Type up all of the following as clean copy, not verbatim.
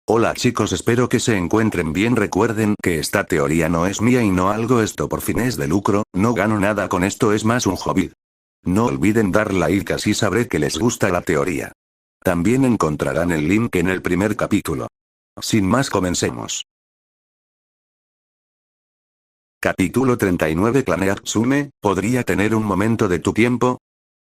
Hola chicos, espero que se encuentren bien. Recuerden que esta teoría no es mía y no hago esto por fines de lucro, no gano nada con esto, es más un hobby. No olviden dar like, así sabré que les gusta la teoría. También encontrarán el link en el primer capítulo. Sin más, comencemos. Capítulo 39. Clan Atsume, ¿podría tener un momento de tu tiempo?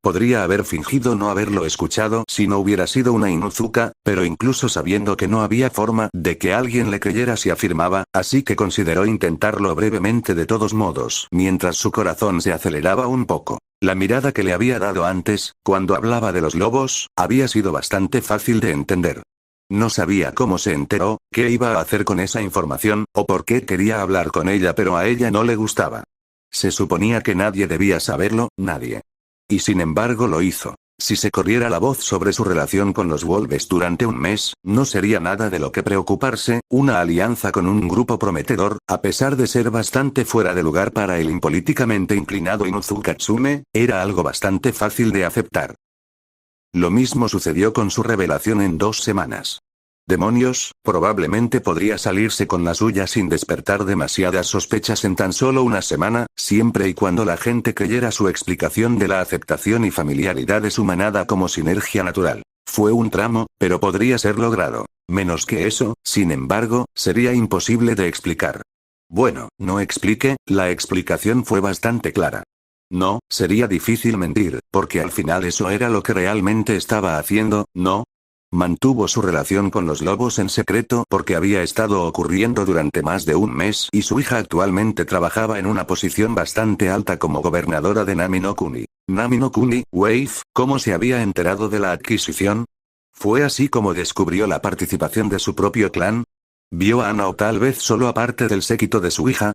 Podría haber fingido no haberlo escuchado si no hubiera sido una Inuzuka, pero incluso sabiendo que no había forma de que alguien le creyera si afirmaba, así que consideró intentarlo brevemente de todos modos, mientras su corazón se aceleraba un poco. La mirada que le había dado antes, cuando hablaba de los lobos, había sido bastante fácil de entender. No sabía cómo se enteró, qué iba a hacer con esa información, o por qué quería hablar con ella, pero a ella no le gustaba. Se suponía que nadie debía saberlo, nadie. Y sin embargo lo hizo. Si se corriera la voz sobre su relación con los Wolves durante un mes, no sería nada de lo que preocuparse. Una alianza con un grupo prometedor, a pesar de ser bastante fuera de lugar para el impolíticamente inclinado Inuzuka Tsume, era algo bastante fácil de aceptar. Lo mismo sucedió con su revelación en 2 semanas. Demonios, probablemente podría salirse con la suya sin despertar demasiadas sospechas en tan solo una semana, siempre y cuando la gente creyera su explicación de la aceptación y familiaridad de su manada como sinergia natural. Fue un tramo, pero podría ser logrado. Menos que eso, sin embargo, sería imposible de explicar. Bueno, no explique, la explicación fue bastante clara. No, sería difícil mentir, porque al final eso era lo que realmente estaba haciendo, ¿no? Mantuvo su relación con los lobos en secreto porque había estado ocurriendo durante más de un mes y su hija actualmente trabajaba en una posición bastante alta como gobernadora de Nami no Kuni. Nami no Kuni, Wave, ¿cómo se había enterado de la adquisición? ¿Fue así como descubrió la participación de su propio clan? ¿Vio a Ana o tal vez solo a parte del séquito de su hija?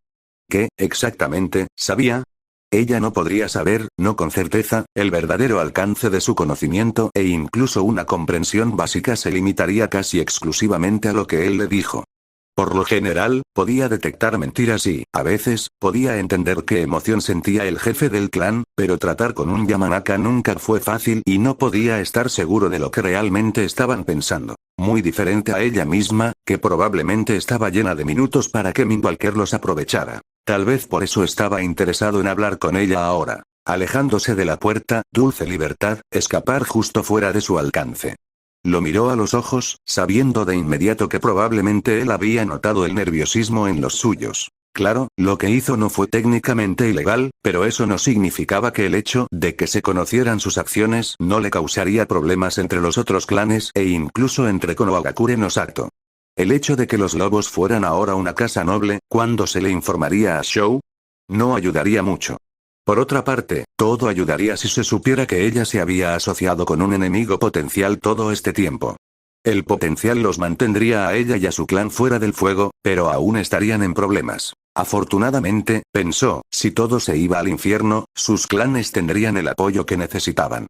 ¿Qué, exactamente, sabía? Ella no podría saber, no con certeza, el verdadero alcance de su conocimiento e incluso una comprensión básica se limitaría casi exclusivamente a lo que él le dijo. Por lo general, podía detectar mentiras y, a veces, podía entender qué emoción sentía el jefe del clan, pero tratar con un Yamanaka nunca fue fácil y no podía estar seguro de lo que realmente estaban pensando. Muy diferente a ella misma, que probablemente estaba llena de minutos para que Min Walker los aprovechara. Tal vez por eso estaba interesado en hablar con ella ahora. Alejándose de la puerta, dulce libertad, escapar justo fuera de su alcance. Lo miró a los ojos, sabiendo de inmediato que probablemente él había notado el nerviosismo en los suyos. Claro, lo que hizo no fue técnicamente ilegal, pero eso no significaba que el hecho de que se conocieran sus acciones no le causaría problemas entre los otros clanes e incluso entre Konohagakure no Sato. El hecho de que los lobos fueran ahora una casa noble, ¿cuándo se le informaría a Shou? No ayudaría mucho. Por otra parte, todo ayudaría si se supiera que ella se había asociado con un enemigo potencial todo este tiempo. El potencial los mantendría a ella y a su clan fuera del fuego, pero aún estarían en problemas. Afortunadamente, pensó, si todo se iba al infierno, sus clanes tendrían el apoyo que necesitaban.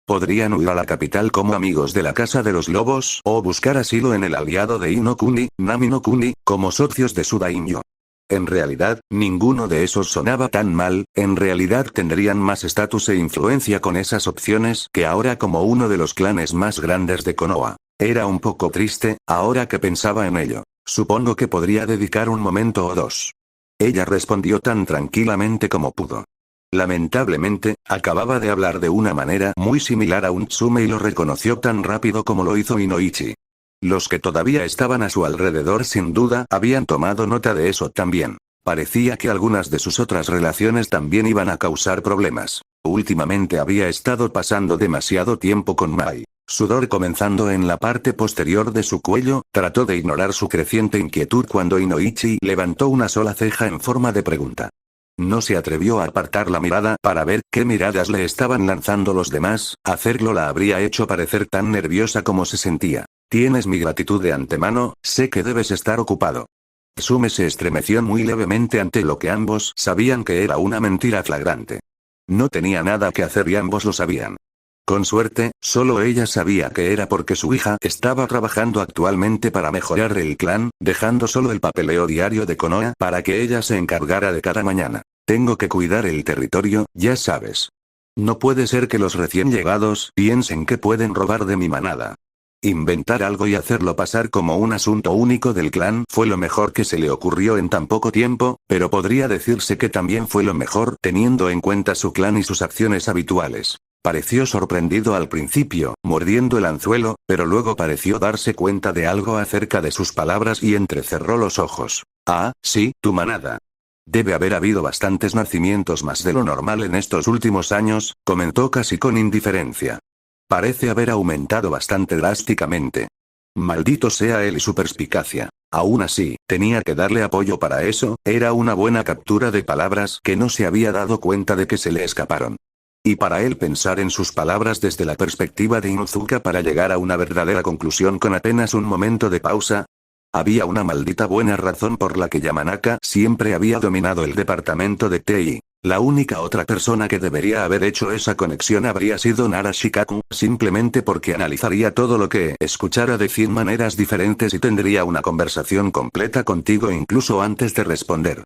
Podrían huir a la capital como amigos de la Casa de los Lobos o buscar asilo en el aliado de Inokuni, Nami no Kuni, como socios de su daimyo. En realidad, ninguno de esos sonaba tan mal, en realidad tendrían más estatus e influencia con esas opciones que ahora como uno de los clanes más grandes de Konoha. Era un poco triste, ahora que pensaba en ello. Supongo que podría dedicar un momento o dos. Ella respondió tan tranquilamente como pudo. Lamentablemente, acababa de hablar de una manera muy similar a un Tsume y lo reconoció tan rápido como lo hizo Inoichi. Los que todavía estaban a su alrededor sin duda habían tomado nota de eso también. Parecía que algunas de sus otras relaciones también iban a causar problemas. Últimamente había estado pasando demasiado tiempo con Mai. Sudor comenzando en la parte posterior de su cuello, trató de ignorar su creciente inquietud cuando Inoichi levantó una sola ceja en forma de pregunta. No se atrevió a apartar la mirada para ver qué miradas le estaban lanzando los demás, hacerlo la habría hecho parecer tan nerviosa como se sentía. Tienes mi gratitud de antemano, sé que debes estar ocupado. Tsume se estremeció muy levemente ante lo que ambos sabían que era una mentira flagrante. No tenía nada que hacer y ambos lo sabían. Con suerte, solo ella sabía que era porque su hija estaba trabajando actualmente para mejorar el clan, dejando solo el papeleo diario de Konoha para que ella se encargara de cada mañana. Tengo que cuidar el territorio, ya sabes. No puede ser que los recién llegados piensen que pueden robar de mi manada. Inventar algo y hacerlo pasar como un asunto único del clan fue lo mejor que se le ocurrió en tan poco tiempo, pero podría decirse que también fue lo mejor teniendo en cuenta su clan y sus acciones habituales. Pareció sorprendido al principio, mordiendo el anzuelo, pero luego pareció darse cuenta de algo acerca de sus palabras y entrecerró los ojos. Ah, sí, tu manada. Debe haber habido bastantes nacimientos más de lo normal en estos últimos años, comentó casi con indiferencia. Parece haber aumentado bastante drásticamente. Maldito sea él y su perspicacia. Aún así, tenía que darle apoyo para eso, era una buena captura de palabras que no se había dado cuenta de que se le escaparon. Y para él pensar en sus palabras desde la perspectiva de Inuzuka para llegar a una verdadera conclusión con apenas un momento de pausa. Había una maldita buena razón por la que Yamanaka siempre había dominado el departamento de TI. La única otra persona que debería haber hecho esa conexión habría sido Nara Shikaku, simplemente porque analizaría todo lo que escuchara de 100 maneras diferentes y tendría una conversación completa contigo incluso antes de responder.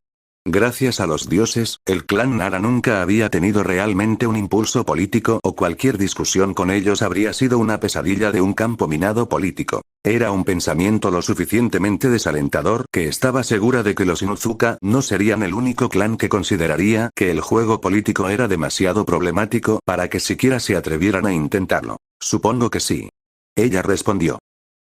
Gracias a los dioses, el clan Nara nunca había tenido realmente un impulso político o cualquier discusión con ellos habría sido una pesadilla de un campo minado político. Era un pensamiento lo suficientemente desalentador que estaba segura de que los Inuzuka no serían el único clan que consideraría que el juego político era demasiado problemático para que siquiera se atrevieran a intentarlo. Supongo que sí. Ella respondió.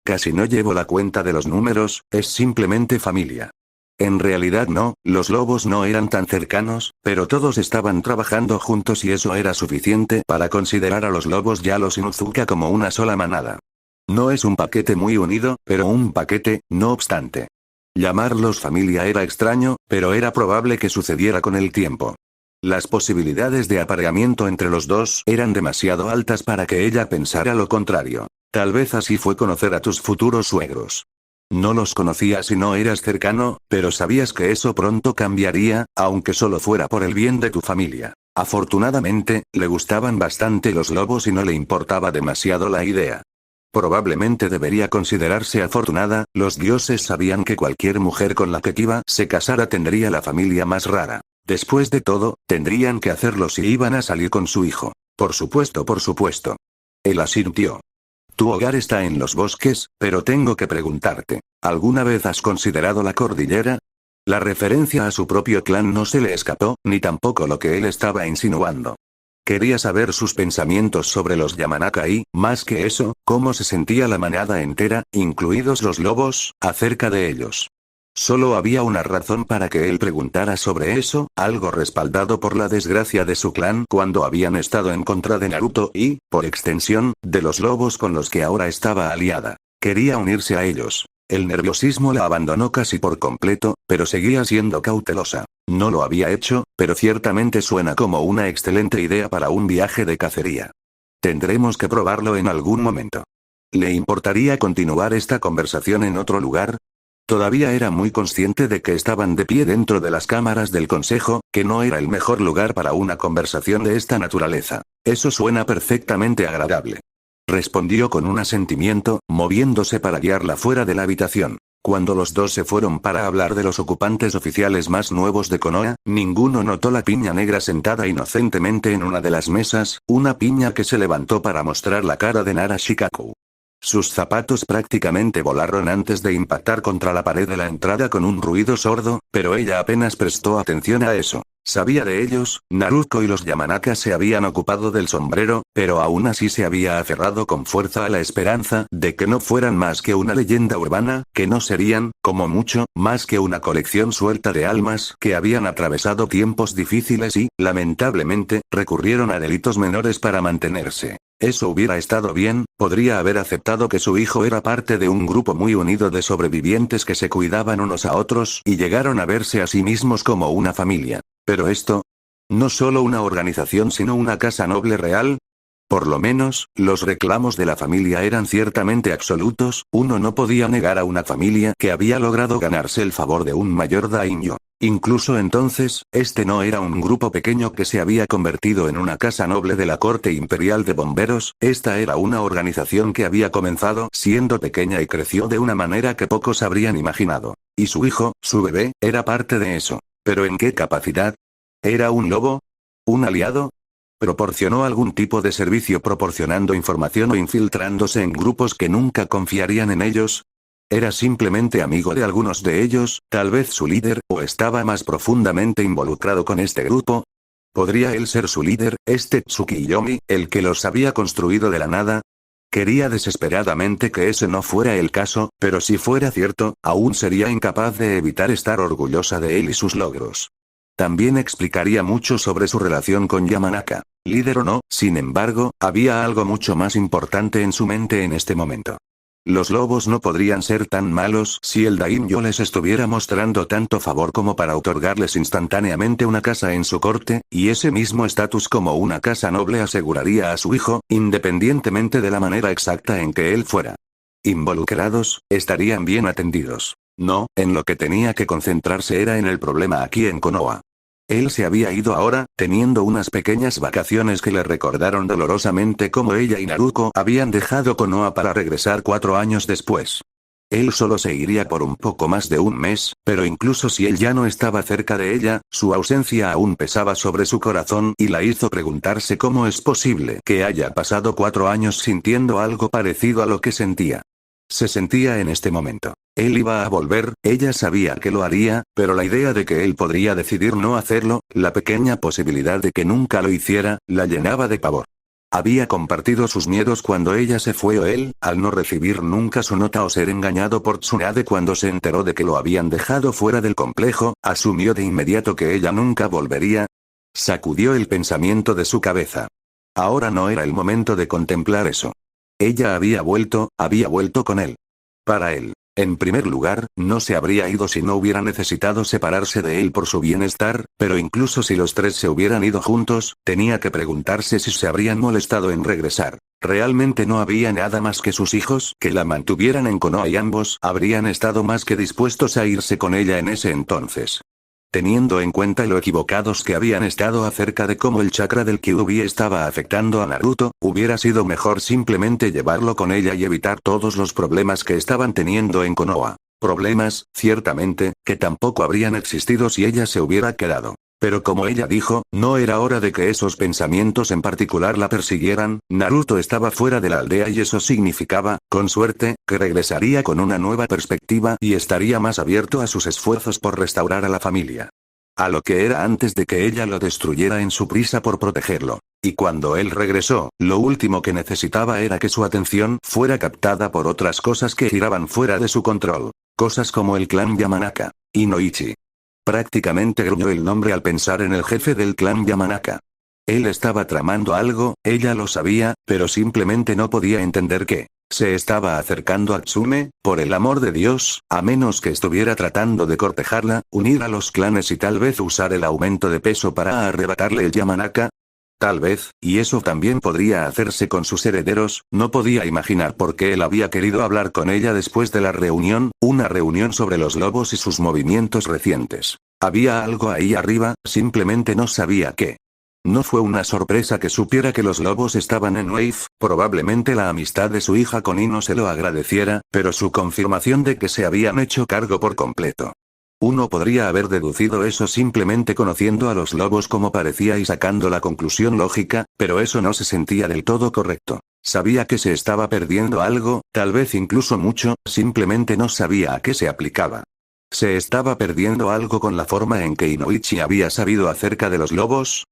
Casi no llevo la cuenta de los números, es simplemente familia. En realidad no, los lobos no eran tan cercanos, pero todos estaban trabajando juntos y eso era suficiente para considerar a los lobos y a los Inuzuka como una sola manada. No es un paquete muy unido, pero un paquete, no obstante. Llamarlos familia era extraño, pero era probable que sucediera con el tiempo. Las posibilidades de apareamiento entre los dos eran demasiado altas para que ella pensara lo contrario. Tal vez así fue conocer a tus futuros suegros. No los conocías y no eras cercano, pero sabías que eso pronto cambiaría, aunque solo fuera por el bien de tu familia. Afortunadamente, le gustaban bastante los lobos y no le importaba demasiado la idea. Probablemente debería considerarse afortunada, los dioses sabían que cualquier mujer con la que Kiba se casara tendría la familia más rara. Después de todo, tendrían que hacerlo si iban a salir con su hijo. Por supuesto, por supuesto. Él asintió. Tu hogar está en los bosques, pero tengo que preguntarte, ¿alguna vez has considerado la cordillera? La referencia a su propio clan no se le escapó, ni tampoco lo que él estaba insinuando. Quería saber sus pensamientos sobre los Yamanaka y, más que eso, cómo se sentía la manada entera, incluidos los lobos, acerca de ellos. Solo había una razón para que él preguntara sobre eso, algo respaldado por la desgracia de su clan cuando habían estado en contra de Naruto y, por extensión, de los lobos con los que ahora estaba aliada. Quería unirse a ellos. El nerviosismo la abandonó casi por completo, pero seguía siendo cautelosa. No lo había hecho, pero ciertamente suena como una excelente idea para un viaje de cacería. Tendremos que probarlo en algún momento. ¿Le importaría continuar esta conversación en otro lugar? Todavía era muy consciente de que estaban de pie dentro de las cámaras del consejo, que no era el mejor lugar para una conversación de esta naturaleza. Eso suena perfectamente agradable. Respondió con un asentimiento, moviéndose para guiarla fuera de la habitación. Cuando los dos se fueron para hablar de los ocupantes oficiales más nuevos de Konoha, ninguno notó la piña negra sentada inocentemente en una de las mesas, una piña que se levantó para mostrar la cara de Nara Shikaku. Sus zapatos prácticamente volaron antes de impactar contra la pared de la entrada con un ruido sordo, pero ella apenas prestó atención a eso. Sabía de ellos, Naruto y los Yamanaka se habían ocupado del sombrero, pero aún así se había aferrado con fuerza a la esperanza de que no fueran más que una leyenda urbana, que no serían, como mucho, más que una colección suelta de almas que habían atravesado tiempos difíciles y, lamentablemente, recurrieron a delitos menores para mantenerse. Eso hubiera estado bien, podría haber aceptado que su hijo era parte de un grupo muy unido de sobrevivientes que se cuidaban unos a otros y llegaron a verse a sí mismos como una familia. Pero esto, no solo una organización sino una casa noble real. Por lo menos, los reclamos de la familia eran ciertamente absolutos, uno no podía negar a una familia que había logrado ganarse el favor de un mayor daimyo. Incluso entonces, este no era un grupo pequeño que se había convertido en una casa noble de la corte imperial de bomberos, esta era una organización que había comenzado siendo pequeña y creció de una manera que pocos habrían imaginado. Y su hijo, su bebé, era parte de eso. ¿Pero en qué capacidad? ¿Era un lobo? ¿Un aliado? ¿Proporcionó algún tipo de servicio proporcionando información o infiltrándose en grupos que nunca confiarían en ellos? ¿Era simplemente amigo de algunos de ellos, tal vez su líder, o estaba más profundamente involucrado con este grupo? ¿Podría él ser su líder, este Tsukiyomi, el que los había construido de la nada? Quería desesperadamente que ese no fuera el caso, pero si fuera cierto, aún sería incapaz de evitar estar orgullosa de él y sus logros. También explicaría mucho sobre su relación con Yamanaka. Líder o no, sin embargo, había algo mucho más importante en su mente en este momento. Los lobos no podrían ser tan malos si el daimyo les estuviera mostrando tanto favor como para otorgarles instantáneamente una casa en su corte, y ese mismo estatus como una casa noble aseguraría a su hijo, independientemente de la manera exacta en que él fuera involucrados, estarían bien atendidos. No, en lo que tenía que concentrarse era en el problema aquí en Konoha. Él se había ido ahora, teniendo unas pequeñas vacaciones que le recordaron dolorosamente cómo ella y Naruto habían dejado Konoha para regresar 4 años después. Él solo se iría por un poco más de un mes, pero incluso si él ya no estaba cerca de ella, su ausencia aún pesaba sobre su corazón y la hizo preguntarse cómo es posible que haya pasado 4 años sintiendo algo parecido a lo que sentía. Se sentía en este momento. Él iba a volver, ella sabía que lo haría, pero la idea de que él podría decidir no hacerlo, la pequeña posibilidad de que nunca lo hiciera, la llenaba de pavor. Había compartido sus miedos cuando ella se fue o él, al no recibir nunca su nota o ser engañado por Tsunade cuando se enteró de que lo habían dejado fuera del complejo, asumió de inmediato que ella nunca volvería. Sacudió el pensamiento de su cabeza. Ahora no era el momento de contemplar eso. Ella había vuelto con él. Para él. En primer lugar, no se habría ido si no hubiera necesitado separarse de él por su bienestar, pero incluso si los tres se hubieran ido juntos, tenía que preguntarse si se habrían molestado en regresar. Realmente no había nada más que sus hijos que la mantuvieran en Konoha y ambos habrían estado más que dispuestos a irse con ella en ese entonces. Teniendo en cuenta lo equivocados que habían estado acerca de cómo el chakra del Kyuubi estaba afectando a Naruto, hubiera sido mejor simplemente llevarlo con ella y evitar todos los problemas que estaban teniendo en Konoha. Problemas, ciertamente, que tampoco habrían existido si ella se hubiera quedado. Pero como ella dijo, no era hora de que esos pensamientos en particular la persiguieran. Naruto estaba fuera de la aldea y eso significaba, con suerte, que regresaría con una nueva perspectiva y estaría más abierto a sus esfuerzos por restaurar a la familia. A lo que era antes de que ella lo destruyera en su prisa por protegerlo. Y cuando él regresó, lo último que necesitaba era que su atención fuera captada por otras cosas que giraban fuera de su control. Cosas como el clan Yamanaka. Inoichi. Prácticamente gruñó el nombre al pensar en el jefe del clan Yamanaka. Él estaba tramando algo, ella lo sabía, pero simplemente no podía entender qué. Se estaba acercando a Tsume, por el amor de Dios, a menos que estuviera tratando de cortejarla, unir a los clanes y tal vez usar el aumento de peso para arrebatarle el Yamanaka. Tal vez, y eso también podría hacerse con sus herederos, no podía imaginar por qué él había querido hablar con ella después de la reunión, una reunión sobre los lobos y sus movimientos recientes. Había algo ahí arriba, simplemente no sabía qué. No fue una sorpresa que supiera que los lobos estaban en Wave, probablemente la amistad de su hija con Ino se lo agradeciera, pero su confirmación de que se habían hecho cargo por completo. Uno podría haber deducido eso simplemente conociendo a los lobos como parecía y sacando la conclusión lógica, pero eso no se sentía del todo correcto. Sabía que se estaba perdiendo algo, tal vez incluso mucho, simplemente no sabía a qué se aplicaba. ¿Se estaba perdiendo algo con la forma en que Inoichi había sabido acerca de los lobos?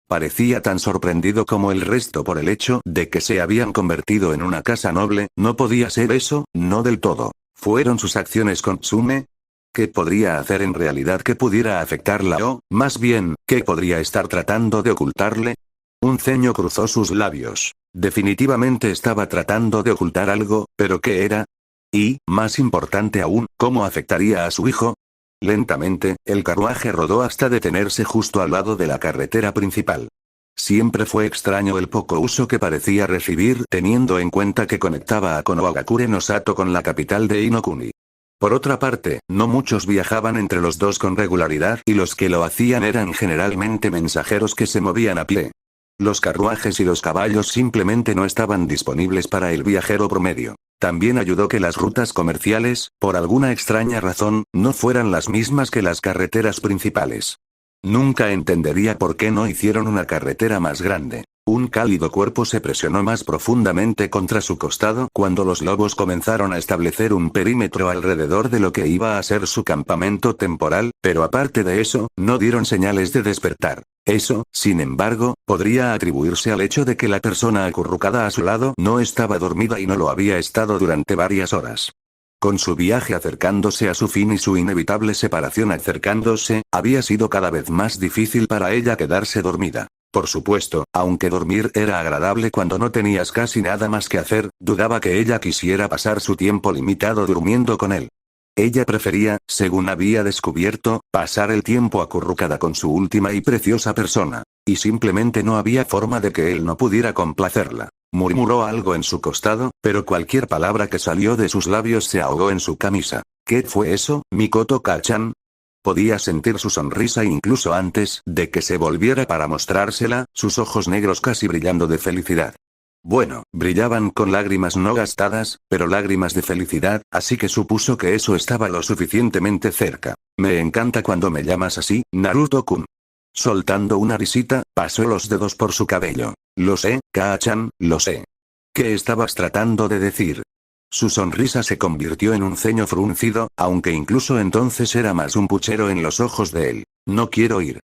Parecía tan sorprendido como el resto por el hecho de que se habían convertido en una casa noble. No podía ser eso, no del todo. ¿Fueron sus acciones con Tsume? ¿Qué podría hacer en realidad que pudiera afectarla o, más bien, qué podría estar tratando de ocultarle? Un ceño cruzó sus labios. Definitivamente estaba tratando de ocultar algo, pero ¿qué era? Y, más importante aún, ¿cómo afectaría a su hijo? Lentamente, el carruaje rodó hasta detenerse justo al lado de la carretera principal. Siempre fue extraño el poco uso que parecía recibir teniendo en cuenta que conectaba a Konohagakure no Sato con la capital de Inokuni. Por otra parte, no muchos viajaban entre los dos con regularidad y los que lo hacían eran generalmente mensajeros que se movían a pie. Los carruajes y los caballos simplemente no estaban disponibles para el viajero promedio. También ayudó que las rutas comerciales, por alguna extraña razón, no fueran las mismas que las carreteras principales. Nunca entendería por qué no hicieron una carretera más grande. Un cálido cuerpo se presionó más profundamente contra su costado cuando los lobos comenzaron a establecer un perímetro alrededor de lo que iba a ser su campamento temporal, pero aparte de eso, no dieron señales de despertar. Eso, sin embargo, podría atribuirse al hecho de que la persona acurrucada a su lado no estaba dormida y no lo había estado durante varias horas. Con su viaje acercándose a su fin y su inevitable separación acercándose, había sido cada vez más difícil para ella quedarse dormida. Por supuesto, aunque dormir era agradable cuando no tenías casi nada más que hacer, dudaba que ella quisiera pasar su tiempo limitado durmiendo con él. Ella prefería, según había descubierto, pasar el tiempo acurrucada con su última y preciosa persona. Y simplemente no había forma de que él no pudiera complacerla. Murmuró algo en su costado, pero cualquier palabra que salió de sus labios se ahogó en su camisa. ¿Qué fue eso, Mikoto-chan? Podía sentir su sonrisa incluso antes de que se volviera para mostrársela, sus ojos negros casi brillando de felicidad. Bueno, brillaban con lágrimas no gastadas, pero lágrimas de felicidad, así que supuso que eso estaba lo suficientemente cerca. Me encanta cuando me llamas así, Naruto-kun. Soltando una risita, pasó los dedos por su cabello. Lo sé, Kaa-chan, lo sé. ¿Qué estabas tratando de decir? Su sonrisa se convirtió en un ceño fruncido, aunque incluso entonces era más un puchero en los ojos de él. No quiero ir.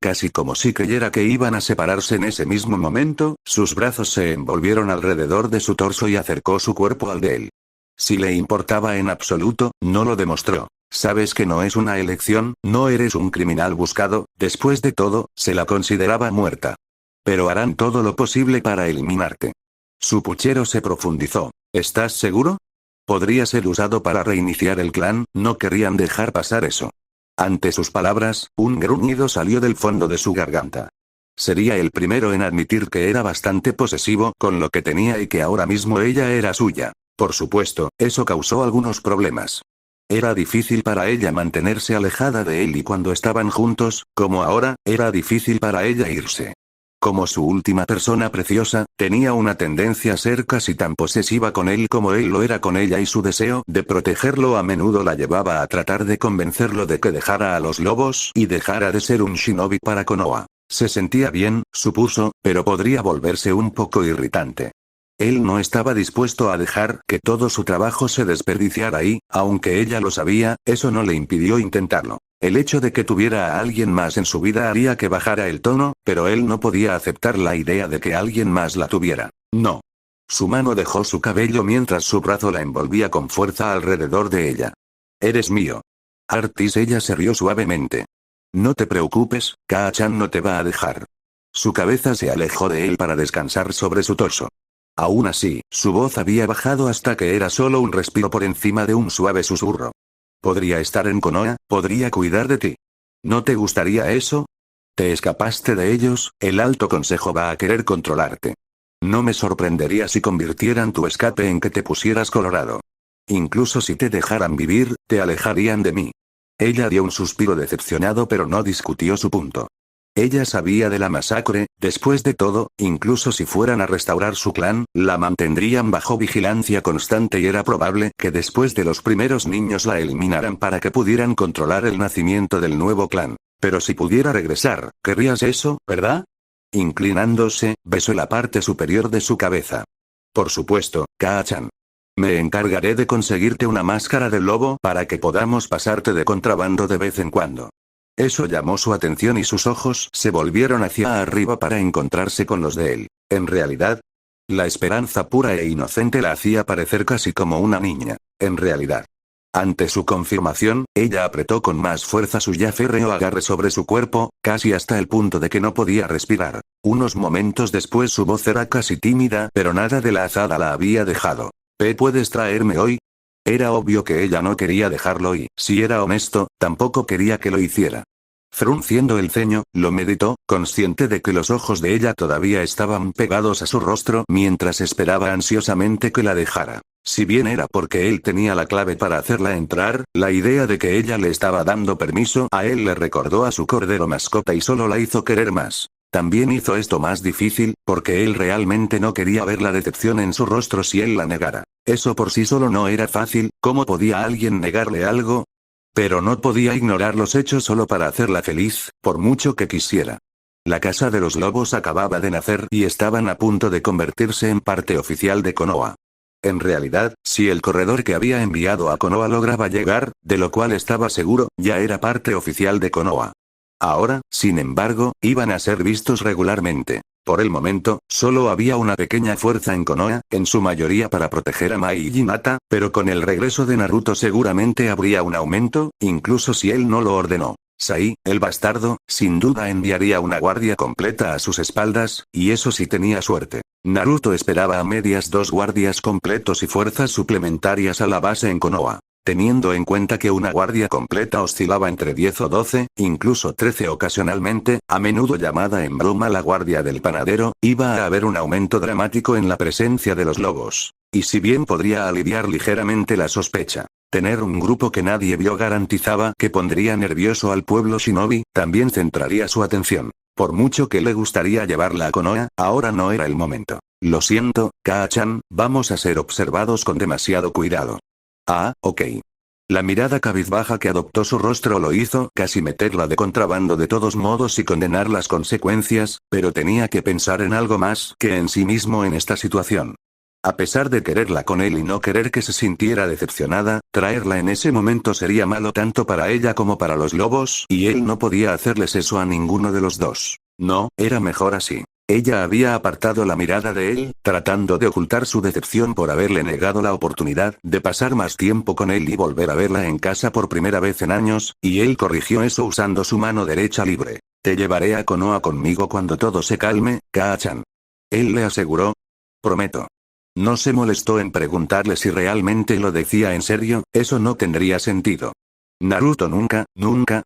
Casi como si creyera que iban a separarse en ese mismo momento, sus brazos se envolvieron alrededor de su torso y acercó su cuerpo al de él. Si le importaba en absoluto, no lo demostró. Sabes que no es una elección, no eres un criminal buscado, después de todo, se la consideraba muerta. Pero harán todo lo posible para eliminarte. Su puchero se profundizó. ¿Estás seguro? Podría ser usado para reiniciar el clan, no querrían dejar pasar eso. Ante sus palabras, un gruñido salió del fondo de su garganta. Sería el primero en admitir que era bastante posesivo con lo que tenía y que ahora mismo ella era suya. Por supuesto, eso causó algunos problemas. Era difícil para ella mantenerse alejada de él y cuando estaban juntos, como ahora, era difícil para ella irse. Como su última persona preciosa, tenía una tendencia a ser casi tan posesiva con él como él lo era con ella y su deseo de protegerlo a menudo la llevaba a tratar de convencerlo de que dejara a los lobos y dejara de ser un shinobi para Konoha. Se sentía bien, supuso, pero podría volverse un poco irritante. Él no estaba dispuesto a dejar que todo su trabajo se desperdiciara y, aunque ella lo sabía, eso no le impidió intentarlo. El hecho de que tuviera a alguien más en su vida haría que bajara el tono, pero él no podía aceptar la idea de que alguien más la tuviera. No. Su mano dejó su cabello mientras su brazo la envolvía con fuerza alrededor de ella. Eres mío. Artis, ella se rió suavemente. No te preocupes, Kaa-chan no te va a dejar. Su cabeza se alejó de él para descansar sobre su torso. Aún así, su voz había bajado hasta que era solo un respiro por encima de un suave susurro. Podría estar en Konoha, podría cuidar de ti. ¿No te gustaría eso? Te escapaste de ellos, el Alto Consejo va a querer controlarte. No me sorprendería si convirtieran tu escape en que te pusieras colorado. Incluso si te dejaran vivir, te alejarían de mí. Ella dio un suspiro decepcionado pero no discutió su punto. Ella sabía de la masacre, después de todo, incluso si fueran a restaurar su clan, la mantendrían bajo vigilancia constante y era probable que después de los primeros niños la eliminaran para que pudieran controlar el nacimiento del nuevo clan. Pero si pudiera regresar, querrías eso, ¿verdad? Inclinándose, besó la parte superior de su cabeza. Por supuesto, Kaa-chan. Me encargaré de conseguirte una máscara de lobo para que podamos pasarte de contrabando de vez en cuando. Eso llamó su atención y sus ojos se volvieron hacia arriba para encontrarse con los de él. En realidad, la esperanza pura e inocente la hacía parecer casi como una niña. En realidad. Ante su confirmación, ella apretó con más fuerza su ya férreo agarre sobre su cuerpo, casi hasta el punto de que no podía respirar. Unos momentos después su voz era casi tímida, pero nada de la azada la había dejado. ¿Puedes traerme hoy? Era obvio que ella no quería dejarlo y, si era honesto, tampoco quería que lo hiciera. Frunciendo el ceño, lo meditó, consciente de que los ojos de ella todavía estaban pegados a su rostro mientras esperaba ansiosamente que la dejara. Si bien era porque él tenía la clave para hacerla entrar, la idea de que ella le estaba dando permiso a él le recordó a su cordero mascota y solo la hizo querer más. También hizo esto más difícil, porque él realmente no quería ver la decepción en su rostro si él la negara. Eso por sí solo no era fácil, ¿cómo podía alguien negarle algo? Pero no podía ignorar los hechos solo para hacerla feliz, por mucho que quisiera. La casa de los lobos acababa de nacer y estaban a punto de convertirse en parte oficial de Konoha. En realidad, si el corredor que había enviado a Konoha lograba llegar, de lo cual estaba seguro, ya era parte oficial de Konoha. Ahora, sin embargo, iban a ser vistos regularmente. Por el momento, solo había una pequeña fuerza en Konoha, en su mayoría para proteger a Mai y Hinata, pero con el regreso de Naruto seguramente habría un aumento, incluso si él no lo ordenó. Sai, el bastardo, sin duda enviaría una guardia completa a sus espaldas, y eso sí tenía suerte. Naruto esperaba a medias 2 guardias completos y fuerzas suplementarias a la base en Konoha. Teniendo en cuenta que una guardia completa oscilaba entre 10 o 12, incluso 13 ocasionalmente, a menudo llamada en broma la guardia del panadero, iba a haber un aumento dramático en la presencia de los lobos. Y si bien podría aliviar ligeramente la sospecha, tener un grupo que nadie vio garantizaba que pondría nervioso al pueblo shinobi, también centraría su atención. Por mucho que le gustaría llevarla a Konoha, ahora no era el momento. Lo siento, Kaa-chan, vamos a ser observados con demasiado cuidado. Ah, ok. La mirada cabizbaja que adoptó su rostro lo hizo casi meterla de contrabando de todos modos y condenar las consecuencias, pero tenía que pensar en algo más que en sí mismo en esta situación. A pesar de quererla con él y no querer que se sintiera decepcionada, traerla en ese momento sería malo tanto para ella como para los lobos, y él no podía hacerles eso a ninguno de los dos. No, era mejor así. Ella había apartado la mirada de él, tratando de ocultar su decepción por haberle negado la oportunidad de pasar más tiempo con él y volver a verla en casa por primera vez en años, y él corrigió eso usando su mano derecha libre. Te llevaré a Konoha conmigo cuando todo se calme, Kaa-chan. Él le aseguró. Prometo. No se molestó en preguntarle si realmente lo decía en serio, eso no tendría sentido. Naruto nunca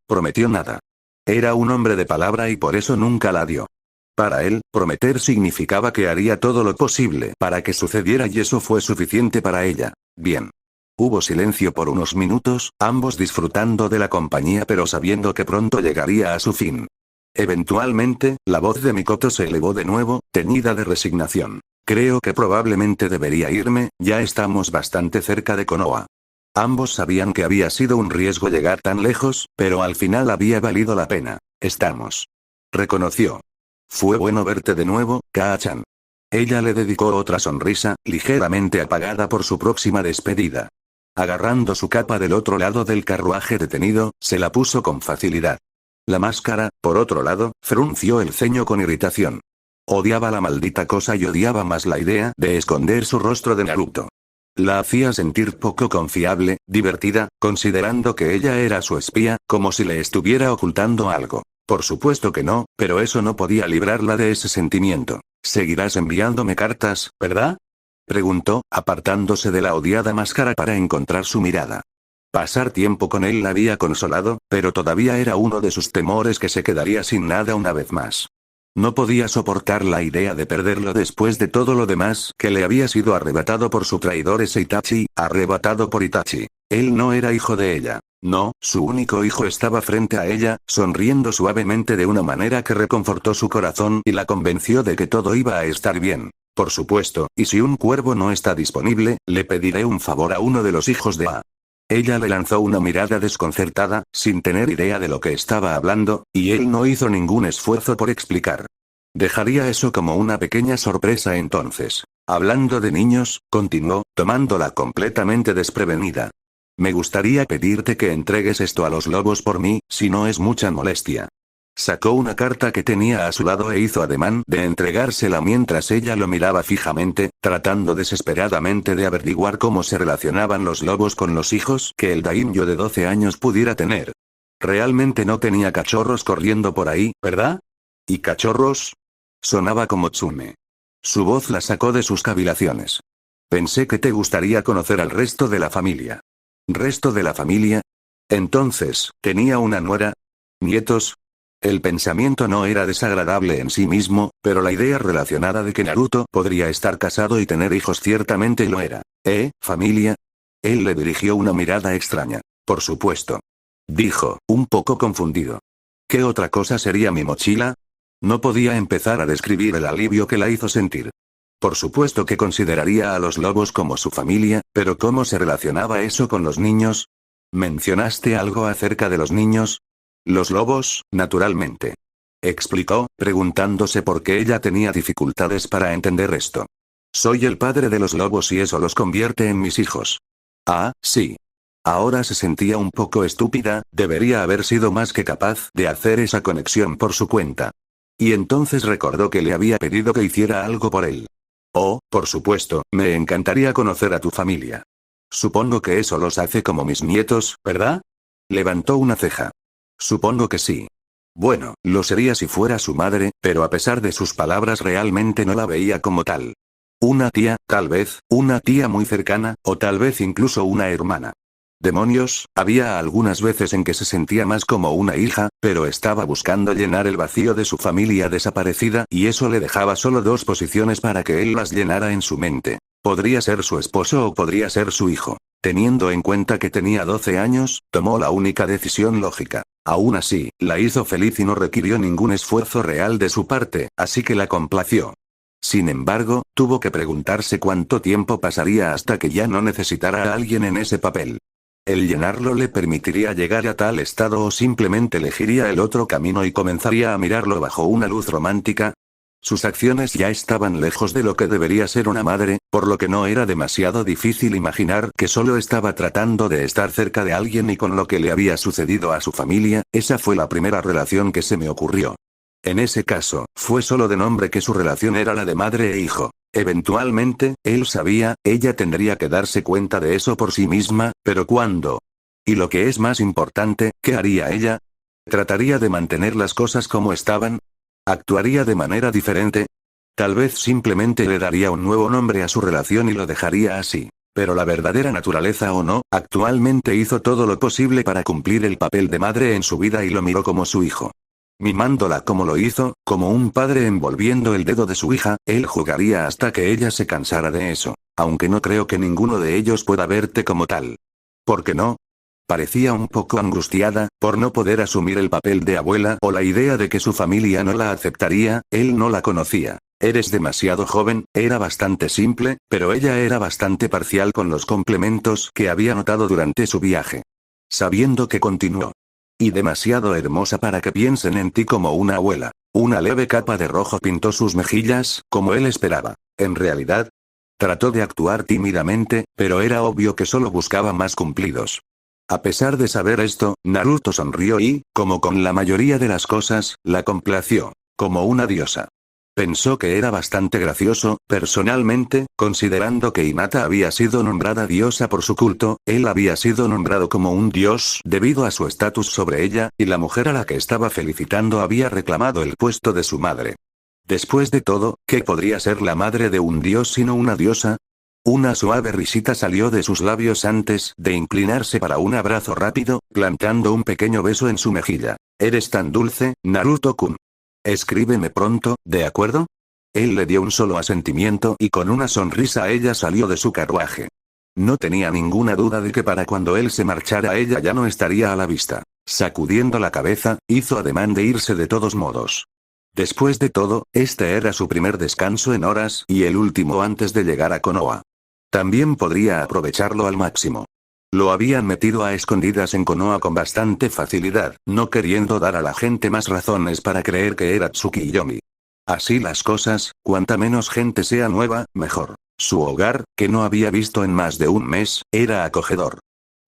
prometió nada. Era un hombre de palabra y por eso nunca la dio. Para él, prometer significaba que haría todo lo posible para que sucediera y eso fue suficiente para ella. Bien. Hubo silencio por unos minutos, ambos disfrutando de la compañía pero sabiendo que pronto llegaría a su fin. Eventualmente, la voz de Mikoto se elevó de nuevo, teñida de resignación. Creo que probablemente debería irme, ya estamos bastante cerca de Konoha. Ambos sabían que había sido un riesgo llegar tan lejos, pero al final había valido la pena. Estamos. Reconoció. Fue bueno verte de nuevo, Kaa-chan. Ella le dedicó otra sonrisa, ligeramente apagada por su próxima despedida. Agarrando su capa del otro lado del carruaje detenido, se la puso con facilidad. La máscara, por otro lado, frunció el ceño con irritación. Odiaba la maldita cosa y odiaba más la idea de esconder su rostro de Naruto. La hacía sentir poco confiable, divertida, considerando que ella era su espía, como si le estuviera ocultando algo. Por supuesto que no, pero eso no podía librarla de ese sentimiento. ¿Seguirás enviándome cartas, verdad? Preguntó, apartándose de la odiada máscara para encontrar su mirada. Pasar tiempo con él la había consolado, pero todavía era uno de sus temores que se quedaría sin nada una vez más. No podía soportar la idea de perderlo después de todo lo demás que le había sido arrebatado por su traidor ese Itachi, arrebatado por Itachi. Él no era hijo de ella. No, su único hijo estaba frente a ella, sonriendo suavemente de una manera que reconfortó su corazón y la convenció de que todo iba a estar bien. Por supuesto, y si un cuervo no está disponible, le pediré un favor a uno de los hijos de A. Ella le lanzó una mirada desconcertada, sin tener idea de lo que estaba hablando, y él no hizo ningún esfuerzo por explicar. Dejaría eso como una pequeña sorpresa entonces. Hablando de niños, continuó, tomándola completamente desprevenida. Me gustaría pedirte que entregues esto a los lobos por mí, si no es mucha molestia. Sacó una carta que tenía a su lado e hizo ademán de entregársela mientras ella lo miraba fijamente, tratando desesperadamente de averiguar cómo se relacionaban los lobos con los hijos que el daimyo de 12 años pudiera tener. Realmente no tenía cachorros corriendo por ahí, ¿verdad? ¿Y cachorros? Sonaba como Tsume. Su voz la sacó de sus cavilaciones. Pensé que te gustaría conocer al resto de la familia. ¿Resto de la familia? Entonces, ¿tenía una nuera? ¿Nietos? El pensamiento no era desagradable en sí mismo, pero la idea relacionada de que Naruto podría estar casado y tener hijos ciertamente lo era. ¿Familia? Él le dirigió una mirada extraña. Por supuesto. Dijo, un poco confundido. ¿Qué otra cosa sería mi mochila? No podía empezar a describir el alivio que la hizo sentir. Por supuesto que consideraría a los lobos como su familia, pero ¿cómo se relacionaba eso con los niños? ¿Mencionaste algo acerca de los niños? Los lobos, naturalmente. Explicó, preguntándose por qué ella tenía dificultades para entender esto. Soy el padre de los lobos y eso los convierte en mis hijos. Ah, sí. Ahora se sentía un poco estúpida, debería haber sido más que capaz de hacer esa conexión por su cuenta. Y entonces recordó que le había pedido que hiciera algo por él. Oh, por supuesto, me encantaría conocer a tu familia. Supongo que eso los hace como mis nietos, ¿verdad? Levantó una ceja. Supongo que sí. Bueno, lo sería si fuera su madre, pero a pesar de sus palabras realmente no la veía como tal. Una tía, tal vez, una tía muy cercana, o tal vez incluso una hermana. Demonios, había algunas veces en que se sentía más como una hija, pero estaba buscando llenar el vacío de su familia desaparecida y eso le dejaba solo dos posiciones para que él las llenara en su mente. Podría ser su esposo o podría ser su hijo. Teniendo en cuenta que tenía 12 años, tomó la única decisión lógica. Aún así, la hizo feliz y no requirió ningún esfuerzo real de su parte, así que la complació. Sin embargo, tuvo que preguntarse cuánto tiempo pasaría hasta que ya no necesitara a alguien en ese papel. El llenarlo le permitiría llegar a tal estado o simplemente elegiría el otro camino y comenzaría a mirarlo bajo una luz romántica. Sus acciones ya estaban lejos de lo que debería ser una madre, por lo que no era demasiado difícil imaginar que solo estaba tratando de estar cerca de alguien y con lo que le había sucedido a su familia, esa fue la primera relación que se me ocurrió. En ese caso, fue solo de nombre que su relación era la de madre e hijo. Eventualmente, él sabía, ella tendría que darse cuenta de eso por sí misma, pero ¿cuándo? Y lo que es más importante, ¿qué haría ella? ¿Trataría de mantener las cosas como estaban? ¿Actuaría de manera diferente? Tal vez simplemente le daría un nuevo nombre a su relación y lo dejaría así. Pero la verdadera naturaleza o no, actualmente hizo todo lo posible para cumplir el papel de madre en su vida y lo miró como su hijo. Mimándola como lo hizo, como un padre envolviendo el dedo de su hija, él jugaría hasta que ella se cansara de eso. Aunque no creo que ninguno de ellos pueda verte como tal. ¿Por qué no? Parecía un poco angustiada, por no poder asumir el papel de abuela o la idea de que su familia no la aceptaría, él no la conocía. Eres demasiado joven, era bastante simple, pero ella era bastante parcial con los complementos que había notado durante su viaje. Sabiendo que continuó. Y demasiado hermosa para que piensen en ti como una abuela. Una leve capa de rojo pintó sus mejillas, como él esperaba. En realidad, trató de actuar tímidamente, pero era obvio que solo buscaba más cumplidos. A pesar de saber esto, Naruto sonrió y, como con la mayoría de las cosas, la complació. Como una diosa. Pensó que era bastante gracioso, personalmente, considerando que Hinata había sido nombrada diosa por su culto, él había sido nombrado como un dios debido a su estatus sobre ella, y la mujer a la que estaba felicitando había reclamado el puesto de su madre. Después de todo, ¿qué podría ser la madre de un dios sino una diosa? Una suave risita salió de sus labios antes de inclinarse para un abrazo rápido, plantando un pequeño beso en su mejilla. Eres tan dulce, Naruto-kun. Escríbeme pronto, ¿de acuerdo? Él le dio un solo asentimiento y con una sonrisa ella salió de su carruaje. No tenía ninguna duda de que para cuando él se marchara ella ya no estaría a la vista. Sacudiendo la cabeza, hizo ademán de irse de todos modos. Después de todo, este era su primer descanso en horas y el último antes de llegar a Konoha. También podría aprovecharlo al máximo. Lo habían metido a escondidas en Konoha con bastante facilidad, no queriendo dar a la gente más razones para creer que era Tsukiyomi. Así las cosas, cuanta menos gente sea nueva, mejor. Su hogar, que no había visto en más de un mes, era acogedor.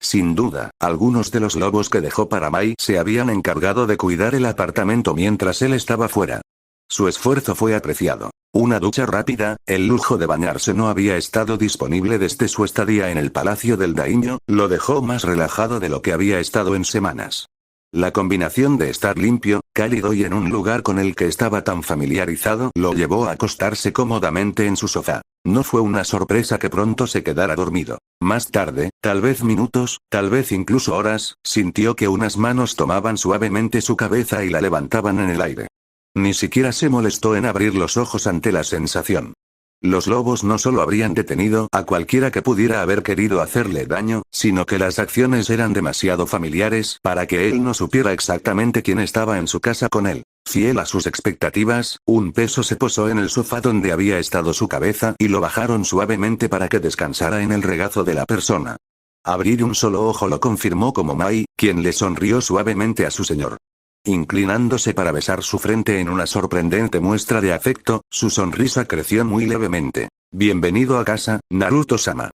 Sin duda, algunos de los lobos que dejó para Mai se habían encargado de cuidar el apartamento mientras él estaba fuera. Su esfuerzo fue apreciado. Una ducha rápida, el lujo de bañarse no había estado disponible desde su estadía en el palacio del daimyo, lo dejó más relajado de lo que había estado en semanas. La combinación de estar limpio, cálido y en un lugar con el que estaba tan familiarizado lo llevó a acostarse cómodamente en su sofá. No fue una sorpresa que pronto se quedara dormido. Más tarde, tal vez minutos, tal vez incluso horas, sintió que unas manos tomaban suavemente su cabeza y la levantaban en el aire. Ni siquiera se molestó en abrir los ojos ante la sensación. Los lobos no solo habrían detenido a cualquiera que pudiera haber querido hacerle daño, sino que las acciones eran demasiado familiares para que él no supiera exactamente quién estaba en su casa con él. Fiel a sus expectativas, un peso se posó en el sofá donde había estado su cabeza y lo bajaron suavemente para que descansara en el regazo de la persona. Abrir un solo ojo lo confirmó como Mai, quien le sonrió suavemente a su señor. Inclinándose para besar su frente en una sorprendente muestra de afecto, su sonrisa creció muy levemente. Bienvenido a casa, Naruto-sama.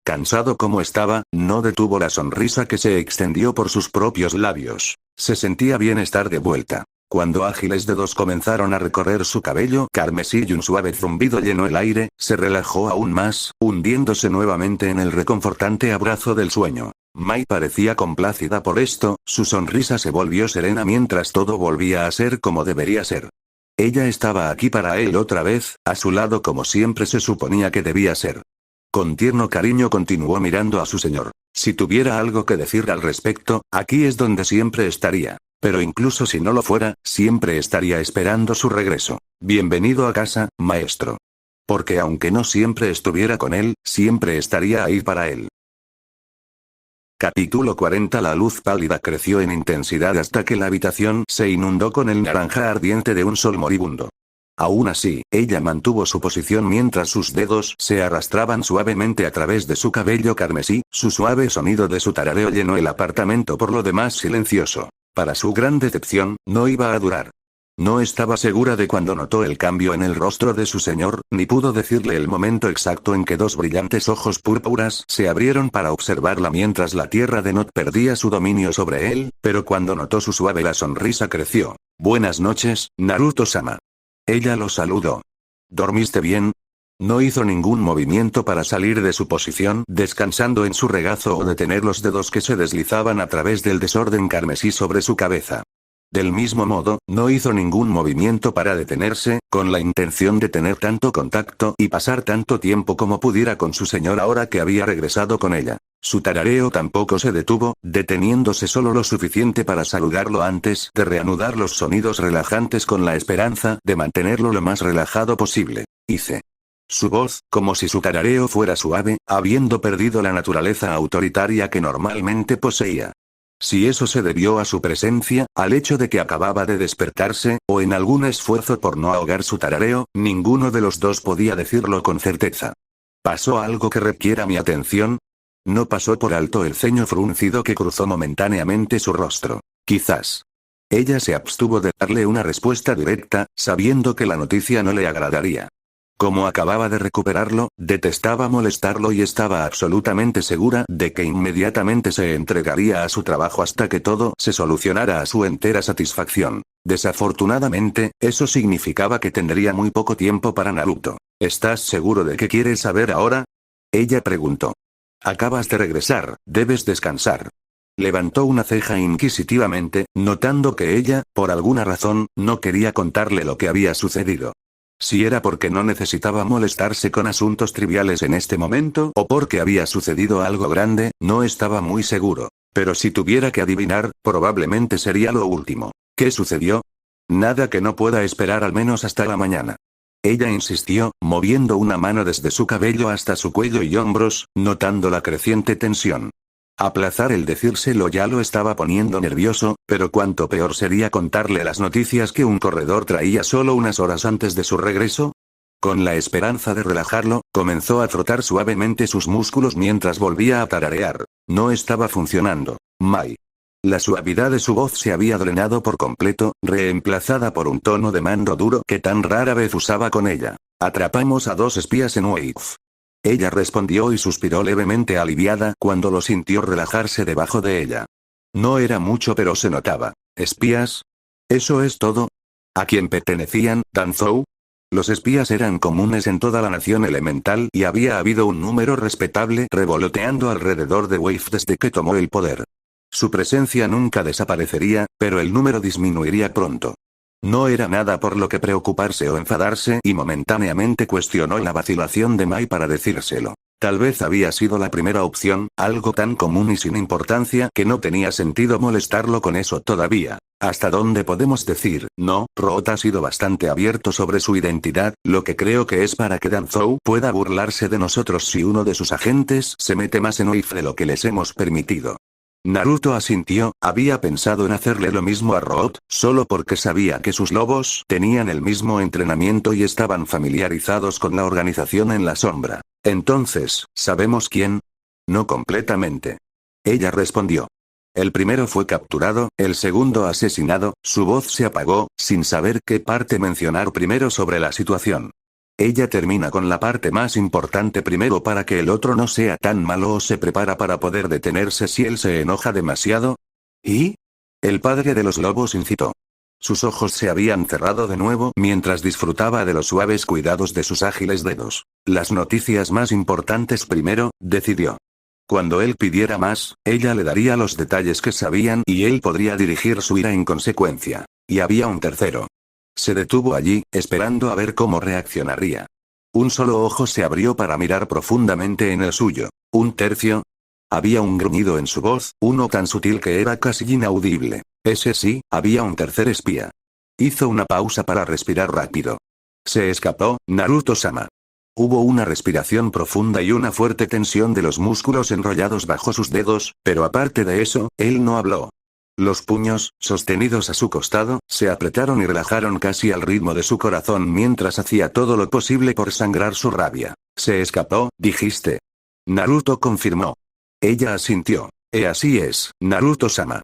Cansado como estaba, no detuvo la sonrisa que se extendió por sus propios labios. Se sentía bien estar de vuelta. Cuando ágiles dedos comenzaron a recorrer su cabello carmesí y un suave zumbido llenó el aire, se relajó aún más, hundiéndose nuevamente en el reconfortante abrazo del sueño. Mai parecía complacida por esto, su sonrisa se volvió serena mientras todo volvía a ser como debería ser. Ella estaba aquí para él otra vez, a su lado como siempre se suponía que debía ser. Con tierno cariño continuó mirando a su señor. Si tuviera algo que decir al respecto, aquí es donde siempre estaría. Pero incluso si no lo fuera, siempre estaría esperando su regreso. Bienvenido a casa, maestro. Porque aunque no siempre estuviera con él, siempre estaría ahí para él. Capítulo 40. La luz pálida creció en intensidad hasta que la habitación se inundó con el naranja ardiente de un sol moribundo. Aún así, ella mantuvo su posición mientras sus dedos se arrastraban suavemente a través de su cabello carmesí, su suave sonido de su tarareo llenó el apartamento por lo demás silencioso. Para su gran decepción, no iba a durar. No estaba segura de cuándo notó el cambio en el rostro de su señor, ni pudo decirle el momento exacto en que dos brillantes ojos púrpuras se abrieron para observarla mientras la tierra de Not perdía su dominio sobre él, pero cuando notó su suave la sonrisa creció. Buenas noches, Naruto-sama. Ella lo saludó. ¿Dormiste bien? No hizo ningún movimiento para salir de su posición, descansando en su regazo o detener los dedos que se deslizaban a través del desorden carmesí sobre su cabeza. Del mismo modo, no hizo ningún movimiento para detenerse, con la intención de tener tanto contacto y pasar tanto tiempo como pudiera con su señor ahora que había regresado con ella. Su tarareo tampoco se detuvo, deteniéndose solo lo suficiente para saludarlo antes de reanudar los sonidos relajantes con la esperanza de mantenerlo lo más relajado posible. Hice. Su voz, como si su tarareo fuera suave, habiendo perdido la naturaleza autoritaria que normalmente poseía. Si eso se debió a su presencia, al hecho de que acababa de despertarse, o en algún esfuerzo por no ahogar su tarareo, ninguno de los dos podía decirlo con certeza. ¿Pasó algo que requiera mi atención? No pasó por alto el ceño fruncido que cruzó momentáneamente su rostro. Quizás. Ella se abstuvo de darle una respuesta directa, sabiendo que la noticia no le agradaría. Como acababa de recuperarlo, detestaba molestarlo y estaba absolutamente segura de que inmediatamente se entregaría a su trabajo hasta que todo se solucionara a su entera satisfacción. Desafortunadamente, eso significaba que tendría muy poco tiempo para Naruto. ¿Estás seguro de qué quieres saber ahora? Ella preguntó. Acabas de regresar, debes descansar. Levantó una ceja inquisitivamente, notando que ella, por alguna razón, no quería contarle lo que había sucedido. Si era porque no necesitaba molestarse con asuntos triviales en este momento o porque había sucedido algo grande, no estaba muy seguro. Pero si tuviera que adivinar, probablemente sería lo último. ¿Qué sucedió? Nada que no pueda esperar al menos hasta la mañana. Ella insistió, moviendo una mano desde su cabello hasta su cuello y hombros, notando la creciente tensión. Aplazar el decírselo ya lo estaba poniendo nervioso, pero cuánto peor sería contarle las noticias que un corredor traía solo unas horas antes de su regreso. Con la esperanza de relajarlo, comenzó a frotar suavemente sus músculos mientras volvía a tararear. No estaba funcionando. Mai. La suavidad de su voz se había drenado por completo, reemplazada por un tono de mando duro que tan rara vez usaba con ella. Atrapamos a 2 espías en Wave. Ella respondió y suspiró levemente aliviada cuando lo sintió relajarse debajo de ella. No era mucho pero se notaba. ¿Espías? ¿Eso es todo? ¿A quién pertenecían, Danzou? Los espías eran comunes en toda la nación elemental y había habido un número respetable revoloteando alrededor de Wave desde que tomó el poder. Su presencia nunca desaparecería, pero el número disminuiría pronto. No era nada por lo que preocuparse o enfadarse y momentáneamente cuestionó la vacilación de Mai para decírselo. Tal vez había sido la primera opción, algo tan común y sin importancia que no tenía sentido molestarlo con eso todavía. ¿Hasta dónde podemos decir, no? Root ha sido bastante abierto sobre su identidad, lo que creo que es para que Danzou pueda burlarse de nosotros si uno de sus agentes se mete más en Wave de lo que les hemos permitido. Naruto asintió, había pensado en hacerle lo mismo a Root, solo porque sabía que sus lobos tenían el mismo entrenamiento y estaban familiarizados con la organización en la sombra. Entonces, ¿sabemos quién? No completamente. Ella respondió. El primero fue capturado, el segundo asesinado, su voz se apagó, sin saber qué parte mencionar primero sobre la situación. Ella termina con la parte más importante primero para que el otro no sea tan malo o se prepara para poder detenerse si él se enoja demasiado. ¿Y? El padre de los lobos incitó. Sus ojos se habían cerrado de nuevo mientras disfrutaba de los suaves cuidados de sus ágiles dedos. Las noticias más importantes primero, decidió. Cuando él pidiera más, ella le daría los detalles que sabían y él podría dirigir su ira en consecuencia. Y había un tercero. Se detuvo allí, esperando a ver cómo reaccionaría. Un solo ojo se abrió para mirar profundamente en el suyo. Un tercio. Había un gruñido en su voz, uno tan sutil que era casi inaudible. Ese sí, había un tercer espía. Hizo una pausa para respirar rápido. Se escapó, Naruto-sama. Hubo una respiración profunda y una fuerte tensión de los músculos enrollados bajo sus dedos, pero aparte de eso, él no habló. Los puños, sostenidos a su costado, se apretaron y relajaron casi al ritmo de su corazón mientras hacía todo lo posible por sangrar su rabia. Se escapó, dijiste. Naruto confirmó. Ella asintió. Así es, Naruto-sama.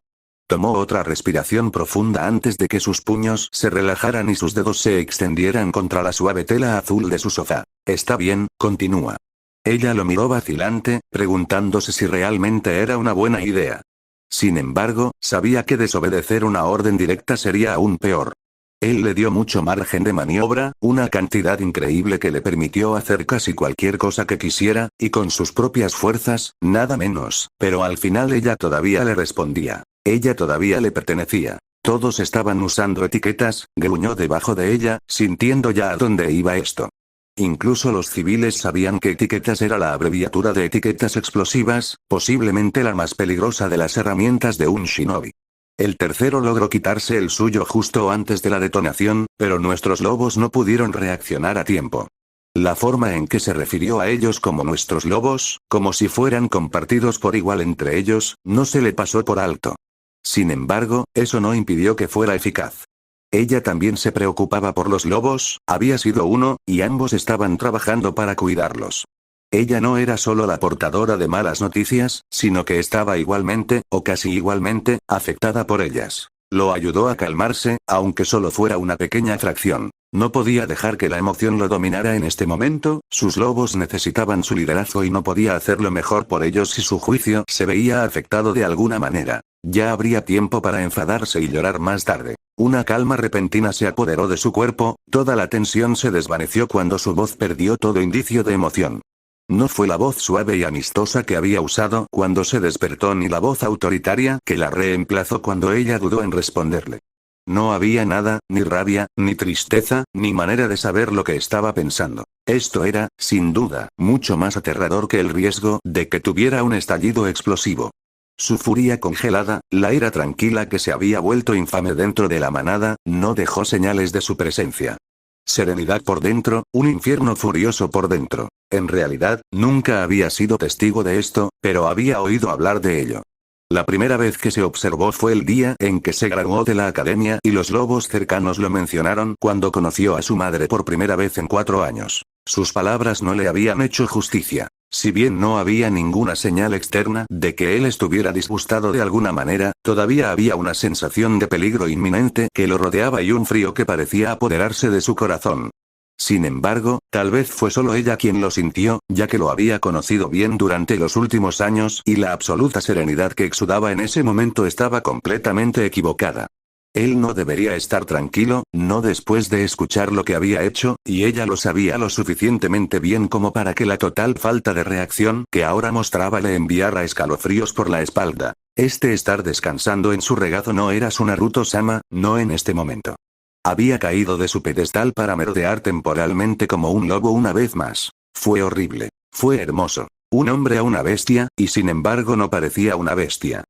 Tomó otra respiración profunda antes de que sus puños se relajaran y sus dedos se extendieran contra la suave tela azul de su sofá. Está bien, continúa. Ella lo miró vacilante, preguntándose si realmente era una buena idea. Sin embargo, sabía que desobedecer una orden directa sería aún peor. Él le dio mucho margen de maniobra, una cantidad increíble que le permitió hacer casi cualquier cosa que quisiera, y con sus propias fuerzas, nada menos, pero al final ella todavía le respondía. Ella todavía le pertenecía. Todos estaban usando etiquetas, gruñó debajo de ella, sintiendo ya a dónde iba esto. Incluso los civiles sabían que etiquetas era la abreviatura de etiquetas explosivas, posiblemente la más peligrosa de las herramientas de un shinobi. El tercero logró quitarse el suyo justo antes de la detonación, pero nuestros lobos no pudieron reaccionar a tiempo. La forma en que se refirió a ellos como nuestros lobos, como si fueran compartidos por igual entre ellos, no se le pasó por alto. Sin embargo, eso no impidió que fuera eficaz. Ella también se preocupaba por los lobos, había sido uno, y ambos estaban trabajando para cuidarlos. Ella no era solo la portadora de malas noticias, sino que estaba igualmente, o casi igualmente, afectada por ellas. Lo ayudó a calmarse, aunque solo fuera una pequeña fracción. No podía dejar que la emoción lo dominara en este momento, sus lobos necesitaban su liderazgo y no podía hacerlo mejor por ellos si su juicio se veía afectado de alguna manera. Ya habría tiempo para enfadarse y llorar más tarde. Una calma repentina se apoderó de su cuerpo, toda la tensión se desvaneció cuando su voz perdió todo indicio de emoción. No fue la voz suave y amistosa que había usado cuando se despertó ni la voz autoritaria que la reemplazó cuando ella dudó en responderle. No había nada, ni rabia, ni tristeza, ni manera de saber lo que estaba pensando. Esto era, sin duda, mucho más aterrador que el riesgo de que tuviera un estallido explosivo. Su furia congelada, la ira tranquila que se había vuelto infame dentro de la manada, no dejó señales de su presencia. Serenidad por dentro, un infierno furioso por dentro. En realidad, nunca había sido testigo de esto, pero había oído hablar de ello. La primera vez que se observó fue el día en que se graduó de la academia y los lobos cercanos lo mencionaron cuando conoció a su madre por primera vez en 4 años. Sus palabras no le habían hecho justicia. Si bien no había ninguna señal externa de que él estuviera disgustado de alguna manera, todavía había una sensación de peligro inminente que lo rodeaba y un frío que parecía apoderarse de su corazón. Sin embargo, tal vez fue solo ella quien lo sintió, ya que lo había conocido bien durante los últimos años y la absoluta serenidad que exudaba en ese momento estaba completamente equivocada. Él no debería estar tranquilo, no después de escuchar lo que había hecho, y ella lo sabía lo suficientemente bien como para que la total falta de reacción que ahora mostraba le enviara escalofríos por la espalda. Estar descansando en su regazo no era su Naruto-sama, no en este momento. Había caído de su pedestal para merodear temporalmente como un lobo una vez más. Fue horrible. Fue hermoso. Un hombre a una bestia, y sin embargo no parecía una bestia.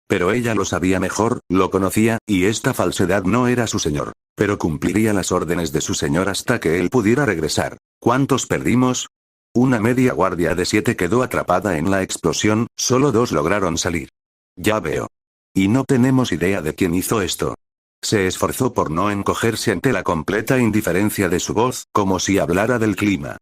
Pero ella lo sabía mejor, lo conocía, y esta falsedad no era su señor. Pero cumpliría las órdenes de su señor hasta que él pudiera regresar. ¿Cuántos perdimos? Una media guardia de 7 quedó atrapada en la explosión, solo 2 lograron salir. Ya veo. Y no tenemos idea de quién hizo esto. Se esforzó por no encogerse ante la completa indiferencia de su voz, como si hablara del clima.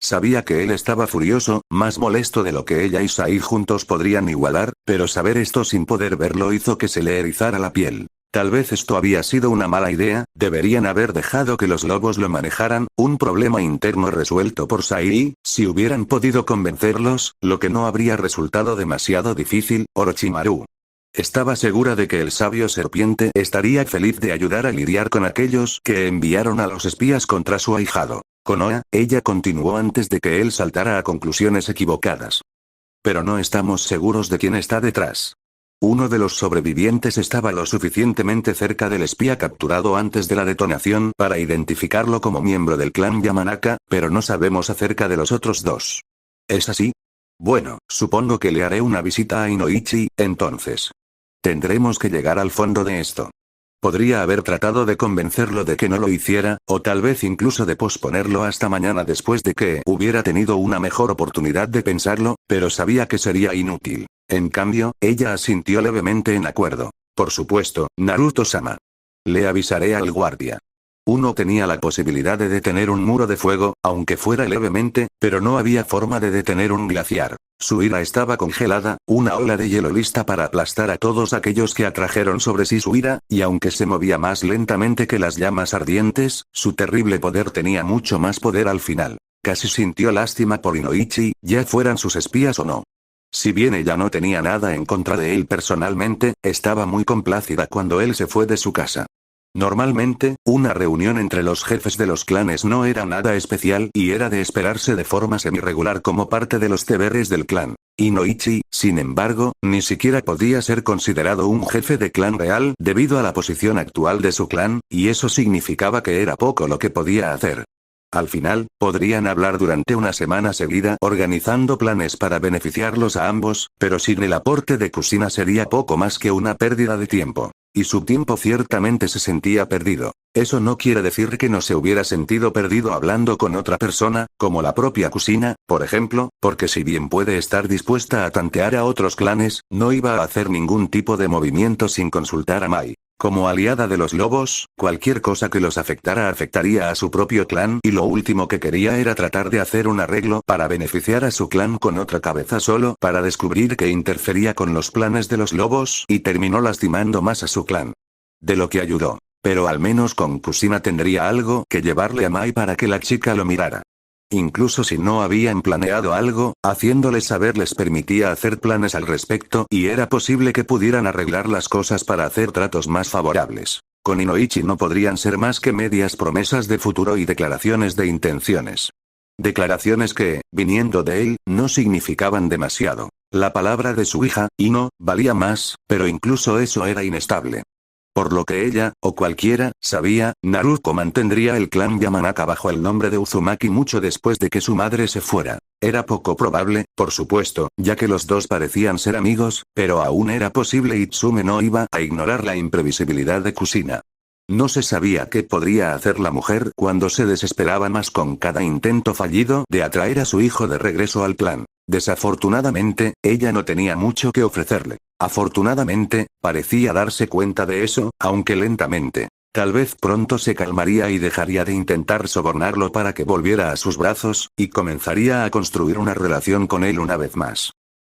Sabía que él estaba furioso, más molesto de lo que ella y Sai juntos podrían igualar, pero saber esto sin poder verlo hizo que se le erizara la piel. Tal vez esto había sido una mala idea, deberían haber dejado que los lobos lo manejaran, un problema interno resuelto por Sai, si hubieran podido convencerlos, lo que no habría resultado demasiado difícil, Orochimaru. Estaba segura de que el sabio serpiente estaría feliz de ayudar a lidiar con aquellos que enviaron a los espías contra su ahijado. Konoha, ella continuó antes de que él saltara a conclusiones equivocadas. Pero no estamos seguros de quién está detrás. Uno de los sobrevivientes estaba lo suficientemente cerca del espía capturado antes de la detonación para identificarlo como miembro del clan Yamanaka, pero no sabemos acerca de los otros dos. ¿Es así? Bueno, supongo que le haré una visita a Inoichi, entonces. Tendremos que llegar al fondo de esto. Podría haber tratado de convencerlo de que no lo hiciera, o tal vez incluso de posponerlo hasta mañana después de que hubiera tenido una mejor oportunidad de pensarlo, pero sabía que sería inútil. En cambio, ella asintió levemente en acuerdo. Por supuesto, Naruto-sama. Le avisaré al guardia. Uno tenía la posibilidad de detener un muro de fuego, aunque fuera levemente, pero no había forma de detener un glaciar. Su ira estaba congelada, una ola de hielo lista para aplastar a todos aquellos que atrajeron sobre sí su ira, y aunque se movía más lentamente que las llamas ardientes, su terrible poder tenía mucho más poder al final. Casi sintió lástima por Inoichi, ya fueran sus espías o no. Si bien ella no tenía nada en contra de él personalmente, estaba muy complacida cuando él se fue de su casa. Normalmente, una reunión entre los jefes de los clanes no era nada especial y era de esperarse de forma semi-regular como parte de los deberes del clan. Inoichi, sin embargo, ni siquiera podía ser considerado un jefe de clan real debido a la posición actual de su clan, y eso significaba que era poco lo que podía hacer. Al final, podrían hablar durante una semana seguida organizando planes para beneficiarlos a ambos, pero sin el aporte de Kushina sería poco más que una pérdida de tiempo. Y su tiempo ciertamente se sentía perdido. Eso no quiere decir que no se hubiera sentido perdido hablando con otra persona, como la propia Kushina, por ejemplo, porque si bien puede estar dispuesta a tantear a otros clanes, no iba a hacer ningún tipo de movimiento sin consultar a Mai. Como aliada de los lobos, cualquier cosa que los afectara afectaría a su propio clan y lo último que quería era tratar de hacer un arreglo para beneficiar a su clan con otra cabeza solo para descubrir que interfería con los planes de los lobos y terminó lastimando más a su clan. De lo que ayudó. Pero al menos con Kushina tendría algo que llevarle a Mai para que la chica lo mirara. Incluso si no habían planeado algo, haciéndoles saber les permitía hacer planes al respecto y era posible que pudieran arreglar las cosas para hacer tratos más favorables. Con Inoichi no podrían ser más que medias promesas de futuro y declaraciones de intenciones. Declaraciones que, viniendo de él, no significaban demasiado. La palabra de su hija, Ino, valía más, pero incluso eso era inestable. Por lo que ella, o cualquiera, sabía, Naruto mantendría el clan Yamanaka bajo el nombre de Uzumaki mucho después de que su madre se fuera. Era poco probable, por supuesto, ya que los dos parecían ser amigos, pero aún era posible y Itsume no iba a ignorar la imprevisibilidad de Kushina. No se sabía qué podría hacer la mujer cuando se desesperaba más con cada intento fallido de atraer a su hijo de regreso al clan. Desafortunadamente, ella no tenía mucho que ofrecerle. Afortunadamente, parecía darse cuenta de eso, aunque lentamente. Tal vez pronto se calmaría y dejaría de intentar sobornarlo para que volviera a sus brazos, y comenzaría a construir una relación con él una vez más.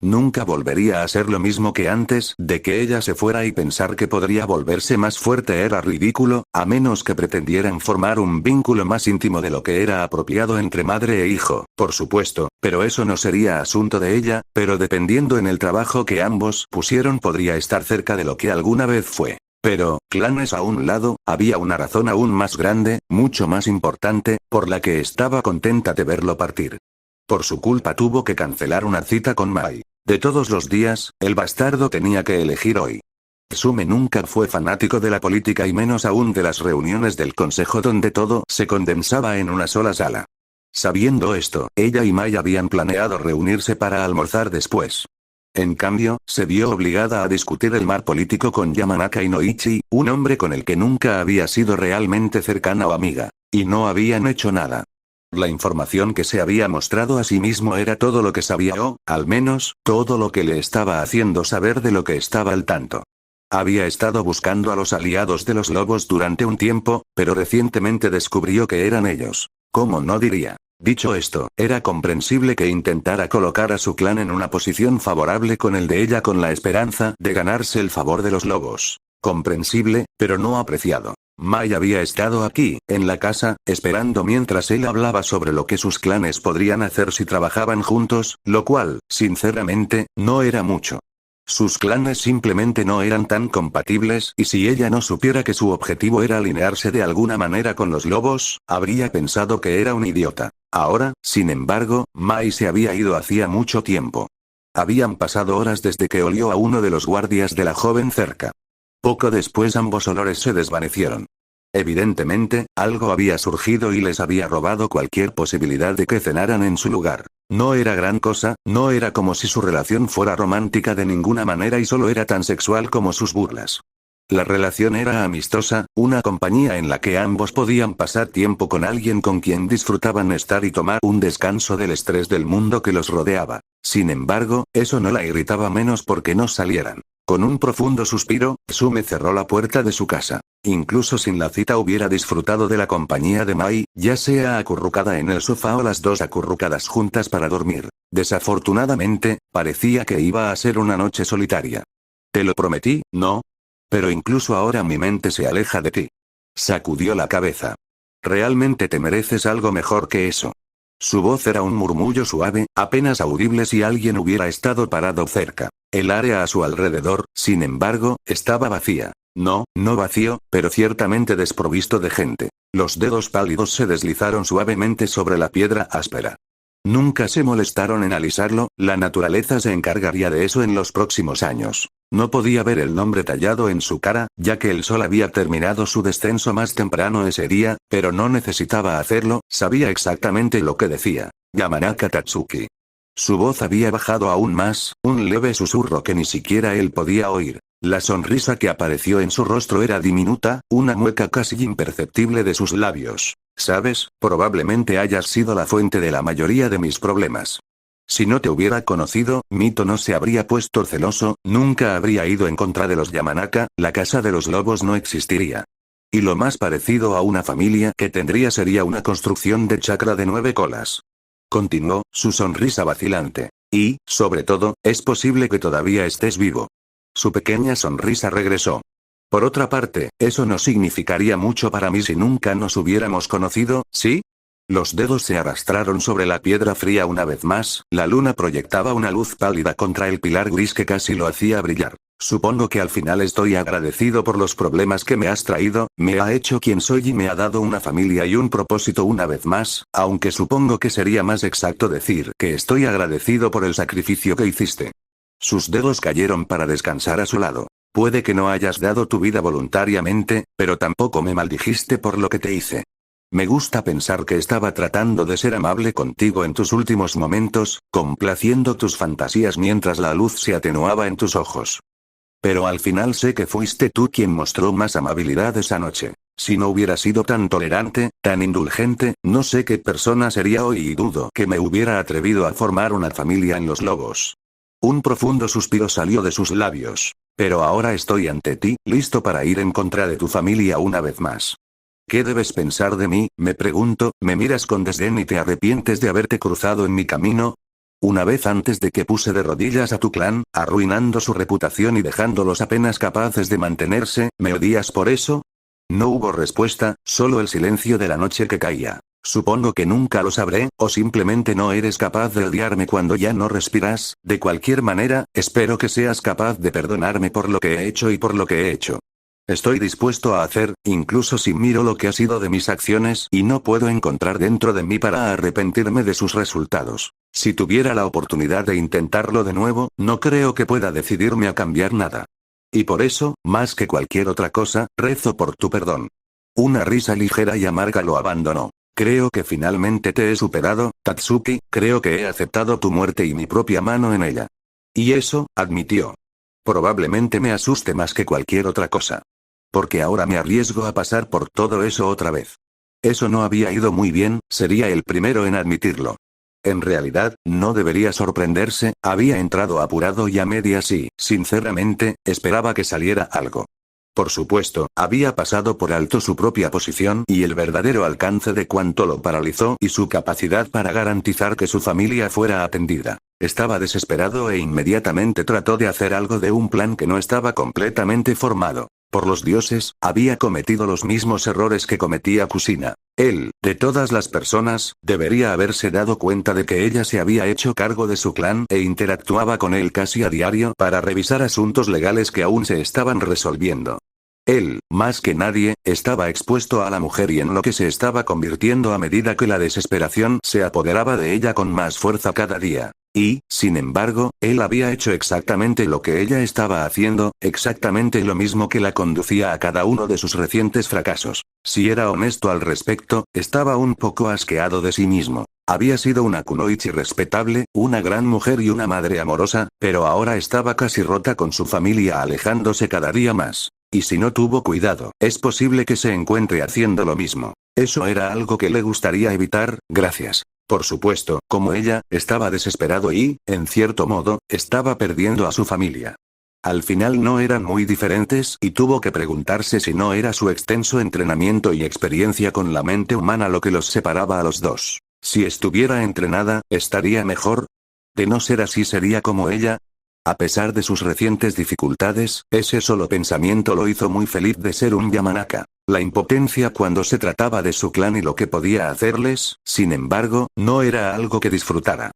Nunca volvería a ser lo mismo que antes de que ella se fuera y pensar que podría volverse más fuerte era ridículo, a menos que pretendieran formar un vínculo más íntimo de lo que era apropiado entre madre e hijo, por supuesto, pero eso no sería asunto de ella, pero dependiendo en el trabajo que ambos pusieron podría estar cerca de lo que alguna vez fue. Pero, clanes a un lado, había una razón aún más grande, mucho más importante, por la que estaba contenta de verlo partir. Por su culpa tuvo que cancelar una cita con Mai. De todos los días, el bastardo tenía que elegir hoy. Sume nunca fue fanático de la política y menos aún de las reuniones del consejo donde todo se condensaba en una sola sala. Sabiendo esto, ella y Mai habían planeado reunirse para almorzar después. En cambio, se vio obligada a discutir el mar político con Yamanaka Inoichi, un hombre con el que nunca había sido realmente cercana o amiga. Y no habían hecho nada. La información que se había mostrado a sí mismo era todo lo que sabía o, al menos, todo lo que le estaba haciendo saber de lo que estaba al tanto. Había estado buscando a los aliados de los lobos durante un tiempo, pero recientemente descubrió que eran ellos. ¿Cómo no diría? Dicho esto, era comprensible que intentara colocar a su clan en una posición favorable con el de ella con la esperanza de ganarse el favor de los lobos. Comprensible, pero no apreciado. Mai había estado aquí, en la casa, esperando mientras él hablaba sobre lo que sus clanes podrían hacer si trabajaban juntos, lo cual, sinceramente, no era mucho. Sus clanes simplemente no eran tan compatibles y si ella no supiera que su objetivo era alinearse de alguna manera con los lobos, habría pensado que era un idiota. Ahora, sin embargo, Mai se había ido hacía mucho tiempo. Habían pasado horas desde que olió a uno de los guardias de la joven cerca. Poco después ambos olores se desvanecieron. Evidentemente, algo había surgido y les había robado cualquier posibilidad de que cenaran en su lugar. No era gran cosa, no era como si su relación fuera romántica de ninguna manera y solo era tan sexual como sus burlas. La relación era amistosa, una compañía en la que ambos podían pasar tiempo con alguien con quien disfrutaban estar y tomar un descanso del estrés del mundo que los rodeaba. Sin embargo, eso no la irritaba menos porque no salieran. Con un profundo suspiro, Tsume cerró la puerta de su casa. Incluso sin la cita hubiera disfrutado de la compañía de Mai, ya sea acurrucada en el sofá o las dos acurrucadas juntas para dormir. Desafortunadamente, parecía que iba a ser una noche solitaria. Te lo prometí, ¿no? Pero incluso ahora mi mente se aleja de ti. Sacudió la cabeza. Realmente te mereces algo mejor que eso. Su voz era un murmullo suave, apenas audible si alguien hubiera estado parado cerca. El área a su alrededor, sin embargo, estaba vacía. No vacío, pero ciertamente desprovisto de gente. Los dedos pálidos se deslizaron suavemente sobre la piedra áspera. Nunca se molestaron en alisarlo, la naturaleza se encargaría de eso en los próximos años. No podía ver el nombre tallado en su cara, ya que el sol había terminado su descenso más temprano ese día, pero no necesitaba hacerlo, sabía exactamente lo que decía. Yamanaka Tatsuki. Su voz había bajado aún más, un leve susurro que ni siquiera él podía oír. La sonrisa que apareció en su rostro era diminuta, una mueca casi imperceptible de sus labios. ¿Sabes? Probablemente hayas sido la fuente de la mayoría de mis problemas. Si no te hubiera conocido, Mito no se habría puesto celoso, nunca habría ido en contra de los Yamanaka, la casa de los lobos no existiría. Y lo más parecido a una familia que tendría sería una construcción de chakra de 9 colas. Continuó, su sonrisa vacilante. Y, sobre todo, es posible que todavía estés vivo. Su pequeña sonrisa regresó. Por otra parte, eso no significaría mucho para mí si nunca nos hubiéramos conocido, ¿sí? Los dedos se arrastraron sobre la piedra fría una vez más, la luna proyectaba una luz pálida contra el pilar gris que casi lo hacía brillar. Supongo que al final estoy agradecido por los problemas que me has traído, me ha hecho quien soy y me ha dado una familia y un propósito una vez más, aunque supongo que sería más exacto decir que estoy agradecido por el sacrificio que hiciste. Sus dedos cayeron para descansar a su lado. Puede que no hayas dado tu vida voluntariamente, pero tampoco me maldijiste por lo que te hice. Me gusta pensar que estaba tratando de ser amable contigo en tus últimos momentos, complaciendo tus fantasías mientras la luz se atenuaba en tus ojos. Pero al final sé que fuiste tú quien mostró más amabilidad esa noche. Si no hubiera sido tan tolerante, tan indulgente, no sé qué persona sería hoy y dudo que me hubiera atrevido a formar una familia en los lobos. Un profundo suspiro salió de sus labios. Pero ahora estoy ante ti, listo para ir en contra de tu familia una vez más. ¿Qué debes pensar de mí? Me pregunto, ¿me miras con desdén y te arrepientes de haberte cruzado en mi camino? Una vez antes de que puse de rodillas a tu clan, arruinando su reputación y dejándolos apenas capaces de mantenerse, ¿me odias por eso? No hubo respuesta, solo el silencio de la noche que caía. Supongo que nunca lo sabré, o simplemente no eres capaz de odiarme cuando ya no respiras, de cualquier manera, espero que seas capaz de perdonarme por lo que he hecho y por lo que he hecho. Estoy dispuesto a hacer, incluso si miro lo que ha sido de mis acciones y no puedo encontrar dentro de mí para arrepentirme de sus resultados. Si tuviera la oportunidad de intentarlo de nuevo, no creo que pueda decidirme a cambiar nada. Y por eso, más que cualquier otra cosa, rezo por tu perdón. Una risa ligera y amarga lo abandonó. Creo que finalmente te he superado, Tatsuki, creo que he aceptado tu muerte y mi propia mano en ella. Y eso, admitió. Probablemente me asuste más que cualquier otra cosa. Porque ahora me arriesgo a pasar por todo eso otra vez. Eso no había ido muy bien, sería el primero en admitirlo. En realidad, no debería sorprenderse, había entrado apurado y a medias y, sinceramente, esperaba que saliera algo. Por supuesto, había pasado por alto su propia posición y el verdadero alcance de cuanto lo paralizó y su capacidad para garantizar que su familia fuera atendida. Estaba desesperado e inmediatamente trató de hacer algo de un plan que no estaba completamente formado. Por los dioses, había cometido los mismos errores que cometía Kusina. Él, de todas las personas, debería haberse dado cuenta de que ella se había hecho cargo de su clan e interactuaba con él casi a diario para revisar asuntos legales que aún se estaban resolviendo. Él, más que nadie, estaba expuesto a la mujer y en lo que se estaba convirtiendo a medida que la desesperación se apoderaba de ella con más fuerza cada día. Y, sin embargo, él había hecho exactamente lo que ella estaba haciendo, exactamente lo mismo que la conducía a cada uno de sus recientes fracasos. Si era honesto al respecto, estaba un poco asqueado de sí mismo. Había sido una kunoichi respetable, una gran mujer y una madre amorosa, pero ahora estaba casi rota con su familia alejándose cada día más. Y si no tuvo cuidado, es posible que se encuentre haciendo lo mismo. Eso era algo que le gustaría evitar, gracias. Por supuesto, como ella, estaba desesperado y, en cierto modo, estaba perdiendo a su familia. Al final no eran muy diferentes y tuvo que preguntarse si no era su extenso entrenamiento y experiencia con la mente humana lo que los separaba a los dos. Si estuviera entrenada, ¿estaría mejor? De no ser así sería como ella. A pesar de sus recientes dificultades, ese solo pensamiento lo hizo muy feliz de ser un Yamanaka. La impotencia cuando se trataba de su clan y lo que podía hacerles, sin embargo, no era algo que disfrutara.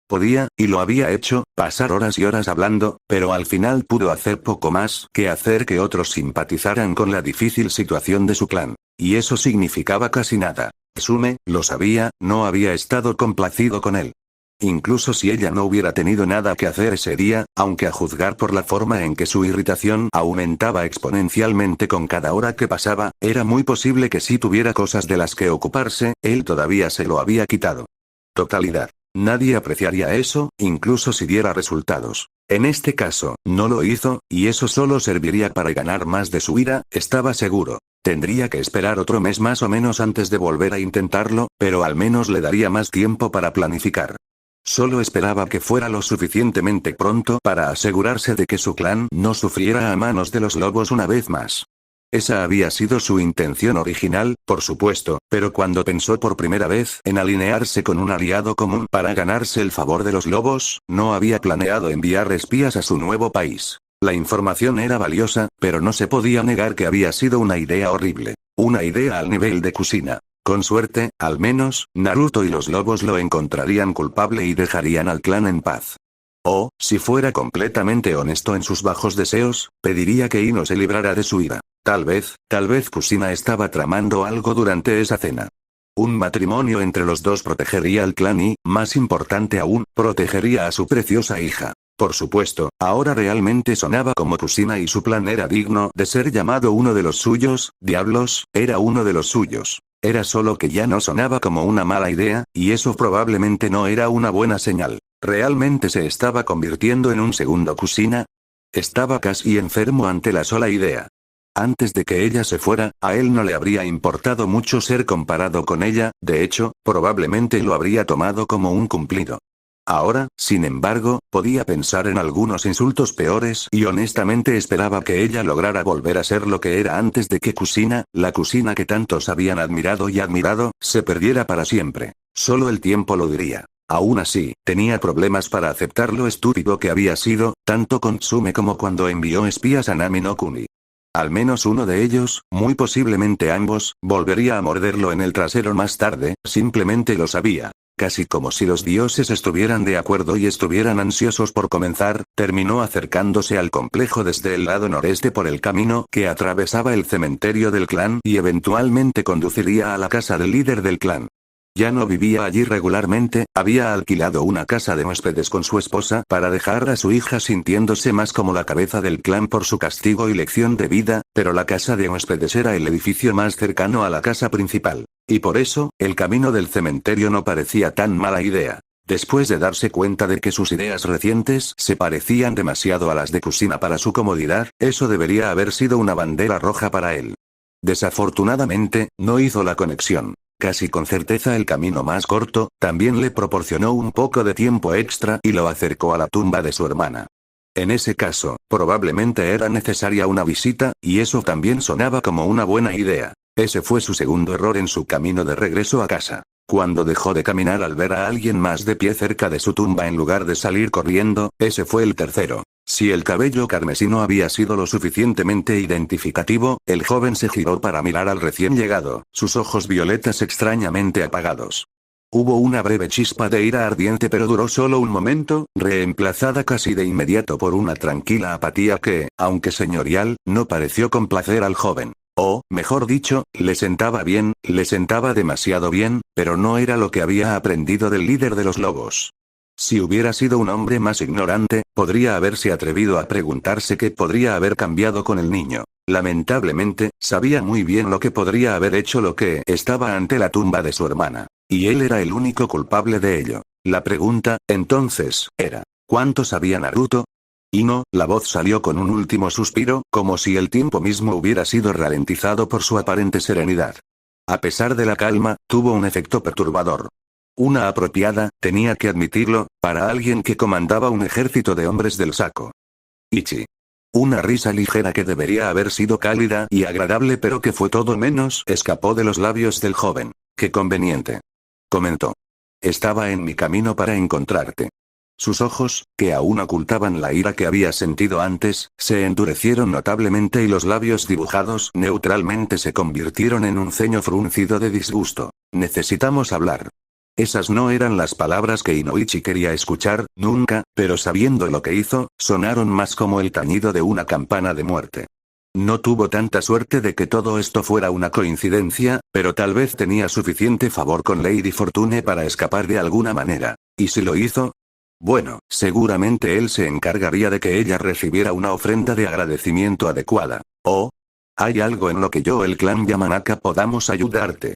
Podía, y lo había hecho, pasar horas y horas hablando, pero al final pudo hacer poco más que hacer que otros simpatizaran con la difícil situación de su clan. Y eso significaba casi nada. Tsume, lo sabía, no había estado complacido con él. Incluso si ella no hubiera tenido nada que hacer ese día, aunque a juzgar por la forma en que su irritación aumentaba exponencialmente con cada hora que pasaba, era muy posible que si tuviera cosas de las que ocuparse, él todavía se lo había quitado. Totalidad. Nadie apreciaría eso, incluso si diera resultados. En este caso, no lo hizo, y eso solo serviría para ganar más de su ira, estaba seguro. Tendría que esperar otro mes más o menos antes de volver a intentarlo, pero al menos le daría más tiempo para planificar. Solo esperaba que fuera lo suficientemente pronto para asegurarse de que su clan no sufriera a manos de los lobos una vez más. Esa había sido su intención original, por supuesto, pero cuando pensó por primera vez en alinearse con un aliado común para ganarse el favor de los lobos, no había planeado enviar espías a su nuevo país. La información era valiosa, pero no se podía negar que había sido una idea horrible. Una idea al nivel de Kusina. Con suerte, al menos, Naruto y los lobos lo encontrarían culpable y dejarían al clan en paz. O, si fuera completamente honesto en sus bajos deseos, pediría que Ino se librara de su ira. Tal vez Kusina estaba tramando algo durante esa cena. Un matrimonio entre los dos protegería al clan y, más importante aún, protegería a su preciosa hija. Por supuesto, ahora realmente sonaba como Kusina y su plan era digno de ser llamado uno de los suyos, diablos, era uno de los suyos. Era solo que ya no sonaba como una mala idea, y eso probablemente no era una buena señal. ¿Realmente se estaba convirtiendo en un segundo Kusina? Estaba casi enfermo ante la sola idea. Antes de que ella se fuera, a él no le habría importado mucho ser comparado con ella, de hecho, probablemente lo habría tomado como un cumplido. Ahora, sin embargo, podía pensar en algunos insultos peores y honestamente esperaba que ella lograra volver a ser lo que era antes de que Kusina, la Kusina que tantos habían admirado y admirado, se perdiera para siempre. Solo el tiempo lo diría. Aún así, tenía problemas para aceptar lo estúpido que había sido, tanto con Tsume como cuando envió espías a Nami no Kuni. Al menos uno de ellos, muy posiblemente ambos, volvería a morderlo en el trasero más tarde, simplemente lo sabía. Casi como si los dioses estuvieran de acuerdo y estuvieran ansiosos por comenzar, terminó acercándose al complejo desde el lado noreste por el camino que atravesaba el cementerio del clan y eventualmente conduciría a la casa del líder del clan. Ya no vivía allí regularmente, había alquilado una casa de huéspedes con su esposa para dejar a su hija sintiéndose más como la cabeza del clan por su castigo y lección de vida, pero la casa de huéspedes era el edificio más cercano a la casa principal. Y por eso, el camino del cementerio no parecía tan mala idea. Después de darse cuenta de que sus ideas recientes se parecían demasiado a las de Kusina para su comodidad, eso debería haber sido una bandera roja para él. Desafortunadamente, no hizo la conexión. Casi con certeza el camino más corto, también le proporcionó un poco de tiempo extra y lo acercó a la tumba de su hermana. En ese caso, probablemente era necesaria una visita, y eso también sonaba como una buena idea. Ese fue su segundo error en su camino de regreso a casa. Cuando dejó de caminar al ver a alguien más de pie cerca de su tumba en lugar de salir corriendo, ese fue el tercero. Si el cabello carmesí no había sido lo suficientemente identificativo, el joven se giró para mirar al recién llegado, sus ojos violetas extrañamente apagados. Hubo una breve chispa de ira ardiente, pero duró solo un momento, reemplazada casi de inmediato por una tranquila apatía que, aunque señorial, no pareció complacer al joven. O, mejor dicho, le sentaba bien, le sentaba demasiado bien, pero no era lo que había aprendido del líder de los lobos. Si hubiera sido un hombre más ignorante, podría haberse atrevido a preguntarse qué podría haber cambiado con el niño. Lamentablemente, sabía muy bien lo que podría haber hecho, lo que estaba ante la tumba de su hermana. Y él era el único culpable de ello. La pregunta, entonces, era, ¿cuánto sabía Naruto? Y no, la voz salió con un último suspiro, como si el tiempo mismo hubiera sido ralentizado por su aparente serenidad. A pesar de la calma, tuvo un efecto perturbador. Una apropiada, tenía que admitirlo, para alguien que comandaba un ejército de hombres del saco. Ichi. Una risa ligera que debería haber sido cálida y agradable, pero que fue todo menos, escapó de los labios del joven. Qué conveniente. Comentó. Estaba en mi camino para encontrarte. Sus ojos, que aún ocultaban la ira que había sentido antes, se endurecieron notablemente y los labios dibujados neutralmente se convirtieron en un ceño fruncido de disgusto. Necesitamos hablar. Esas no eran las palabras que Inoichi quería escuchar, nunca, pero sabiendo lo que hizo, sonaron más como el tañido de una campana de muerte. No tuvo tanta suerte de que todo esto fuera una coincidencia, pero tal vez tenía suficiente favor con Lady Fortune para escapar de alguna manera. ¿Y si lo hizo? Bueno, seguramente él se encargaría de que ella recibiera una ofrenda de agradecimiento adecuada. ¿Oh? Hay algo en lo que yo, el clan Yamanaka, podamos ayudarte.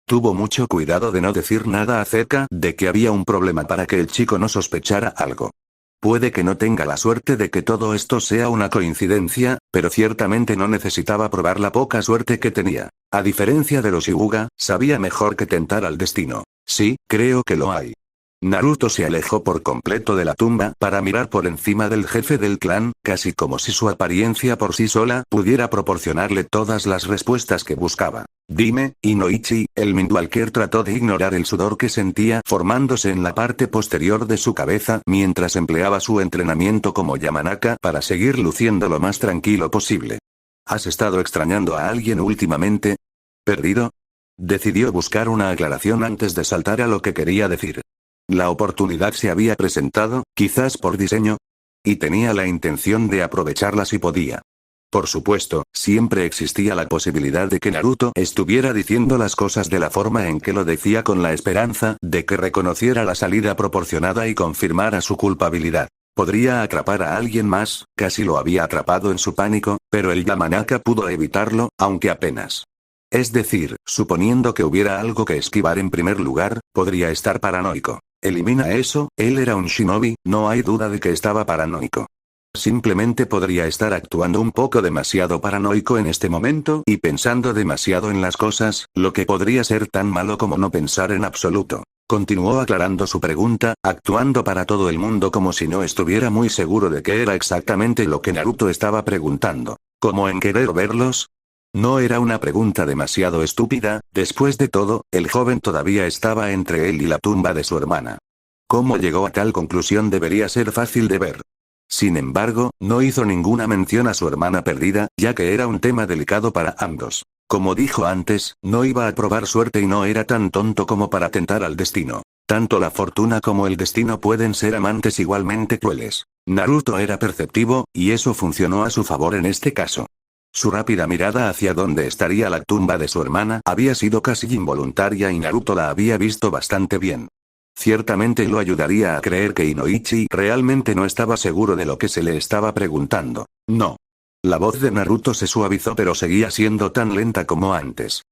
Tuvo mucho cuidado de no decir nada acerca de que había un problema para que el chico no sospechara algo. Puede que no tenga la suerte de que todo esto sea una coincidencia, pero ciertamente no necesitaba probar la poca suerte que tenía. A diferencia de los Hyuga, sabía mejor que tentar al destino. Sí, creo que lo hay. Naruto se alejó por completo de la tumba para mirar por encima del jefe del clan, casi como si su apariencia por sí sola pudiera proporcionarle todas las respuestas que buscaba. Dime, Inoichi, el Mindwalker trató de ignorar el sudor que sentía formándose en la parte posterior de su cabeza mientras empleaba su entrenamiento como Yamanaka para seguir luciendo lo más tranquilo posible. ¿Has estado extrañando a alguien últimamente? ¿Perdido? Decidió buscar una aclaración antes de saltar a lo que quería decir. La oportunidad se había presentado, quizás por diseño, y tenía la intención de aprovecharla si podía. Por supuesto, siempre existía la posibilidad de que Naruto estuviera diciendo las cosas de la forma en que lo decía, con la esperanza de que reconociera la salida proporcionada y confirmara su culpabilidad. Podría atrapar a alguien más, casi lo había atrapado en su pánico, pero el Yamanaka pudo evitarlo, aunque apenas. Es decir, suponiendo que hubiera algo que esquivar en primer lugar, podría estar paranoico. Elimina eso, él era un shinobi, no hay duda de que estaba paranoico. Simplemente podría estar actuando un poco demasiado paranoico en este momento y pensando demasiado en las cosas, lo que podría ser tan malo como no pensar en absoluto. Continuó aclarando su pregunta, actuando para todo el mundo como si no estuviera muy seguro de qué era exactamente lo que Naruto estaba preguntando. ¿Cómo en querer verlos? No era una pregunta demasiado estúpida, después de todo, el joven todavía estaba entre él y la tumba de su hermana. ¿Cómo llegó a tal conclusión? Debería ser fácil de ver. Sin embargo, no hizo ninguna mención a su hermana perdida, ya que era un tema delicado para ambos. Como dijo antes, no iba a probar suerte y no era tan tonto como para tentar al destino. Tanto la fortuna como el destino pueden ser amantes igualmente crueles. Naruto era perceptivo, y eso funcionó a su favor en este caso. Su rápida mirada hacia donde estaría la tumba de su hermana había sido casi involuntaria y Naruto la había visto bastante bien. Ciertamente lo ayudaría a creer que Inoichi realmente no estaba seguro de lo que se le estaba preguntando. No. La voz de Naruto se suavizó, pero seguía siendo tan lenta como antes.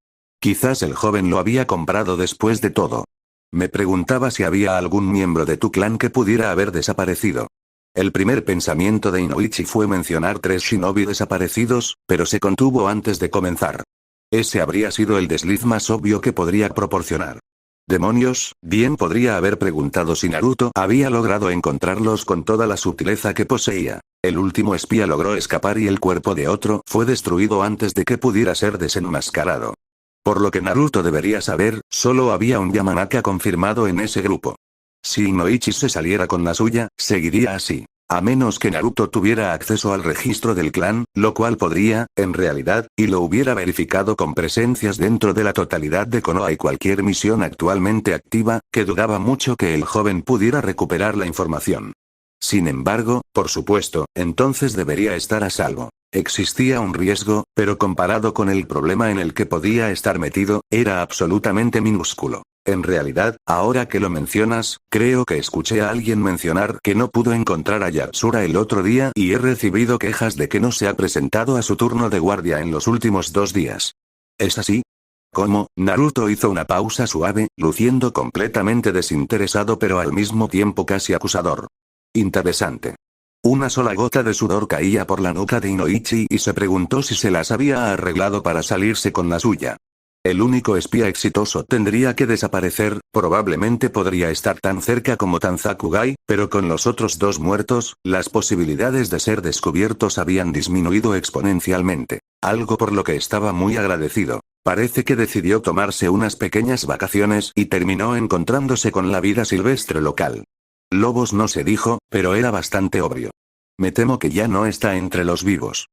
Quizás el joven lo había comprado después de todo. Me preguntaba si había algún miembro de tu clan que pudiera haber desaparecido. El primer pensamiento de Inoichi fue mencionar 3 shinobi desaparecidos, pero se contuvo antes de comenzar. Ese habría sido el desliz más obvio que podría proporcionar. Demonios, bien podría haber preguntado si Naruto había logrado encontrarlos con toda la sutileza que poseía. El último espía logró escapar y el cuerpo de otro fue destruido antes de que pudiera ser desenmascarado. Por lo que Naruto debería saber, solo había un Yamanaka confirmado en ese grupo. Si Inoichi se saliera con la suya, seguiría así. A menos que Naruto tuviera acceso al registro del clan, lo cual podría, en realidad, y lo hubiera verificado con presencias dentro de la totalidad de Konoha y cualquier misión actualmente activa, que dudaba mucho que el joven pudiera recuperar la información. Sin embargo, por supuesto, entonces debería estar a salvo. Existía un riesgo, pero comparado con el problema en el que podía estar metido, era absolutamente minúsculo. En realidad, ahora que lo mencionas, creo que escuché a alguien mencionar que no pudo encontrar a Yatsura el otro día y he recibido quejas de que no se ha presentado a su turno de guardia en los últimos 2 días. ¿Es así? ¿Cómo? Naruto hizo una pausa suave, luciendo completamente desinteresado pero al mismo tiempo casi acusador. Interesante. Una sola gota de sudor caía por la nuca de Inoichi y se preguntó si se las había arreglado para salirse con la suya. El único espía exitoso tendría que desaparecer, probablemente podría estar tan cerca como Tanzakugai, pero con los otros 2 muertos, las posibilidades de ser descubiertos habían disminuido exponencialmente, algo por lo que estaba muy agradecido. Parece que decidió tomarse unas pequeñas vacaciones y terminó encontrándose con la vida silvestre local. Lobos no se dijo, pero era bastante obvio. Me temo que ya no está entre los vivos.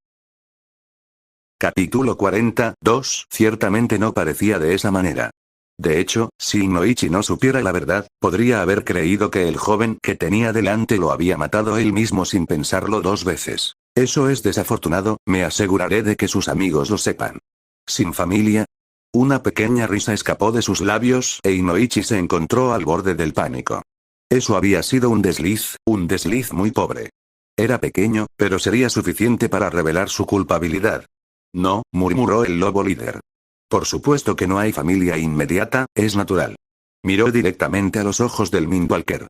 Capítulo 42. Ciertamente no parecía de esa manera. De hecho, si Inoichi no supiera la verdad, podría haber creído que el joven que tenía delante lo había matado él mismo sin pensarlo 2 veces. Eso es desafortunado, me aseguraré de que sus amigos lo sepan. ¿Sin familia? Una pequeña risa escapó de sus labios e Inoichi se encontró al borde del pánico. Eso había sido un desliz muy pobre. Era pequeño, pero sería suficiente para revelar su culpabilidad. No, murmuró el lobo líder. Por supuesto que no hay familia inmediata, es natural. Miró directamente a los ojos del Mindwalker.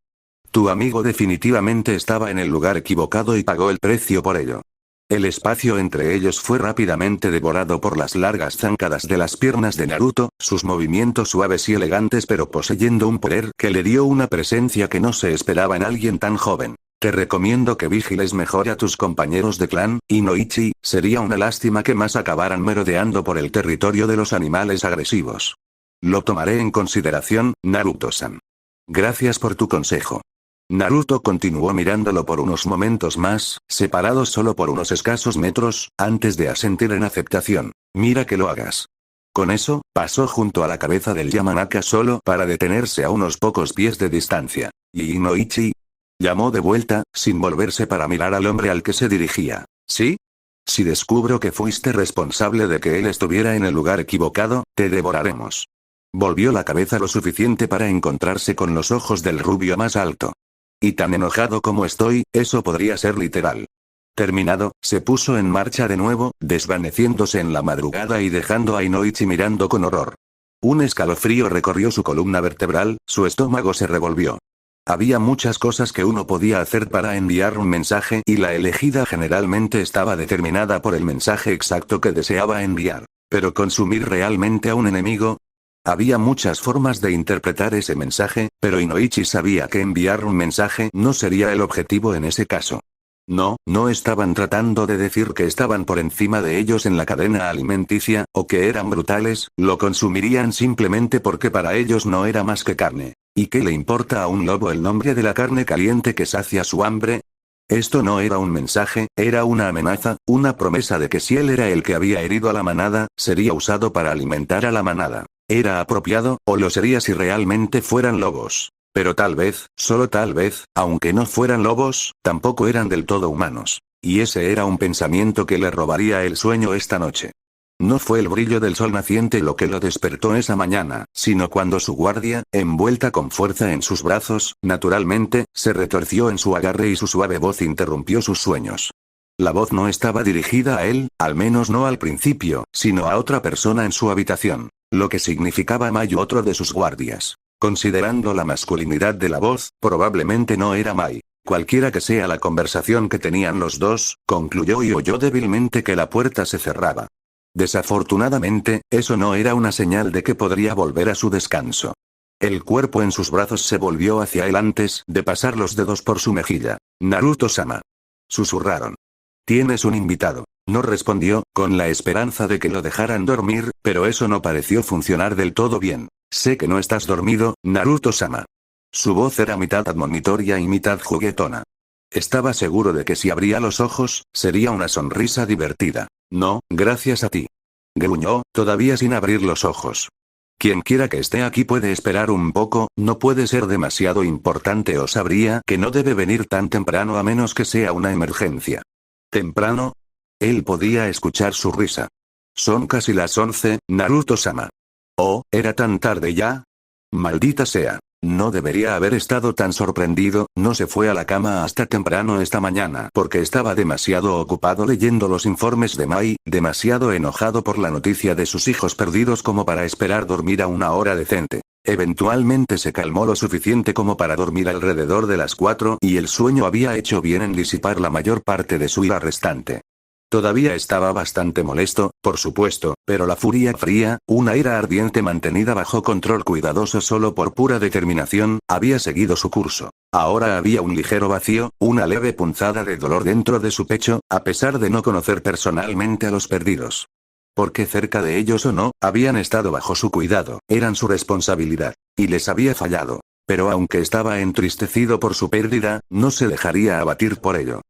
Tu amigo definitivamente estaba en el lugar equivocado y pagó el precio por ello. El espacio entre ellos fue rápidamente devorado por las largas zancadas de las piernas de Naruto, sus movimientos suaves y elegantes pero poseyendo un poder que le dio una presencia que no se esperaba en alguien tan joven. Te recomiendo que vigiles mejor a tus compañeros de clan, Inoichi, sería una lástima que más acabaran merodeando por el territorio de los animales agresivos. Lo tomaré en consideración, Naruto-san. Gracias por tu consejo. Naruto continuó mirándolo por unos momentos más, separados solo por unos escasos metros, antes de asentir en aceptación. Mira que lo hagas. Con eso, pasó junto a la cabeza del Yamanaka solo para detenerse a unos pocos pies de distancia. ¿Y Inoichi? Llamó de vuelta, sin volverse para mirar al hombre al que se dirigía. ¿Sí? Si descubro que fuiste responsable de que él estuviera en el lugar equivocado, te devoraremos. Volvió la cabeza lo suficiente para encontrarse con los ojos del rubio más alto. Y tan enojado como estoy, eso podría ser literal. Terminado, se puso en marcha de nuevo, desvaneciéndose en la madrugada y dejando a Inoichi mirando con horror. Un escalofrío recorrió su columna vertebral, su estómago se revolvió. Había muchas cosas que uno podía hacer para enviar un mensaje y la elegida generalmente estaba determinada por el mensaje exacto que deseaba enviar. Pero consumir realmente a un enemigo. Había muchas formas de interpretar ese mensaje, pero Inoichi sabía que enviar un mensaje no sería el objetivo en ese caso. No estaban tratando de decir que estaban por encima de ellos en la cadena alimenticia, o que eran brutales, lo consumirían simplemente porque para ellos no era más que carne. ¿Y qué le importa a un lobo el nombre de la carne caliente que sacia su hambre? Esto no era un mensaje, era una amenaza, una promesa de que si él era el que había herido a la manada, sería usado para alimentar a la manada. Era apropiado, o lo sería si realmente fueran lobos. Pero tal vez, solo tal vez, aunque no fueran lobos, tampoco eran del todo humanos. Y ese era un pensamiento que le robaría el sueño esta noche. No fue el brillo del sol naciente lo que lo despertó esa mañana, sino cuando su guardia, envuelta con fuerza en sus brazos, naturalmente, se retorció en su agarre y su suave voz interrumpió sus sueños. La voz no estaba dirigida a él, al menos no al principio, sino a otra persona en su habitación, lo que significaba Mai otro de sus guardias. Considerando la masculinidad de la voz, probablemente no era Mai. Cualquiera que sea la conversación que tenían los dos, concluyó y oyó débilmente que la puerta se cerraba. Desafortunadamente, eso no era una señal de que podría volver a su descanso. El cuerpo en sus brazos se volvió hacia él antes de pasar los dedos por su mejilla. Naruto-sama. Susurraron. Tienes un invitado. No respondió, con la esperanza de que lo dejaran dormir, pero eso no pareció funcionar del todo bien. Sé que no estás dormido, Naruto-sama. Su voz era mitad admonitoria y mitad juguetona. Estaba seguro de que si abría los ojos, sería una sonrisa divertida. No, gracias a ti. Gruñó, todavía sin abrir los ojos. Quien quiera que esté aquí puede esperar un poco, no puede ser demasiado importante o sabría que no debe venir tan temprano a menos que sea una emergencia. ¿Temprano? Él podía escuchar su risa. Son casi las 11, Naruto-sama. Oh, ¿era tan tarde ya? Maldita sea. No debería haber estado tan sorprendido, no se fue a la cama hasta temprano esta mañana porque estaba demasiado ocupado leyendo los informes de Mai, demasiado enojado por la noticia de sus hijos perdidos como para esperar dormir a una hora decente. Eventualmente se calmó lo suficiente como para dormir alrededor de las 4 y el sueño había hecho bien en disipar la mayor parte de su ira restante. Todavía estaba bastante molesto, por supuesto, pero la furia fría, una ira ardiente mantenida bajo control cuidadoso solo por pura determinación, había seguido su curso. Ahora había un ligero vacío, una leve punzada de dolor dentro de su pecho, a pesar de no conocer personalmente a los perdidos. Porque cerca de ellos o no, habían estado bajo su cuidado, eran su responsabilidad. Y les había fallado. Pero aunque estaba entristecido por su pérdida, no se dejaría abatir por ello.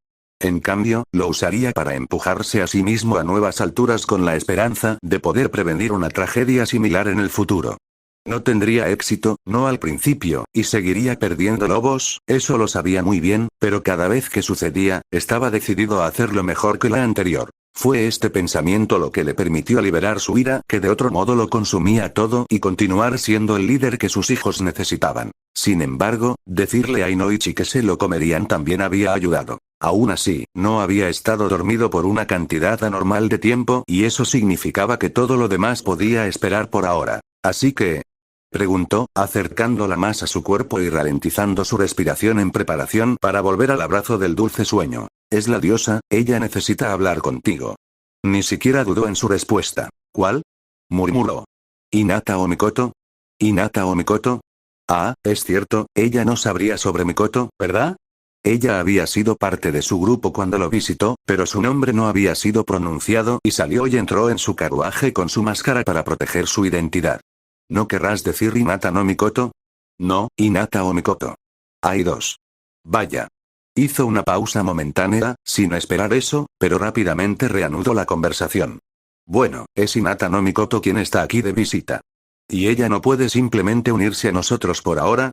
En cambio, lo usaría para empujarse a sí mismo a nuevas alturas con la esperanza de poder prevenir una tragedia similar en el futuro. No tendría éxito, no al principio, y seguiría perdiendo lobos, eso lo sabía muy bien, pero cada vez que sucedía, estaba decidido a hacerlo mejor que la anterior. Fue este pensamiento lo que le permitió liberar su ira, que de otro modo lo consumía todo, y continuar siendo el líder que sus hijos necesitaban. Sin embargo, decirle a Inoichi que se lo comerían también había ayudado. Aún así, no había estado dormido por una cantidad anormal de tiempo, y eso significaba que todo lo demás podía esperar por ahora. Así que... preguntó, acercándola más a su cuerpo y ralentizando su respiración en preparación para volver al abrazo del dulce sueño. Es la diosa, ella necesita hablar contigo. Ni siquiera dudó en su respuesta. ¿Cuál? Murmuró. ¿Hinata o Mikoto? ¿Hinata o Mikoto? Ah, es cierto, ella no sabría sobre Mikoto, ¿verdad? Ella había sido parte de su grupo cuando lo visitó, pero su nombre no había sido pronunciado y salió y entró en su carruaje con su máscara para proteger su identidad. ¿No querrás decir Hinata no Mikoto? No, Hinata o Mikoto. Hay dos. Vaya. Hizo una pausa momentánea, sin esperar eso, pero rápidamente reanudó la conversación. Bueno, es Hinata no Mikoto quien está aquí de visita. ¿Y ella no puede simplemente unirse a nosotros por ahora?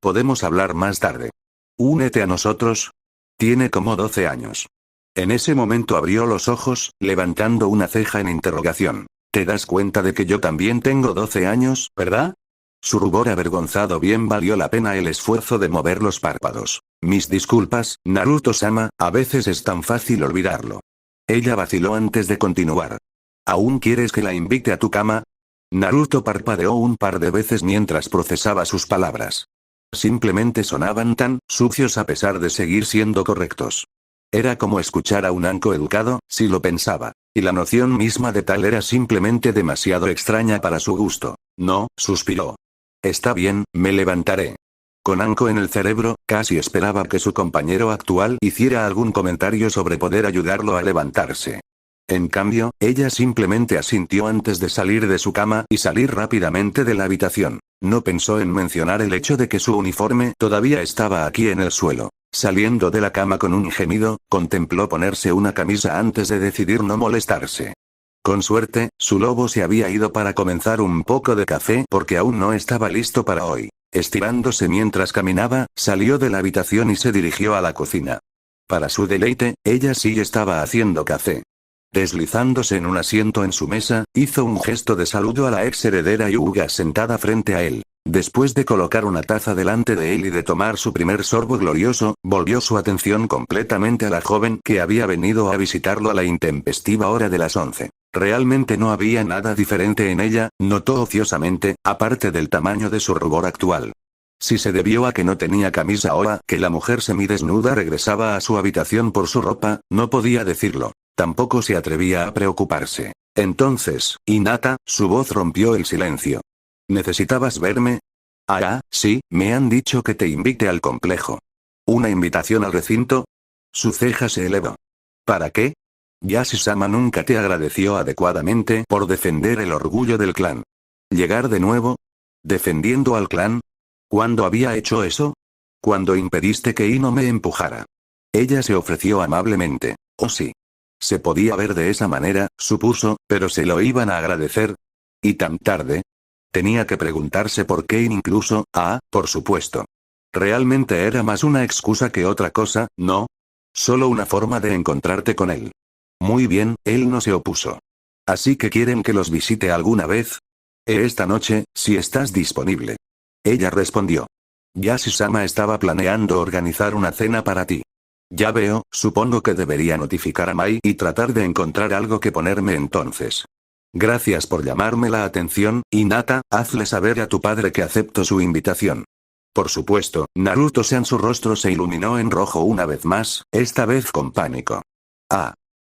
Podemos hablar más tarde. Únete a nosotros. Tiene como 12 años. En ese momento abrió los ojos, levantando una ceja en interrogación. ¿Te das cuenta de que yo también tengo 12 años, verdad? Su rubor avergonzado bien valió la pena el esfuerzo de mover los párpados. Mis disculpas, Naruto-sama, a veces es tan fácil olvidarlo. Ella vaciló antes de continuar. ¿Aún quieres que la invite a tu cama? Naruto parpadeó un par de veces mientras procesaba sus palabras. Simplemente sonaban tan sucios a pesar de seguir siendo correctos. Era como escuchar a un anko educado, si lo pensaba. Y la noción misma de tal era simplemente demasiado extraña para su gusto. No, suspiró. Está bien, me levantaré. Con anko en el cerebro, casi esperaba que su compañero actual hiciera algún comentario sobre poder ayudarlo a levantarse. En cambio, ella simplemente asintió antes de salir de su cama y salir rápidamente de la habitación. No pensó en mencionar el hecho de que su uniforme todavía estaba aquí en el suelo. Saliendo de la cama con un gemido, contempló ponerse una camisa antes de decidir no molestarse. Con suerte, su lobo se había ido para comenzar un poco de café porque aún no estaba listo para hoy. Estirándose mientras caminaba, salió de la habitación y se dirigió a la cocina. Para su deleite, ella sí estaba haciendo café. Deslizándose en un asiento en su mesa, hizo un gesto de saludo a la ex heredera Yuga sentada frente a él. Después de colocar una taza delante de él y de tomar su primer sorbo glorioso, volvió su atención completamente a la joven que había venido a visitarlo a la intempestiva hora de las 11. Realmente no había nada diferente en ella, notó ociosamente, aparte del tamaño de su rubor actual. Si se debió a que no tenía camisa o a que la mujer semidesnuda regresaba a su habitación por su ropa, no podía decirlo. Tampoco se atrevía a preocuparse. Entonces, Hinata, su voz rompió el silencio. ¿Necesitabas verme? Sí, me han dicho que te invite al complejo. ¿Una invitación al recinto? Su ceja se elevó. ¿Para qué? Yashi-sama nunca te agradeció adecuadamente por defender el orgullo del clan. ¿Llegar de nuevo? ¿Defendiendo al clan? ¿Cuándo había hecho eso? Cuando impediste que Ino me empujara. Ella se ofreció amablemente. Oh sí. Se podía ver de esa manera, supuso, pero se lo iban a agradecer. ¿Y tan tarde? Tenía que preguntarse por qué incluso, por supuesto. Realmente era más una excusa que otra cosa, ¿no? Solo una forma de encontrarte con él. Muy bien, él no se opuso. ¿Así que quieren que los visite alguna vez? Esta noche, si estás disponible. Ella respondió. Yashi-sama estaba planeando organizar una cena para ti. Ya veo, supongo que debería notificar a Mai y tratar de encontrar algo que ponerme entonces. Gracias por llamarme la atención, Hinata, hazle saber a tu padre que acepto su invitación. Por supuesto, Naruto-san su rostro se iluminó en rojo una vez más, esta vez con pánico.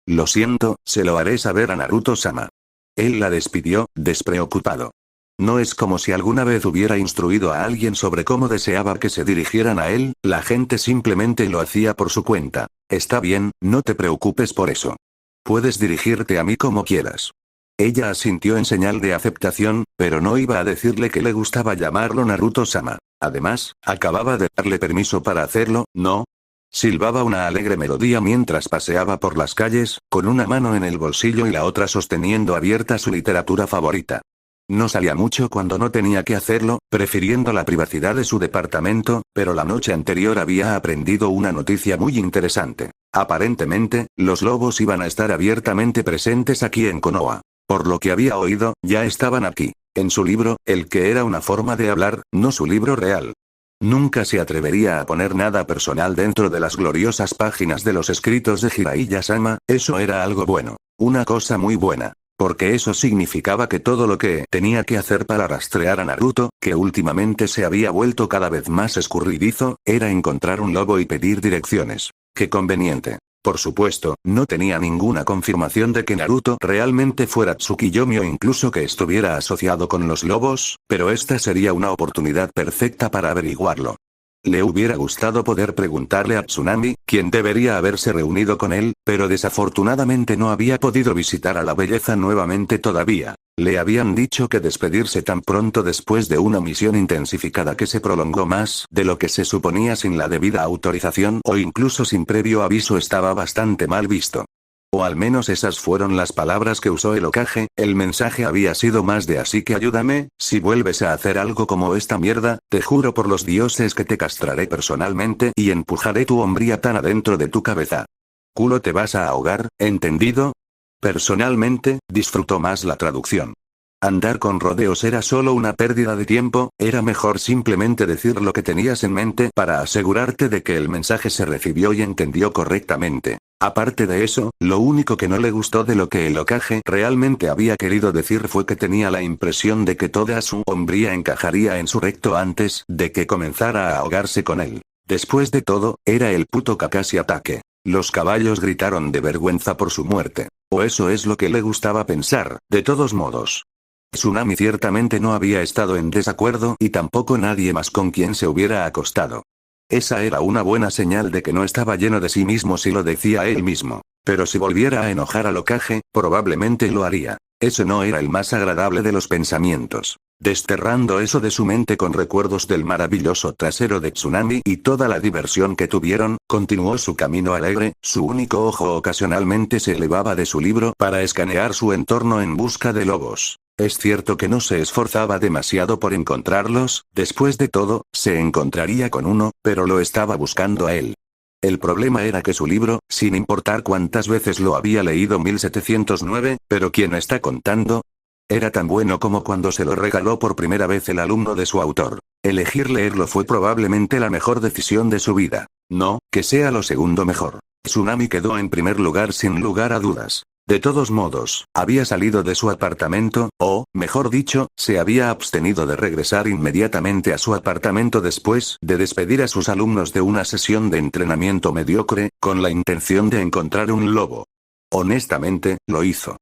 Lo siento, se lo haré saber a Naruto-sama. Él la despidió, despreocupado. No es como si alguna vez hubiera instruido a alguien sobre cómo deseaba que se dirigieran a él, la gente simplemente lo hacía por su cuenta. Está bien, no te preocupes por eso. Puedes dirigirte a mí como quieras. Ella asintió en señal de aceptación, pero no iba a decirle que le gustaba llamarlo Naruto-sama. Además, acababa de darle permiso para hacerlo, ¿no? Silbaba una alegre melodía mientras paseaba por las calles, con una mano en el bolsillo y la otra sosteniendo abierta su literatura favorita. No salía mucho cuando no tenía que hacerlo, prefiriendo la privacidad de su departamento, pero la noche anterior había aprendido una noticia muy interesante. Aparentemente, los lobos iban a estar abiertamente presentes aquí en Konoha. Por lo que había oído, ya estaban aquí. En su libro, el que era una forma de hablar, no su libro real. Nunca se atrevería a poner nada personal dentro de las gloriosas páginas de los escritos de Jiraiya-sama, eso era algo bueno. Una cosa muy buena. Porque eso significaba que todo lo que tenía que hacer para rastrear a Naruto, que últimamente se había vuelto cada vez más escurridizo, era encontrar un lobo y pedir direcciones. Qué conveniente. Por supuesto, no tenía ninguna confirmación de que Naruto realmente fuera Tsukiyomi o incluso que estuviera asociado con los lobos, pero esta sería una oportunidad perfecta para averiguarlo. Le hubiera gustado poder preguntarle a Tsunami, quien debería haberse reunido con él, pero desafortunadamente no había podido visitar a la belleza nuevamente todavía. Le habían dicho que despedirse tan pronto después de una misión intensificada que se prolongó más de lo que se suponía sin la debida autorización o incluso sin previo aviso estaba bastante mal visto. O al menos esas fueron las palabras que usó el Hokage, el mensaje había sido más de así que ayúdame, si vuelves a hacer algo como esta mierda, te juro por los dioses que te castraré personalmente y empujaré tu hombría tan adentro de tu cabeza. Culo te vas a ahogar, ¿entendido? Personalmente, disfruto más la traducción. Andar con rodeos era solo una pérdida de tiempo, era mejor simplemente decir lo que tenías en mente para asegurarte de que el mensaje se recibió y entendió correctamente. Aparte de eso, lo único que no le gustó de lo que el Hokage realmente había querido decir fue que tenía la impresión de que toda su hombría encajaría en su recto antes de que comenzara a ahogarse con él. Después de todo, era el puto Kakashi Ataque. Los caballos gritaron de vergüenza por su muerte. O eso es lo que le gustaba pensar, de todos modos. Tsunami ciertamente no había estado en desacuerdo y tampoco nadie más con quien se hubiera acostado. Esa era una buena señal de que no estaba lleno de sí mismo si lo decía él mismo. Pero si volviera a enojar al Hokage, probablemente lo haría. Ese no era el más agradable de los pensamientos. Desterrando eso de su mente con recuerdos del maravilloso trasero de Tsunami y toda la diversión que tuvieron, continuó su camino alegre, su único ojo ocasionalmente se elevaba de su libro para escanear su entorno en busca de lobos. Es cierto que no se esforzaba demasiado por encontrarlos, después de todo, se encontraría con uno, pero lo estaba buscando a él. El problema era que su libro, sin importar cuántas veces lo había leído 1709, pero ¿quién está contando? Era tan bueno como cuando se lo regaló por primera vez el alumno de su autor. Elegir leerlo fue probablemente la mejor decisión de su vida. No, que sea lo segundo mejor. Tsunami quedó en primer lugar sin lugar a dudas. De todos modos, había salido de su apartamento, o, mejor dicho, se había abstenido de regresar inmediatamente a su apartamento después de despedir a sus alumnos de una sesión de entrenamiento mediocre, con la intención de encontrar un lobo. Honestamente, lo hizo.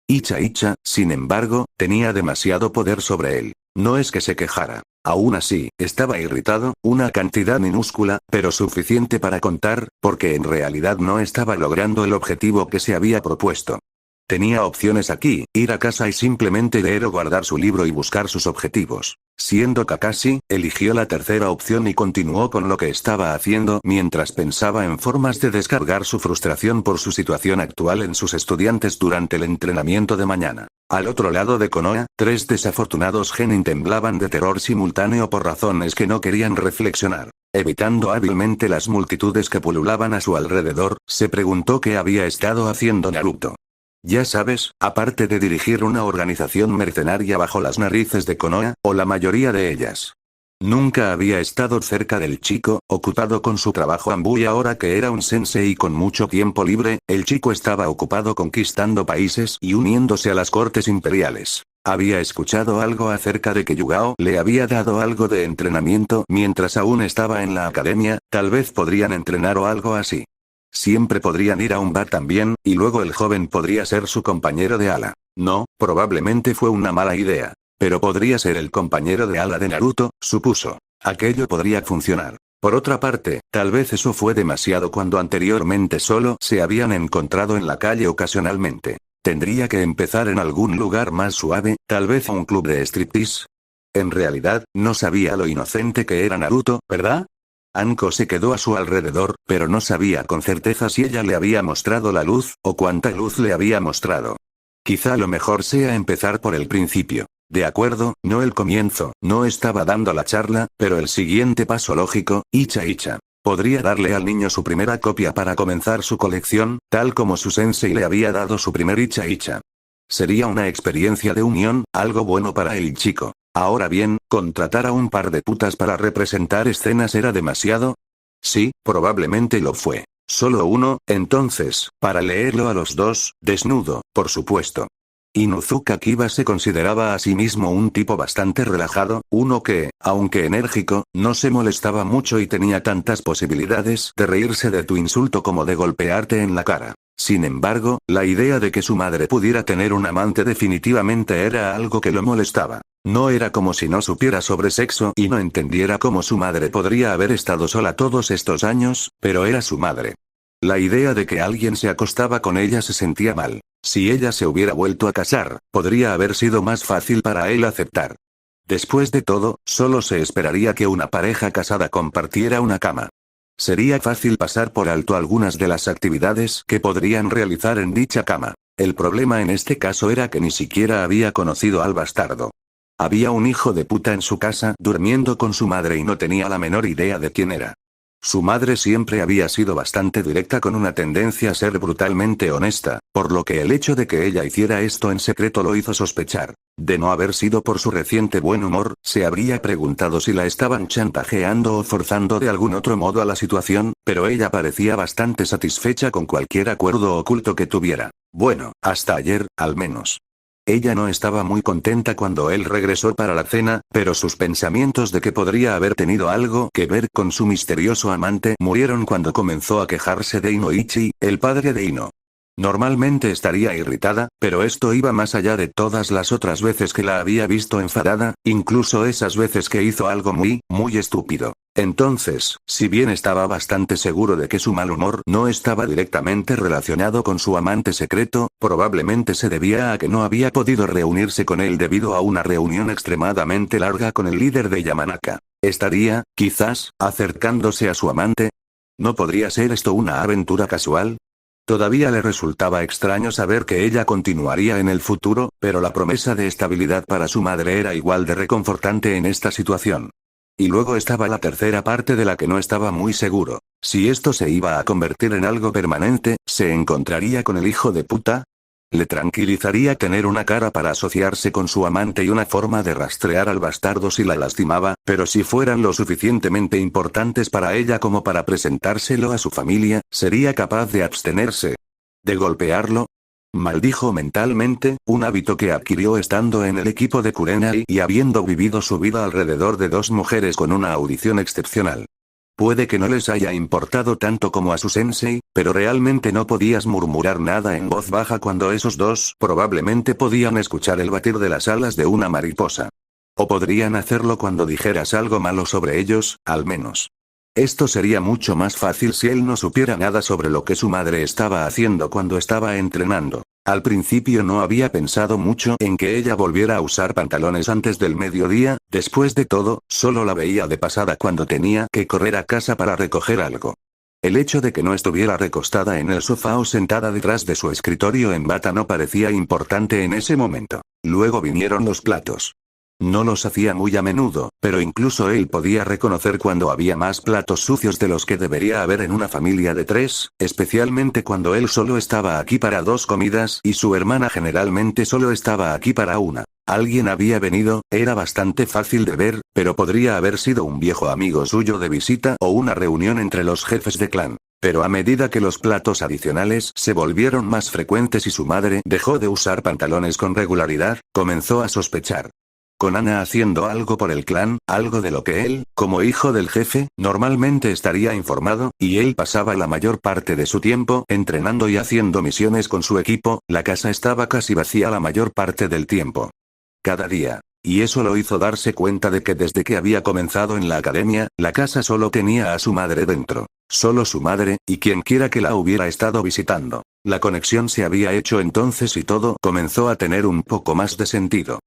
Icha, sin embargo, tenía demasiado poder sobre él. No es que se quejara. Aún así, estaba irritado, una cantidad minúscula, pero suficiente para contar, porque en realidad no estaba logrando el objetivo que se había propuesto. Tenía opciones aquí, ir a casa y simplemente leer o guardar su libro y buscar sus objetivos. Siendo Kakashi, eligió la tercera opción y continuó con lo que estaba haciendo mientras pensaba en formas de descargar su frustración por su situación actual en sus estudiantes durante el entrenamiento de mañana. Al otro lado de Konoha, 3 desafortunados genin temblaban de terror simultáneo por razones que no querían reflexionar. Evitando hábilmente las multitudes que pululaban a su alrededor, se preguntó qué había estado haciendo Naruto. Ya sabes, aparte de dirigir una organización mercenaria bajo las narices de Konoha, o la mayoría de ellas. Nunca había estado cerca del chico, ocupado con su trabajo ambú y ahora que era un sensei con mucho tiempo libre, el chico estaba ocupado conquistando países y uniéndose a las cortes imperiales. Había escuchado algo acerca de que Yugao le había dado algo de entrenamiento mientras aún estaba en la academia, tal vez podrían entrenar o algo así. Siempre podrían ir a un bar también, y luego el joven podría ser su compañero de ala. No, probablemente fue una mala idea. Pero podría ser el compañero de ala de Naruto, supuso. Aquello podría funcionar. Por otra parte, tal vez eso fue demasiado cuando anteriormente solo se habían encontrado en la calle ocasionalmente. Tendría que empezar en algún lugar más suave, tal vez un club de striptease. En realidad, no sabía lo inocente que era Naruto, ¿verdad? Anko se quedó a su alrededor, pero no sabía con certeza si ella le había mostrado la luz, o cuánta luz le había mostrado. Quizá lo mejor sea empezar por el principio. De acuerdo, no el comienzo, no estaba dando la charla, pero el siguiente paso lógico, Icha. Podría darle al niño su primera copia para comenzar su colección, tal como su sensei le había dado su primer Icha. Sería una experiencia de unión, algo bueno para el chico. Ahora bien, ¿contratar a un par de putas para representar escenas era demasiado? Sí, probablemente lo fue. Solo uno, entonces, para leerlo a los dos, desnudo, por supuesto. Inuzuka Kiba se consideraba a sí mismo un tipo bastante relajado, uno que, aunque enérgico, no se molestaba mucho y tenía tantas posibilidades de reírse de tu insulto como de golpearte en la cara. Sin embargo, la idea de que su madre pudiera tener un amante definitivamente era algo que lo molestaba. No era como si no supiera sobre sexo y no entendiera cómo su madre podría haber estado sola todos estos años, pero era su madre. La idea de que alguien se acostaba con ella se sentía mal. Si ella se hubiera vuelto a casar, podría haber sido más fácil para él aceptar. Después de todo, solo se esperaría que una pareja casada compartiera una cama. Sería fácil pasar por alto algunas de las actividades que podrían realizar en dicha cama. El problema en este caso era que ni siquiera había conocido al bastardo. Había un hijo de puta en su casa durmiendo con su madre y no tenía la menor idea de quién era. Su madre siempre había sido bastante directa con una tendencia a ser brutalmente honesta, por lo que el hecho de que ella hiciera esto en secreto lo hizo sospechar. De no haber sido por su reciente buen humor, se habría preguntado si la estaban chantajeando o forzando de algún otro modo a la situación, pero ella parecía bastante satisfecha con cualquier acuerdo oculto que tuviera. Bueno, hasta ayer, al menos. Ella no estaba muy contenta cuando él regresó para la cena, pero sus pensamientos de que podría haber tenido algo que ver con su misterioso amante murieron cuando comenzó a quejarse de Inoichi, el padre de Ino. Normalmente estaría irritada, pero esto iba más allá de todas las otras veces que la había visto enfadada, incluso esas veces que hizo algo muy estúpido. Entonces, si bien estaba bastante seguro de que su mal humor no estaba directamente relacionado con su amante secreto, probablemente se debía a que no había podido reunirse con él debido a una reunión extremadamente larga con el líder de Yamanaka. ¿Estaría, quizás, acercándose a su amante? ¿No podría ser esto una aventura casual? Todavía le resultaba extraño saber que ella continuaría en el futuro, pero la promesa de estabilidad para su madre era igual de reconfortante en esta situación. Y luego estaba la tercera parte de la que no estaba muy seguro. Si esto se iba a convertir en algo permanente, ¿se encontraría con el hijo de puta? Le tranquilizaría tener una cara para asociarse con su amante y una forma de rastrear al bastardo si la lastimaba, pero si fueran lo suficientemente importantes para ella como para presentárselo a su familia, ¿sería capaz de abstenerse de golpearlo? Maldijo mentalmente, un hábito que adquirió estando en el equipo de Kurenai y habiendo vivido su vida alrededor de dos mujeres con una audición excepcional. Puede que no les haya importado tanto como a su sensei, pero realmente no podías murmurar nada en voz baja cuando esos dos probablemente podían escuchar el batir de las alas de una mariposa. O podrían hacerlo cuando dijeras algo malo sobre ellos, al menos. Esto sería mucho más fácil si él no supiera nada sobre lo que su madre estaba haciendo cuando estaba entrenando. Al principio no había pensado mucho en que ella volviera a usar pantalones antes del mediodía, después de todo, solo la veía de pasada cuando tenía que correr a casa para recoger algo. El hecho de que no estuviera recostada en el sofá o sentada detrás de su escritorio en bata no parecía importante en ese momento. Luego vinieron los platos. No los hacía muy a menudo, pero incluso él podía reconocer cuando había más platos sucios de los que debería haber en una familia de 3, especialmente cuando él solo estaba aquí para 2 comidas y su hermana generalmente solo estaba aquí para una. Alguien había venido, era bastante fácil de ver, pero podría haber sido un viejo amigo suyo de visita o una reunión entre los jefes de clan. Pero a medida que los platos adicionales se volvieron más frecuentes y su madre dejó de usar pantalones con regularidad, comenzó a sospechar. Con Ana haciendo algo por el clan, algo de lo que él, como hijo del jefe, normalmente estaría informado, y él pasaba la mayor parte de su tiempo entrenando y haciendo misiones con su equipo, la casa estaba casi vacía la mayor parte del tiempo. Cada día. Y eso lo hizo darse cuenta de que desde que había comenzado en la academia, la casa solo tenía a su madre dentro. Solo su madre, y quienquiera que la hubiera estado visitando. La conexión se había hecho entonces y todo comenzó a tener un poco más de sentido.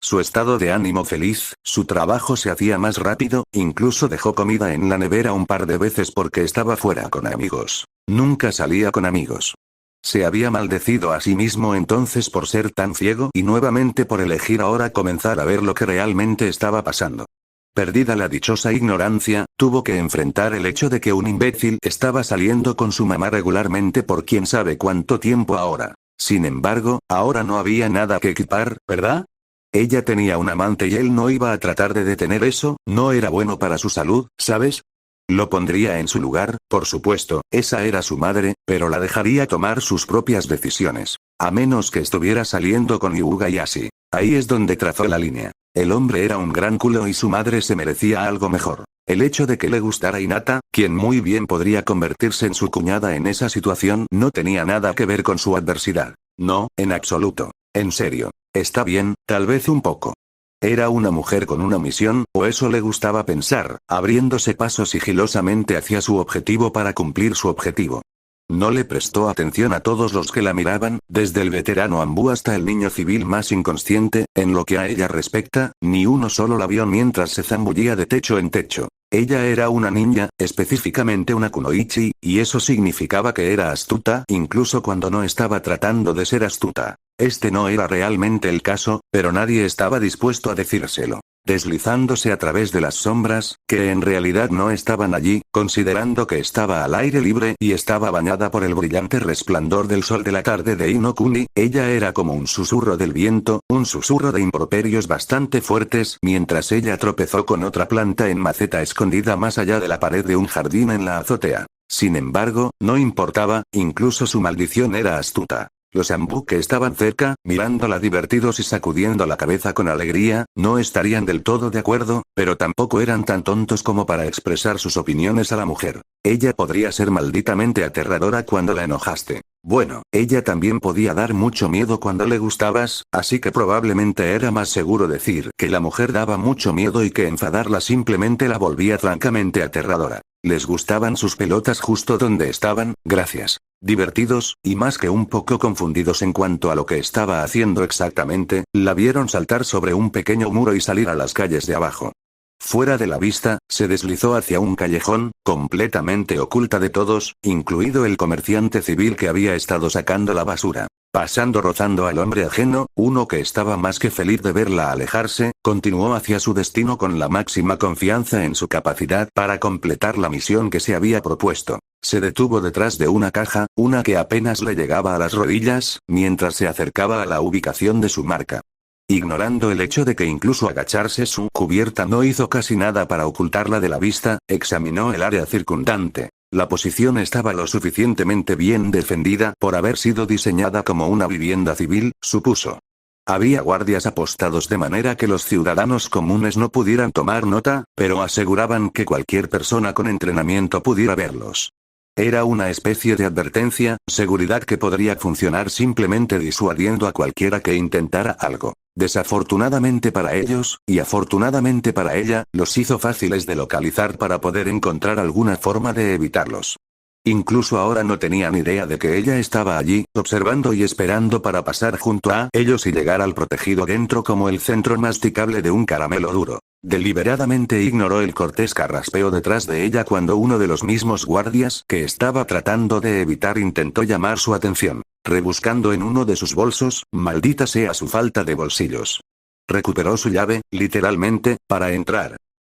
Su estado de ánimo feliz, su trabajo se hacía más rápido, incluso dejó comida en la nevera un par de veces porque estaba fuera con amigos. Nunca salía con amigos. Se había maldecido a sí mismo entonces por ser tan ciego y nuevamente por elegir ahora comenzar a ver lo que realmente estaba pasando. Perdida la dichosa ignorancia, tuvo que enfrentar el hecho de que un imbécil estaba saliendo con su mamá regularmente por quién sabe cuánto tiempo ahora. Sin embargo, ahora no había nada que quitar, ¿verdad? Ella tenía un amante y él no iba a tratar de detener eso, no era bueno para su salud, ¿sabes? Lo pondría en su lugar, por supuesto, esa era su madre, pero la dejaría tomar sus propias decisiones. A menos que estuviera saliendo con Hyuga y así. Ahí es donde trazó la línea. El hombre era un gran culo y su madre se merecía algo mejor. El hecho de que le gustara Hinata, quien muy bien podría convertirse en su cuñada en esa situación, no tenía nada que ver con su adversidad. No, en absoluto. En serio. Está bien, tal vez un poco. Era una mujer con una misión, o eso le gustaba pensar, abriéndose paso sigilosamente hacia su objetivo para cumplir su objetivo. No le prestó atención a todos los que la miraban, desde el veterano Ambu hasta el niño civil más inconsciente, en lo que a ella respecta, ni uno solo la vio mientras se zambullía de techo en techo. Ella era una niña, específicamente una kunoichi, y eso significaba que era astuta, incluso cuando no estaba tratando de ser astuta. Este no era realmente el caso, pero nadie estaba dispuesto a decírselo. Deslizándose a través de las sombras, que en realidad no estaban allí, considerando que estaba al aire libre y estaba bañada por el brillante resplandor del sol de la tarde de Inokuni, ella era como un susurro del viento, un susurro de improperios bastante fuertes, mientras ella tropezó con otra planta en maceta escondida más allá de la pared de un jardín en la azotea. Sin embargo, no importaba, incluso su maldición era astuta. Los Ambu que estaban cerca, mirándola divertidos y sacudiendo la cabeza con alegría, no estarían del todo de acuerdo, pero tampoco eran tan tontos como para expresar sus opiniones a la mujer. Ella podría ser malditamente aterradora cuando la enojaste. Bueno, ella también podía dar mucho miedo cuando le gustabas, así que probablemente era más seguro decir que la mujer daba mucho miedo y que enfadarla simplemente la volvía francamente aterradora. Les gustaban sus pelotas justo donde estaban, gracias. Divertidos, y más que un poco confundidos en cuanto a lo que estaba haciendo exactamente, la vieron saltar sobre un pequeño muro y salir a las calles de abajo. Fuera de la vista, se deslizó hacia un callejón, completamente oculta de todos, incluido el comerciante civil que había estado sacando la basura. Pasando rozando al hombre ajeno, uno que estaba más que feliz de verla alejarse, continuó hacia su destino con la máxima confianza en su capacidad para completar la misión que se había propuesto. Se detuvo detrás de una caja, una que apenas le llegaba a las rodillas, mientras se acercaba a la ubicación de su marca. Ignorando el hecho de que incluso agacharse su cubierta no hizo casi nada para ocultarla de la vista, examinó el área circundante. La posición estaba lo suficientemente bien defendida por haber sido diseñada como una vivienda civil, supuso. Había guardias apostados de manera que los ciudadanos comunes no pudieran tomar nota, pero aseguraban que cualquier persona con entrenamiento pudiera verlos. Era una especie de advertencia, seguridad que podría funcionar simplemente disuadiendo a cualquiera que intentara algo. Desafortunadamente para ellos, y afortunadamente para ella, los hizo fáciles de localizar para poder encontrar alguna forma de evitarlos. Incluso ahora no tenían idea de que ella estaba allí, observando y esperando para pasar junto a ellos y llegar al protegido dentro como el centro masticable de un caramelo duro. Deliberadamente ignoró el cortés carraspeo detrás de ella cuando uno de los mismos guardias que estaba tratando de evitar intentó llamar su atención, rebuscando en uno de sus bolsos, maldita sea su falta de bolsillos. Recuperó su llave, literalmente, para entrar.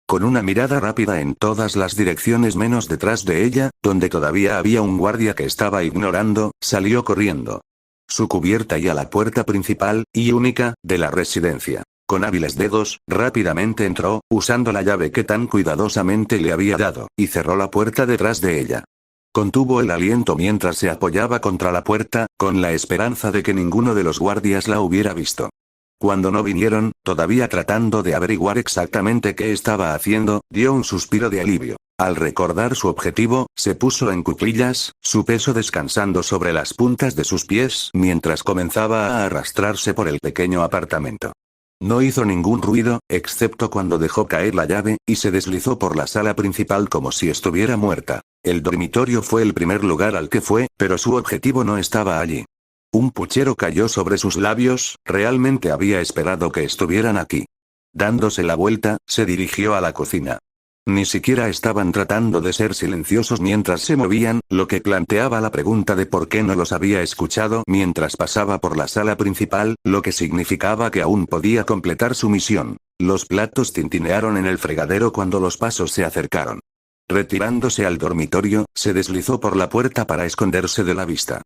Con una mirada rápida en todas las direcciones menos detrás de ella, donde todavía había un guardia que estaba ignorando, salió corriendo. Su cubierta y a la puerta principal, y única, de la residencia. Con hábiles dedos, rápidamente entró, usando la llave que tan cuidadosamente le había dado, y cerró la puerta detrás de ella. Contuvo el aliento mientras se apoyaba contra la puerta, con la esperanza de que ninguno de los guardias la hubiera visto. Cuando no vinieron, todavía tratando de averiguar exactamente qué estaba haciendo, dio un suspiro de alivio. Al recordar su objetivo, se puso en cuclillas, su peso descansando sobre las puntas de sus pies mientras comenzaba a arrastrarse por el pequeño apartamento. No hizo ningún ruido, excepto cuando dejó caer la llave, y se deslizó por la sala principal como si estuviera muerta. El dormitorio fue el primer lugar al que fue, pero su objetivo no estaba allí. Un puchero cayó sobre sus labios, realmente había esperado que estuvieran aquí. Dándose la vuelta, se dirigió a la cocina. Ni siquiera estaban tratando de ser silenciosos mientras se movían, lo que planteaba la pregunta de por qué no los había escuchado mientras pasaba por la sala principal, lo que significaba que aún podía completar su misión. Los platos tintinearon en el fregadero cuando los pasos se acercaron. Retirándose al dormitorio, se deslizó por la puerta para esconderse de la vista.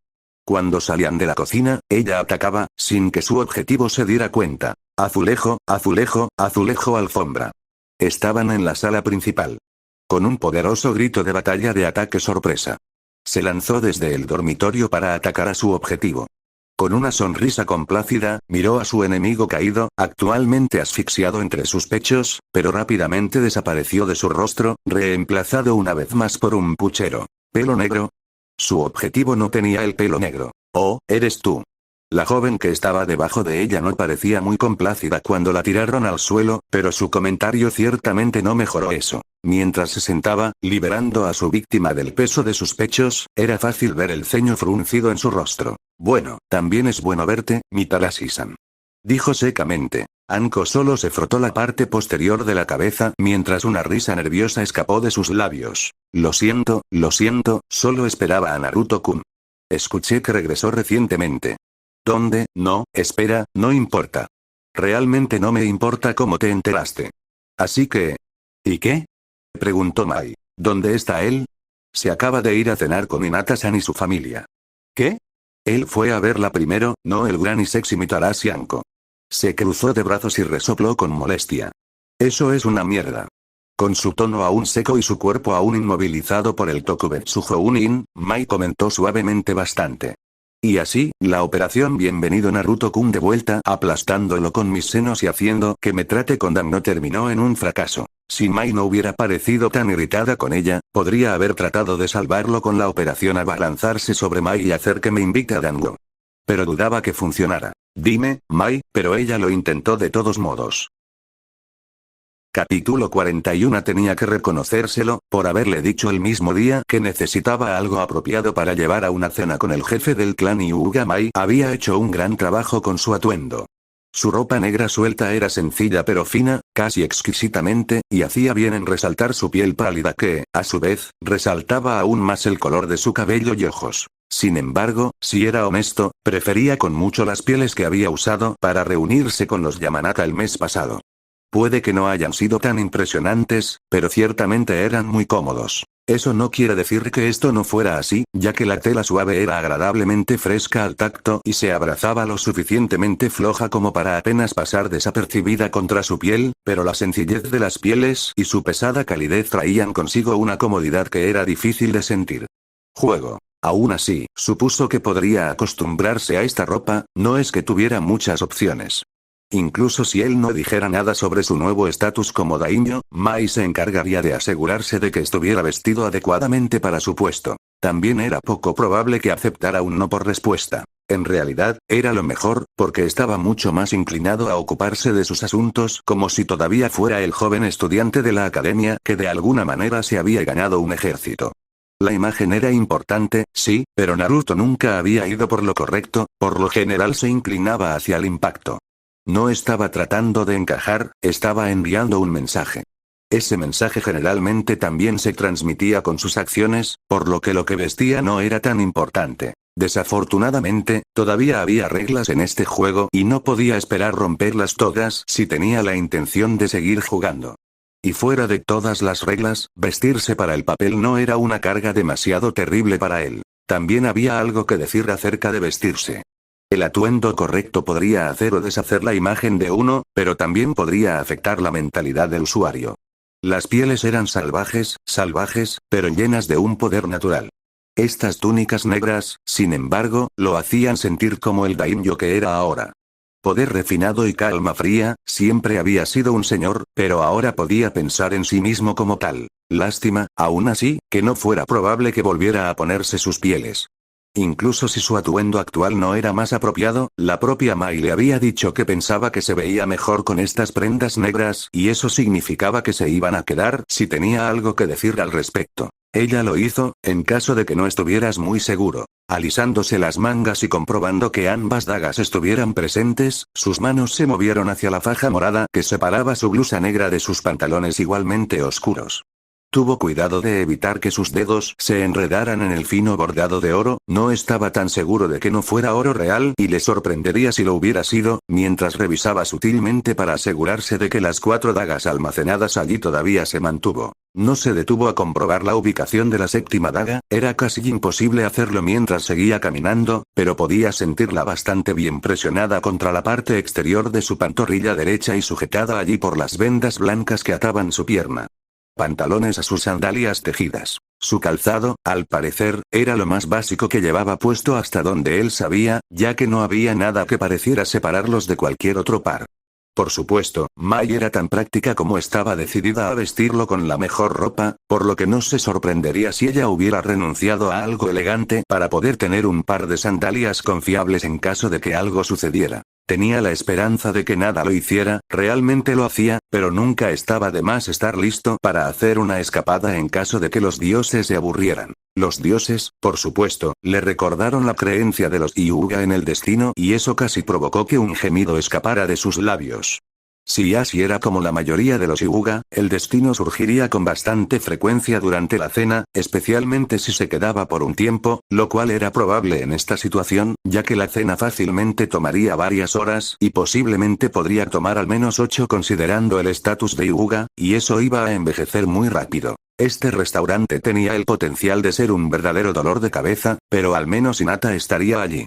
Cuando salían de la cocina, ella atacaba, sin que su objetivo se diera cuenta. Azulejo, azulejo, azulejo, alfombra. Estaban en la sala principal. Con un poderoso grito de batalla de ataque sorpresa. Se lanzó desde el dormitorio para atacar a su objetivo. Con una sonrisa complácida, miró a su enemigo caído, actualmente asfixiado entre sus pechos, pero rápidamente desapareció de su rostro, reemplazado una vez más por un puchero. ¿Pelo negro? Su objetivo no tenía el pelo negro. Oh, eres tú. La joven que estaba debajo de ella no parecía muy complácida cuando la tiraron al suelo, pero su comentario ciertamente no mejoró eso. Mientras se sentaba, liberando a su víctima del peso de sus pechos, era fácil ver el ceño fruncido en su rostro. Bueno, también es bueno verte, Mitarashi-san. Dijo secamente. Anko solo se frotó la parte posterior de la cabeza mientras una risa nerviosa escapó de sus labios. Lo siento, solo esperaba a Naruto-kun. Escuché que regresó recientemente. ¿Dónde? No, espera, no importa. Realmente no me importa cómo te enteraste. Así que... ¿Y qué? Preguntó Mai. ¿Dónde está él? Se acaba de ir a cenar con Hinata-san y su familia. ¿Qué? Él fue a verla primero, no el gran y sexy Mitarashi Anko. Se cruzó de brazos y resopló con molestia. Eso es una mierda. Con su tono aún seco y su cuerpo aún inmovilizado por el Tokubetsu Jounin, Mai comentó suavemente bastante. Y así, la operación Bienvenido Naruto-kun de vuelta aplastándolo con mis senos y haciendo que me trate con Dan no terminó en un fracaso. Si Mai no hubiera parecido tan irritada con ella, podría haber tratado de salvarlo con la operación abalanzarse sobre Mai y hacer que me invite a Dango. Pero dudaba que funcionara. Dime, Mai, pero ella lo intentó de todos modos. Capítulo 41. Tenía que reconocérselo, por haberle dicho el mismo día que necesitaba algo apropiado para llevar a una cena con el jefe del clan Hyuga. Mai había hecho un gran trabajo con su atuendo. Su ropa negra suelta era sencilla pero fina, casi exquisitamente, y hacía bien en resaltar su piel pálida que, a su vez, resaltaba aún más el color de su cabello y ojos. Sin embargo, si era honesto, prefería con mucho las pieles que había usado para reunirse con los Yamanaka el mes pasado. Puede que no hayan sido tan impresionantes, pero ciertamente eran muy cómodos. Eso no quiere decir que esto no fuera así, ya que la tela suave era agradablemente fresca al tacto y se abrazaba lo suficientemente floja como para apenas pasar desapercibida contra su piel, pero la sencillez de las pieles y su pesada calidez traían consigo una comodidad que era difícil de sentir. Juego. Aún así, supuso que podría acostumbrarse a esta ropa, no es que tuviera muchas opciones. Incluso si él no dijera nada sobre su nuevo estatus como daimyo, Mai se encargaría de asegurarse de que estuviera vestido adecuadamente para su puesto. También era poco probable que aceptara un no por respuesta. En realidad, era lo mejor, porque estaba mucho más inclinado a ocuparse de sus asuntos como si todavía fuera el joven estudiante de la academia que de alguna manera se había ganado un ejército. La imagen era importante, sí, pero Naruto nunca había ido por lo correcto, por lo general se inclinaba hacia el impacto. No estaba tratando de encajar, estaba enviando un mensaje. Ese mensaje generalmente también se transmitía con sus acciones, por lo que vestía no era tan importante. Desafortunadamente, todavía había reglas en este juego y no podía esperar romperlas todas si tenía la intención de seguir jugando. Y fuera de todas las reglas, vestirse para el papel no era una carga demasiado terrible para él. También había algo que decir acerca de vestirse. El atuendo correcto podría hacer o deshacer la imagen de uno, pero también podría afectar la mentalidad del usuario. Las pieles eran salvajes, pero llenas de un poder natural. Estas túnicas negras, sin embargo, lo hacían sentir como el daimyo que era ahora. Poder refinado y calma fría, siempre había sido un señor, pero ahora podía pensar en sí mismo como tal. Lástima, aún así, que no fuera probable que volviera a ponerse sus pieles. Incluso si su atuendo actual no era más apropiado, la propia Mai le había dicho que pensaba que se veía mejor con estas prendas negras y eso significaba que se iban a quedar si tenía algo que decir al respecto. Ella lo hizo, en caso de que no estuvieras muy seguro. Alisándose las mangas y comprobando que ambas dagas estuvieran presentes, sus manos se movieron hacia la faja morada que separaba su blusa negra de sus pantalones igualmente oscuros. Tuvo cuidado de evitar que sus dedos se enredaran en el fino bordado de oro, no estaba tan seguro de que no fuera oro real y le sorprendería si lo hubiera sido, mientras revisaba sutilmente para asegurarse de que las 4 dagas almacenadas allí todavía se mantuvo. No se detuvo a comprobar la ubicación de la 7ª daga, era casi imposible hacerlo mientras seguía caminando, pero podía sentirla bastante bien presionada contra la parte exterior de su pantorrilla derecha y sujetada allí por las vendas blancas que ataban su pierna. Pantalones a sus sandalias tejidas. Su calzado, al parecer, era lo más básico que llevaba puesto hasta donde él sabía, ya que no había nada que pareciera separarlos de cualquier otro par. Por supuesto, Mai era tan práctica como estaba decidida a vestirlo con la mejor ropa, por lo que no se sorprendería si ella hubiera renunciado a algo elegante para poder tener un par de sandalias confiables en caso de que algo sucediera. Tenía la esperanza de que nada lo hiciera, realmente lo hacía, pero nunca estaba de más estar listo para hacer una escapada en caso de que los dioses se aburrieran. Los dioses, por supuesto, le recordaron la creencia de los Hyuga en el destino y eso casi provocó que un gemido escapara de sus labios. Si Ashi era como la mayoría de los Hyuga, el destino surgiría con bastante frecuencia durante la cena, especialmente si se quedaba por un tiempo, lo cual era probable en esta situación, ya que la cena fácilmente tomaría varias horas y posiblemente podría tomar al menos 8 considerando el estatus de Hyuga, y eso iba a envejecer muy rápido. Este restaurante tenía el potencial de ser un verdadero dolor de cabeza, pero al menos Hinata estaría allí.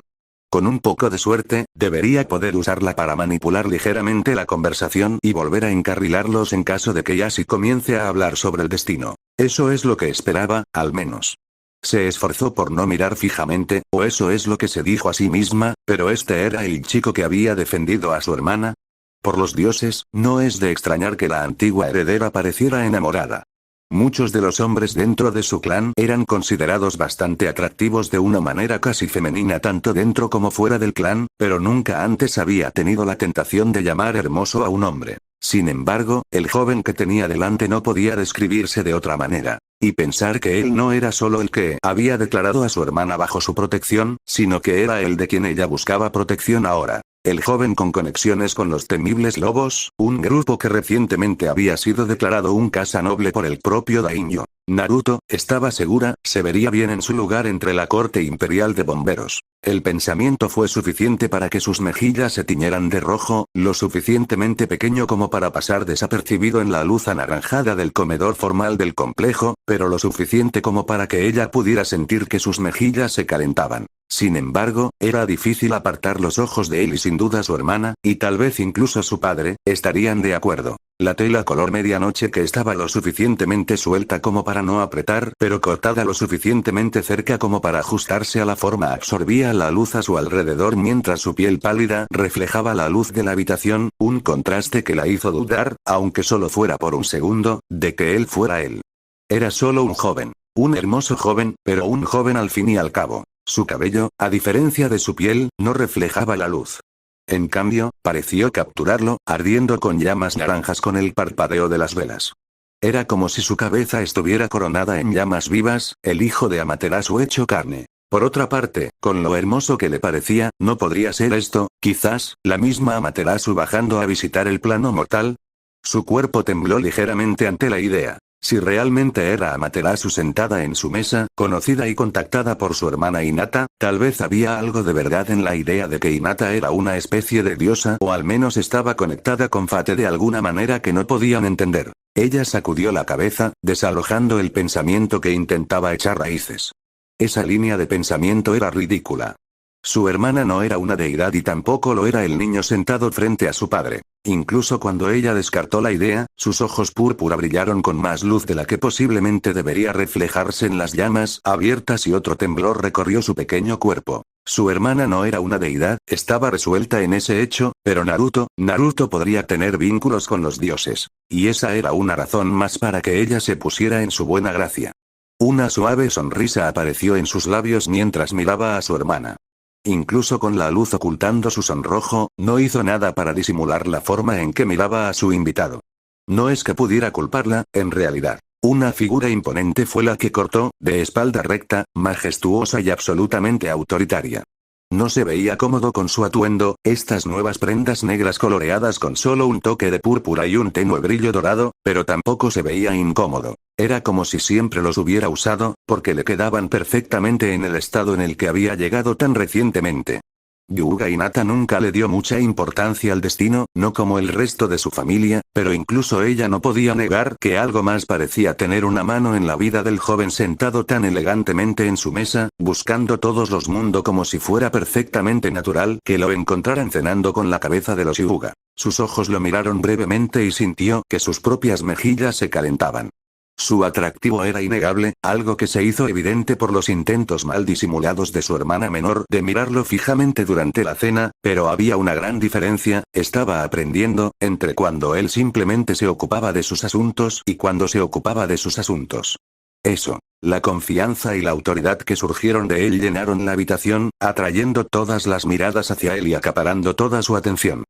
Con un poco de suerte, debería poder usarla para manipular ligeramente la conversación y volver a encarrilarlos en caso de que Yashi comience a hablar sobre el destino. Eso es lo que esperaba, al menos. Se esforzó por no mirar fijamente, o eso es lo que se dijo a sí misma, pero este era el chico que había defendido a su hermana. Por los dioses, no es de extrañar que la antigua heredera pareciera enamorada. Muchos de los hombres dentro de su clan eran considerados bastante atractivos de una manera casi femenina tanto dentro como fuera del clan, pero nunca antes había tenido la tentación de llamar hermoso a un hombre. Sin embargo, el joven que tenía delante no podía describirse de otra manera. Y pensar que él no era solo el que había declarado a su hermana bajo su protección, sino que era el de quien ella buscaba protección ahora. El joven con conexiones con los temibles lobos, un grupo que recientemente había sido declarado un casa noble por el propio daimyo. Naruto, estaba segura, se vería bien en su lugar entre la corte imperial de bomberos. El pensamiento fue suficiente para que sus mejillas se tiñeran de rojo, lo suficientemente pequeño como para pasar desapercibido en la luz anaranjada del comedor formal del complejo, pero lo suficiente como para que ella pudiera sentir que sus mejillas se calentaban. Sin embargo, era difícil apartar los ojos de él y sin duda su hermana, y tal vez incluso su padre, estarían de acuerdo. La tela color medianoche que estaba lo suficientemente suelta como para no apretar, pero cortada lo suficientemente cerca como para ajustarse a la forma absorbía la luz a su alrededor mientras su piel pálida reflejaba la luz de la habitación, un contraste que la hizo dudar, aunque solo fuera por un segundo, de que él fuera él. Era solo un joven. Un hermoso joven, pero un joven al fin y al cabo. Su cabello, a diferencia de su piel, no reflejaba la luz. En cambio, pareció capturarlo, ardiendo con llamas naranjas con el parpadeo de las velas. Era como si su cabeza estuviera coronada en llamas vivas, el hijo de Amaterasu hecho carne. Por otra parte, con lo hermoso que le parecía, ¿no podría ser esto, quizás, la misma Amaterasu bajando a visitar el plano mortal? Su cuerpo tembló ligeramente ante la idea. Si realmente era Amaterasu sentada en su mesa, conocida y contactada por su hermana Hinata, tal vez había algo de verdad en la idea de que Hinata era una especie de diosa o al menos estaba conectada con Fate de alguna manera que no podían entender. Ella sacudió la cabeza, desalojando el pensamiento que intentaba echar raíces. Esa línea de pensamiento era ridícula. Su hermana no era una deidad y tampoco lo era el niño sentado frente a su padre. Incluso cuando ella descartó la idea, sus ojos púrpura brillaron con más luz de la que posiblemente debería reflejarse en las llamas abiertas y otro temblor recorrió su pequeño cuerpo. Su hermana no era una deidad, estaba resuelta en ese hecho, pero Naruto podría tener vínculos con los dioses. Y esa era una razón más para que ella se pusiera en su buena gracia. Una suave sonrisa apareció en sus labios mientras miraba a su hermana. Incluso con la luz ocultando su sonrojo, no hizo nada para disimular la forma en que miraba a su invitado. No es que pudiera culparla, en realidad. Una figura imponente fue la que cortó, de espalda recta, majestuosa y absolutamente autoritaria. No se veía cómodo con su atuendo, estas nuevas prendas negras coloreadas con solo un toque de púrpura y un tenue brillo dorado, pero tampoco se veía incómodo. Era como si siempre los hubiera usado, porque le quedaban perfectamente en el estado en el que había llegado tan recientemente. Hyuga Hinata nunca le dio mucha importancia al destino, no como el resto de su familia, pero incluso ella no podía negar que algo más parecía tener una mano en la vida del joven sentado tan elegantemente en su mesa, buscando todos los mundos como si fuera perfectamente natural que lo encontraran cenando con la cabeza de los Hyuga. Sus ojos lo miraron brevemente y sintió que sus propias mejillas se calentaban. Su atractivo era innegable, algo que se hizo evidente por los intentos mal disimulados de su hermana menor de mirarlo fijamente durante la cena, pero había una gran diferencia, estaba aprendiendo, entre cuando él simplemente se ocupaba de sus asuntos y cuando se ocupaba de sus asuntos. Eso. La confianza y la autoridad que surgieron de él llenaron la habitación, atrayendo todas las miradas hacia él y acaparando toda su atención.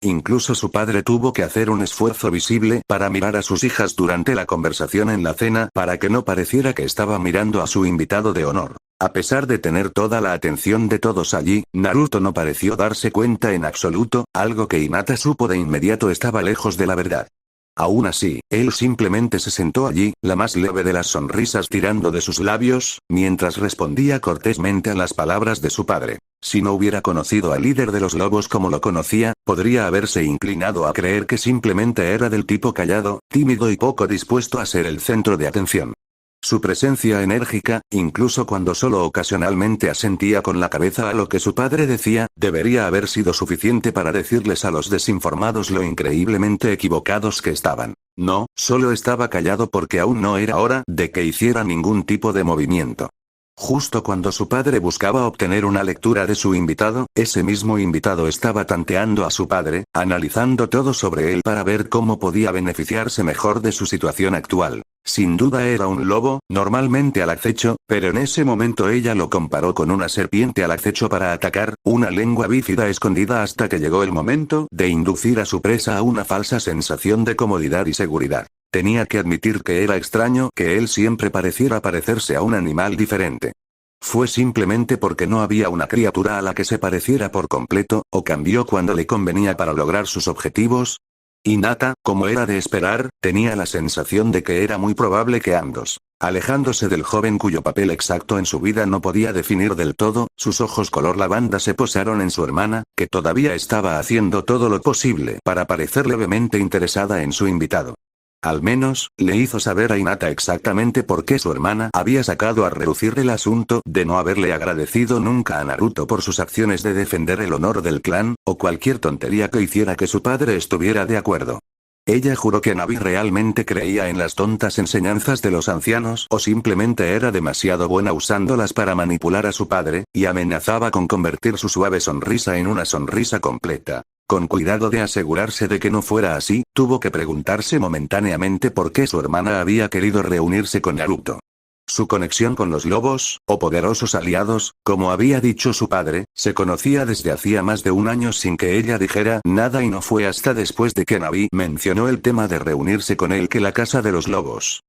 Incluso su padre tuvo que hacer un esfuerzo visible para mirar a sus hijas durante la conversación en la cena para que no pareciera que estaba mirando a su invitado de honor. A pesar de tener toda la atención de todos allí, Naruto no pareció darse cuenta en absoluto, algo que Hinata supo de inmediato estaba lejos de la verdad. Aún así, él simplemente se sentó allí, la más leve de las sonrisas tirando de sus labios, mientras respondía cortésmente a las palabras de su padre. Si no hubiera conocido al líder de los lobos como lo conocía, podría haberse inclinado a creer que simplemente era del tipo callado, tímido y poco dispuesto a ser el centro de atención. Su presencia enérgica, incluso cuando solo ocasionalmente asentía con la cabeza a lo que su padre decía, debería haber sido suficiente para decirles a los desinformados lo increíblemente equivocados que estaban. No, solo estaba callado porque aún no era hora de que hiciera ningún tipo de movimiento. Justo cuando su padre buscaba obtener una lectura de su invitado, ese mismo invitado estaba tanteando a su padre, analizando todo sobre él para ver cómo podía beneficiarse mejor de su situación actual. Sin duda era un lobo, normalmente al acecho, pero en ese momento ella lo comparó con una serpiente al acecho para atacar, una lengua bífida escondida hasta que llegó el momento de inducir a su presa a una falsa sensación de comodidad y seguridad. Tenía que admitir que era extraño que él siempre pareciera parecerse a un animal diferente. ¿Fue simplemente porque no había una criatura a la que se pareciera por completo, o cambió cuando le convenía para lograr sus objetivos? Hinata, como era de esperar, tenía la sensación de que era muy probable que ambos. Alejándose del joven cuyo papel exacto en su vida no podía definir del todo, sus ojos color lavanda se posaron en su hermana, que todavía estaba haciendo todo lo posible para parecer levemente interesada en su invitado. Al menos, le hizo saber a Hinata exactamente por qué su hermana había sacado a relucir el asunto de no haberle agradecido nunca a Naruto por sus acciones de defender el honor del clan, o cualquier tontería que hiciera que su padre estuviera de acuerdo. Ella juró que Navi realmente creía en las tontas enseñanzas de los ancianos o simplemente era demasiado buena usándolas para manipular a su padre, y amenazaba con convertir su suave sonrisa en una sonrisa completa. Con cuidado de asegurarse de que no fuera así, tuvo que preguntarse momentáneamente por qué su hermana había querido reunirse con Naruto. Su conexión con los lobos, o poderosos aliados, como había dicho su padre, se conocía desde hacía más de un año sin que ella dijera nada y no fue hasta después de que Navi mencionó el tema de reunirse con él que la casa de los lobos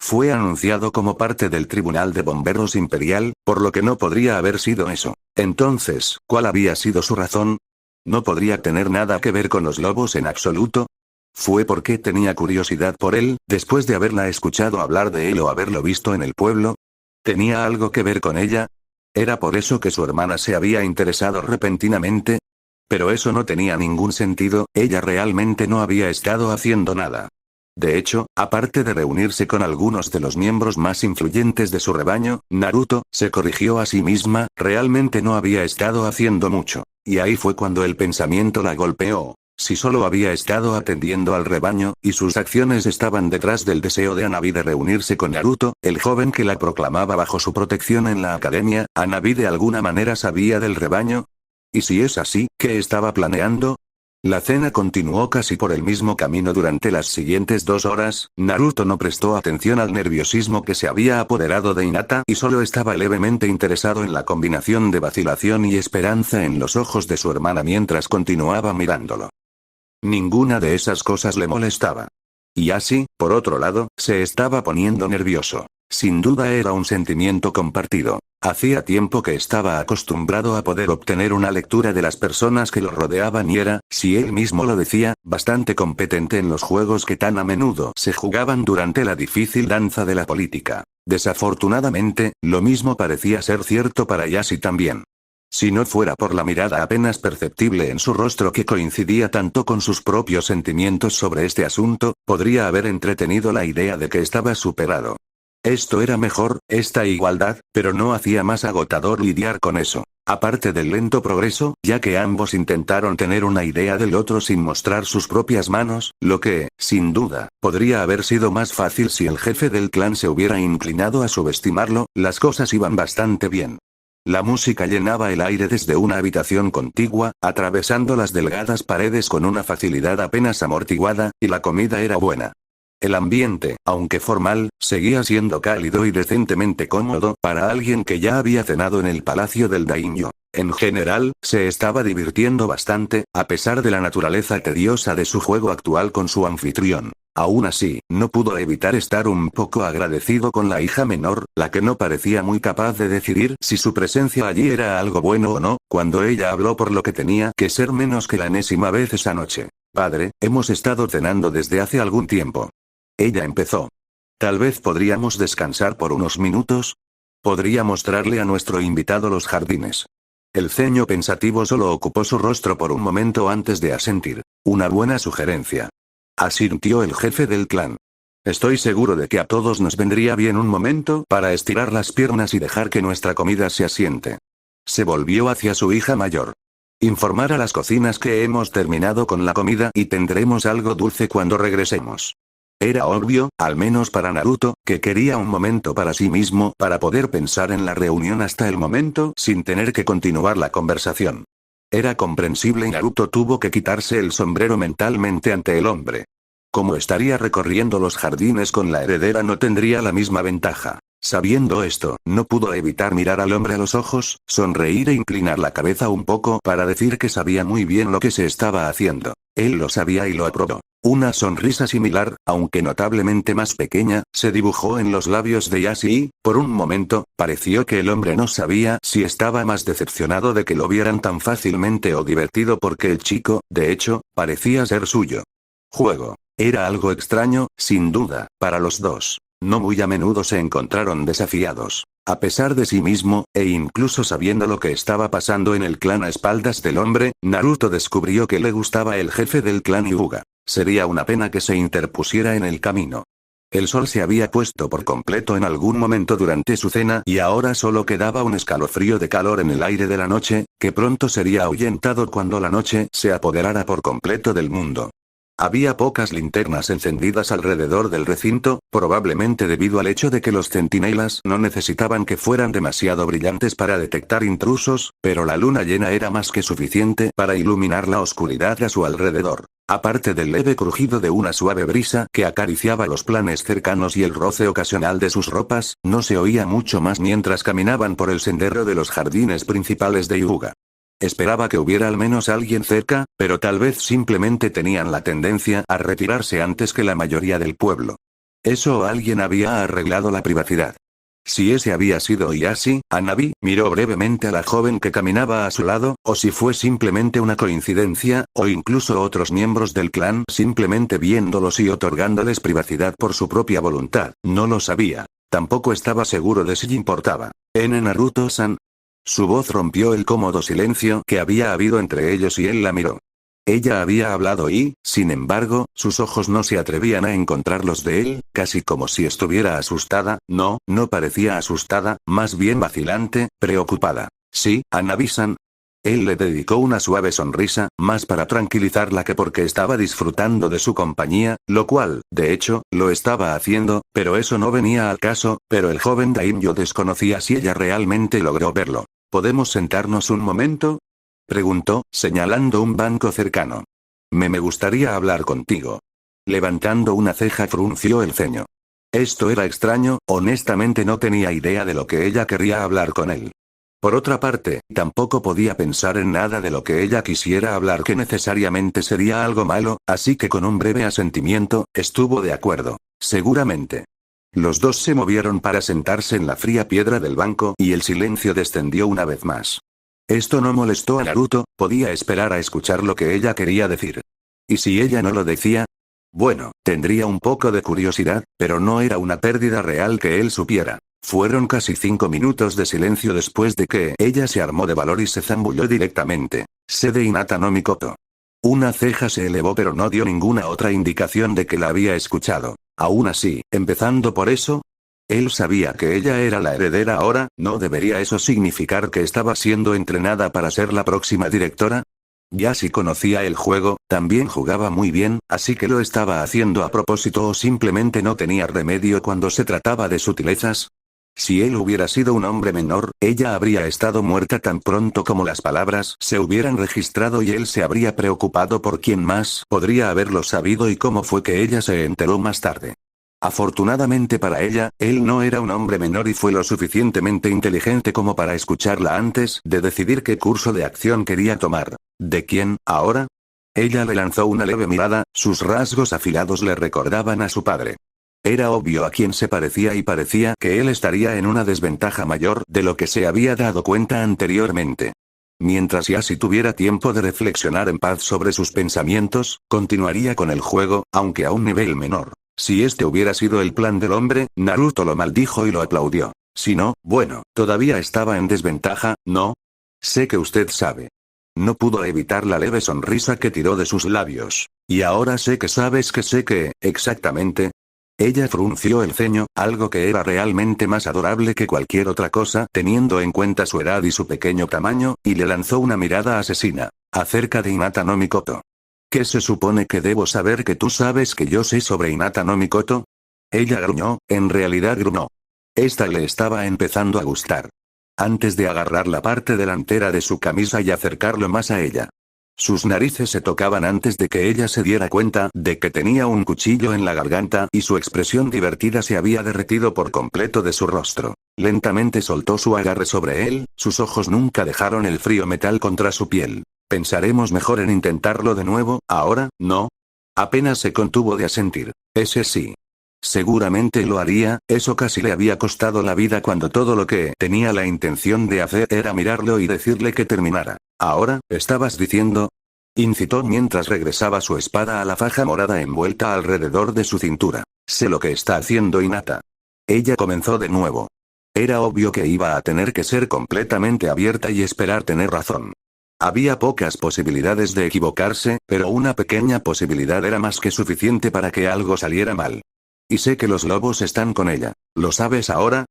fue anunciado como parte del Tribunal de Bomberos Imperial, por lo que no podría haber sido eso. Entonces, ¿cuál había sido su razón? ¿No podría tener nada que ver con los lobos en absoluto? ¿Fue porque tenía curiosidad por él, después de haberla escuchado hablar de él o haberlo visto en el pueblo? ¿Tenía algo que ver con ella? ¿Era por eso que su hermana se había interesado repentinamente? Pero eso no tenía ningún sentido, ella realmente no había estado haciendo nada. De hecho, aparte de reunirse con algunos de los miembros más influyentes de su rebaño, Naruto se corrigió a sí misma, realmente no había estado haciendo mucho. Y ahí fue cuando el pensamiento la golpeó. Si solo había estado atendiendo al rebaño, y sus acciones estaban detrás del deseo de Hanabi de reunirse con Naruto, el joven que la proclamaba bajo su protección en la academia, ¿Hanabi de alguna manera sabía del rebaño? Y si es así, ¿qué estaba planeando? La cena continuó casi por el mismo camino durante las siguientes 2 horas, Naruto no prestó atención al nerviosismo que se había apoderado de Hinata y solo estaba levemente interesado en la combinación de vacilación y esperanza en los ojos de su hermana mientras continuaba mirándolo. Ninguna de esas cosas le molestaba. Y así, por otro lado, se estaba poniendo nervioso. Sin duda era un sentimiento compartido. Hacía tiempo que estaba acostumbrado a poder obtener una lectura de las personas que lo rodeaban y era, si él mismo lo decía, bastante competente en los juegos que tan a menudo se jugaban durante la difícil danza de la política. Desafortunadamente, lo mismo parecía ser cierto para Yashi también. Si no fuera por la mirada apenas perceptible en su rostro que coincidía tanto con sus propios sentimientos sobre este asunto, podría haber entretenido la idea de que estaba superado. Esto era mejor, esta igualdad, pero no hacía más agotador lidiar con eso. Aparte del lento progreso, ya que ambos intentaron tener una idea del otro sin mostrar sus propias manos, lo que, sin duda, podría haber sido más fácil si el jefe del clan se hubiera inclinado a subestimarlo, las cosas iban bastante bien. La música llenaba el aire desde una habitación contigua, atravesando las delgadas paredes con una facilidad apenas amortiguada, y la comida era buena. El ambiente, aunque formal, seguía siendo cálido y decentemente cómodo para alguien que ya había cenado en el palacio del daimyo. En general, se estaba divirtiendo bastante, a pesar de la naturaleza tediosa de su juego actual con su anfitrión. Aún así, no pudo evitar estar un poco agradecido con la hija menor, la que no parecía muy capaz de decidir si su presencia allí era algo bueno o no, cuando ella habló por lo que tenía que ser menos que la enésima vez esa noche. Padre, hemos estado cenando desde hace algún tiempo. Ella empezó. Tal vez podríamos descansar por unos minutos. Podría mostrarle a nuestro invitado los jardines. El ceño pensativo solo ocupó su rostro por un momento antes de asentir. Una buena sugerencia. Asintió el jefe del clan. Estoy seguro de que a todos nos vendría bien un momento para estirar las piernas y dejar que nuestra comida se asiente. Se volvió hacia su hija mayor. Informar a las cocinas que hemos terminado con la comida y tendremos algo dulce cuando regresemos. Era obvio, al menos para Naruto, que quería un momento para sí mismo para poder pensar en la reunión hasta el momento sin tener que continuar la conversación. Era comprensible y Naruto tuvo que quitarse el sombrero mentalmente ante el hombre. Como estaría recorriendo los jardines con la heredera no tendría la misma ventaja. Sabiendo esto, no pudo evitar mirar al hombre a los ojos, sonreír e inclinar la cabeza un poco para decir que sabía muy bien lo que se estaba haciendo. Él lo sabía y lo aprobó. Una sonrisa similar, aunque notablemente más pequeña, se dibujó en los labios de Yashi y, por un momento, pareció que el hombre no sabía si estaba más decepcionado de que lo vieran tan fácilmente o divertido porque el chico, de hecho, parecía ser suyo. Juego. Era algo extraño, sin duda, para los dos. No muy a menudo se encontraron desafiados. A pesar de sí mismo, e incluso sabiendo lo que estaba pasando en el clan a espaldas del hombre, Naruto descubrió que le gustaba el jefe del clan Hyuga. Sería una pena que se interpusiera en el camino. El sol se había puesto por completo en algún momento durante su cena y ahora solo quedaba un escalofrío de calor en el aire de la noche, que pronto sería ahuyentado cuando la noche se apoderara por completo del mundo. Había pocas linternas encendidas alrededor del recinto, probablemente debido al hecho de que los centinelas no necesitaban que fueran demasiado brillantes para detectar intrusos, pero la luna llena era más que suficiente para iluminar la oscuridad a su alrededor. Aparte del leve crujido de una suave brisa que acariciaba los planes cercanos y el roce ocasional de sus ropas, no se oía mucho más mientras caminaban por el sendero de los jardines principales de Hyuga. Esperaba que hubiera al menos alguien cerca, pero tal vez simplemente tenían la tendencia a retirarse antes que la mayoría del pueblo. Eso o alguien había arreglado la privacidad. Si ese había sido Ieyasu, Hanabi miró brevemente a la joven que caminaba a su lado, o si fue simplemente una coincidencia, o incluso otros miembros del clan simplemente viéndolos y otorgándoles privacidad por su propia voluntad, no lo sabía. Tampoco estaba seguro de si importaba. Naruto-san. Su voz rompió el cómodo silencio que había habido entre ellos y él la miró. Ella había hablado y, sin embargo, sus ojos no se atrevían a encontrarlos de él, casi como si estuviera asustada. No parecía asustada, más bien vacilante, preocupada. Sí, Hanabi-san. Él le dedicó una suave sonrisa, más para tranquilizarla que porque estaba disfrutando de su compañía, lo cual, de hecho, lo estaba haciendo, pero eso no venía al caso, pero el joven Daimyo desconocía si ella realmente logró verlo. ¿Podemos sentarnos un momento?, preguntó, señalando un banco cercano. Me gustaría hablar contigo. Levantando una ceja frunció el ceño. Esto era extraño, honestamente no tenía idea de lo que ella quería hablar con él. Por otra parte, tampoco podía pensar en nada de lo que ella quisiera hablar que necesariamente sería algo malo, así que con un breve asentimiento, estuvo de acuerdo. Seguramente. Los dos se movieron para sentarse en la fría piedra del banco y el silencio descendió una vez más. Esto no molestó a Naruto, podía esperar a escuchar lo que ella quería decir. ¿Y si ella no lo decía? Bueno, tendría un poco de curiosidad, pero no era una pérdida real que él supiera. Fueron casi 5 minutos de silencio después de que ella se armó de valor y se zambulló directamente. Sé de Hinata no Mikoto. Una ceja se elevó pero no dio ninguna otra indicación de que la había escuchado. Aún así, empezando por eso, él sabía que ella era la heredera ahora, ¿no debería eso significar que estaba siendo entrenada para ser la próxima directora? Ya si conocía el juego, también jugaba muy bien, así que lo estaba haciendo a propósito o simplemente no tenía remedio cuando se trataba de sutilezas. Si él hubiera sido un hombre menor, ella habría estado muerta tan pronto como las palabras se hubieran registrado y él se habría preocupado por quién más podría haberlo sabido y cómo fue que ella se enteró más tarde. Afortunadamente para ella, él no era un hombre menor y fue lo suficientemente inteligente como para escucharla antes de decidir qué curso de acción quería tomar. ¿De quién, ahora? Ella le lanzó una leve mirada, sus rasgos afilados le recordaban a su padre. Era obvio a quién se parecía y parecía que él estaría en una desventaja mayor de lo que se había dado cuenta anteriormente. Mientras Ieyasu tuviera tiempo de reflexionar en paz sobre sus pensamientos, continuaría con el juego, aunque a un nivel menor. Si este hubiera sido el plan del hombre, Naruto lo maldijo y lo aplaudió. Si no, bueno, todavía estaba en desventaja, ¿no? Sé que usted sabe. No pudo evitar la leve sonrisa que tiró de sus labios. Y ahora sé que sabes que sé que, exactamente. Ella frunció el ceño, algo que era realmente más adorable que cualquier otra cosa teniendo en cuenta su edad y su pequeño tamaño, y le lanzó una mirada asesina. Acerca de Hinata no Mikoto. ¿Qué se supone que debo saber que tú sabes que yo sé sobre Hinata no Mikoto? Ella gruñó, en realidad gruñó. Esta le estaba empezando a gustar. Antes de agarrar la parte delantera de su camisa y acercarlo más a ella. Sus narices se tocaban antes de que ella se diera cuenta de que tenía un cuchillo en la garganta y su expresión divertida se había derretido por completo de su rostro. Lentamente soltó su agarre sobre él, sus ojos nunca dejaron el frío metal contra su piel. Pensaremos mejor en intentarlo de nuevo, ahora, ¿no? Apenas se contuvo de asentir. Ese sí. Seguramente lo haría, eso casi le había costado la vida cuando todo lo que tenía la intención de hacer era mirarlo y decirle que terminara. ¿Ahora, estabas diciendo? Incitó mientras regresaba su espada a la faja morada envuelta alrededor de su cintura. Sé lo que está haciendo Hinata. Ella comenzó de nuevo. Era obvio que iba a tener que ser completamente abierta y esperar tener razón. Había pocas posibilidades de equivocarse, pero una pequeña posibilidad era más que suficiente para que algo saliera mal. Y sé que los lobos están con ella. ¿Lo sabes ahora?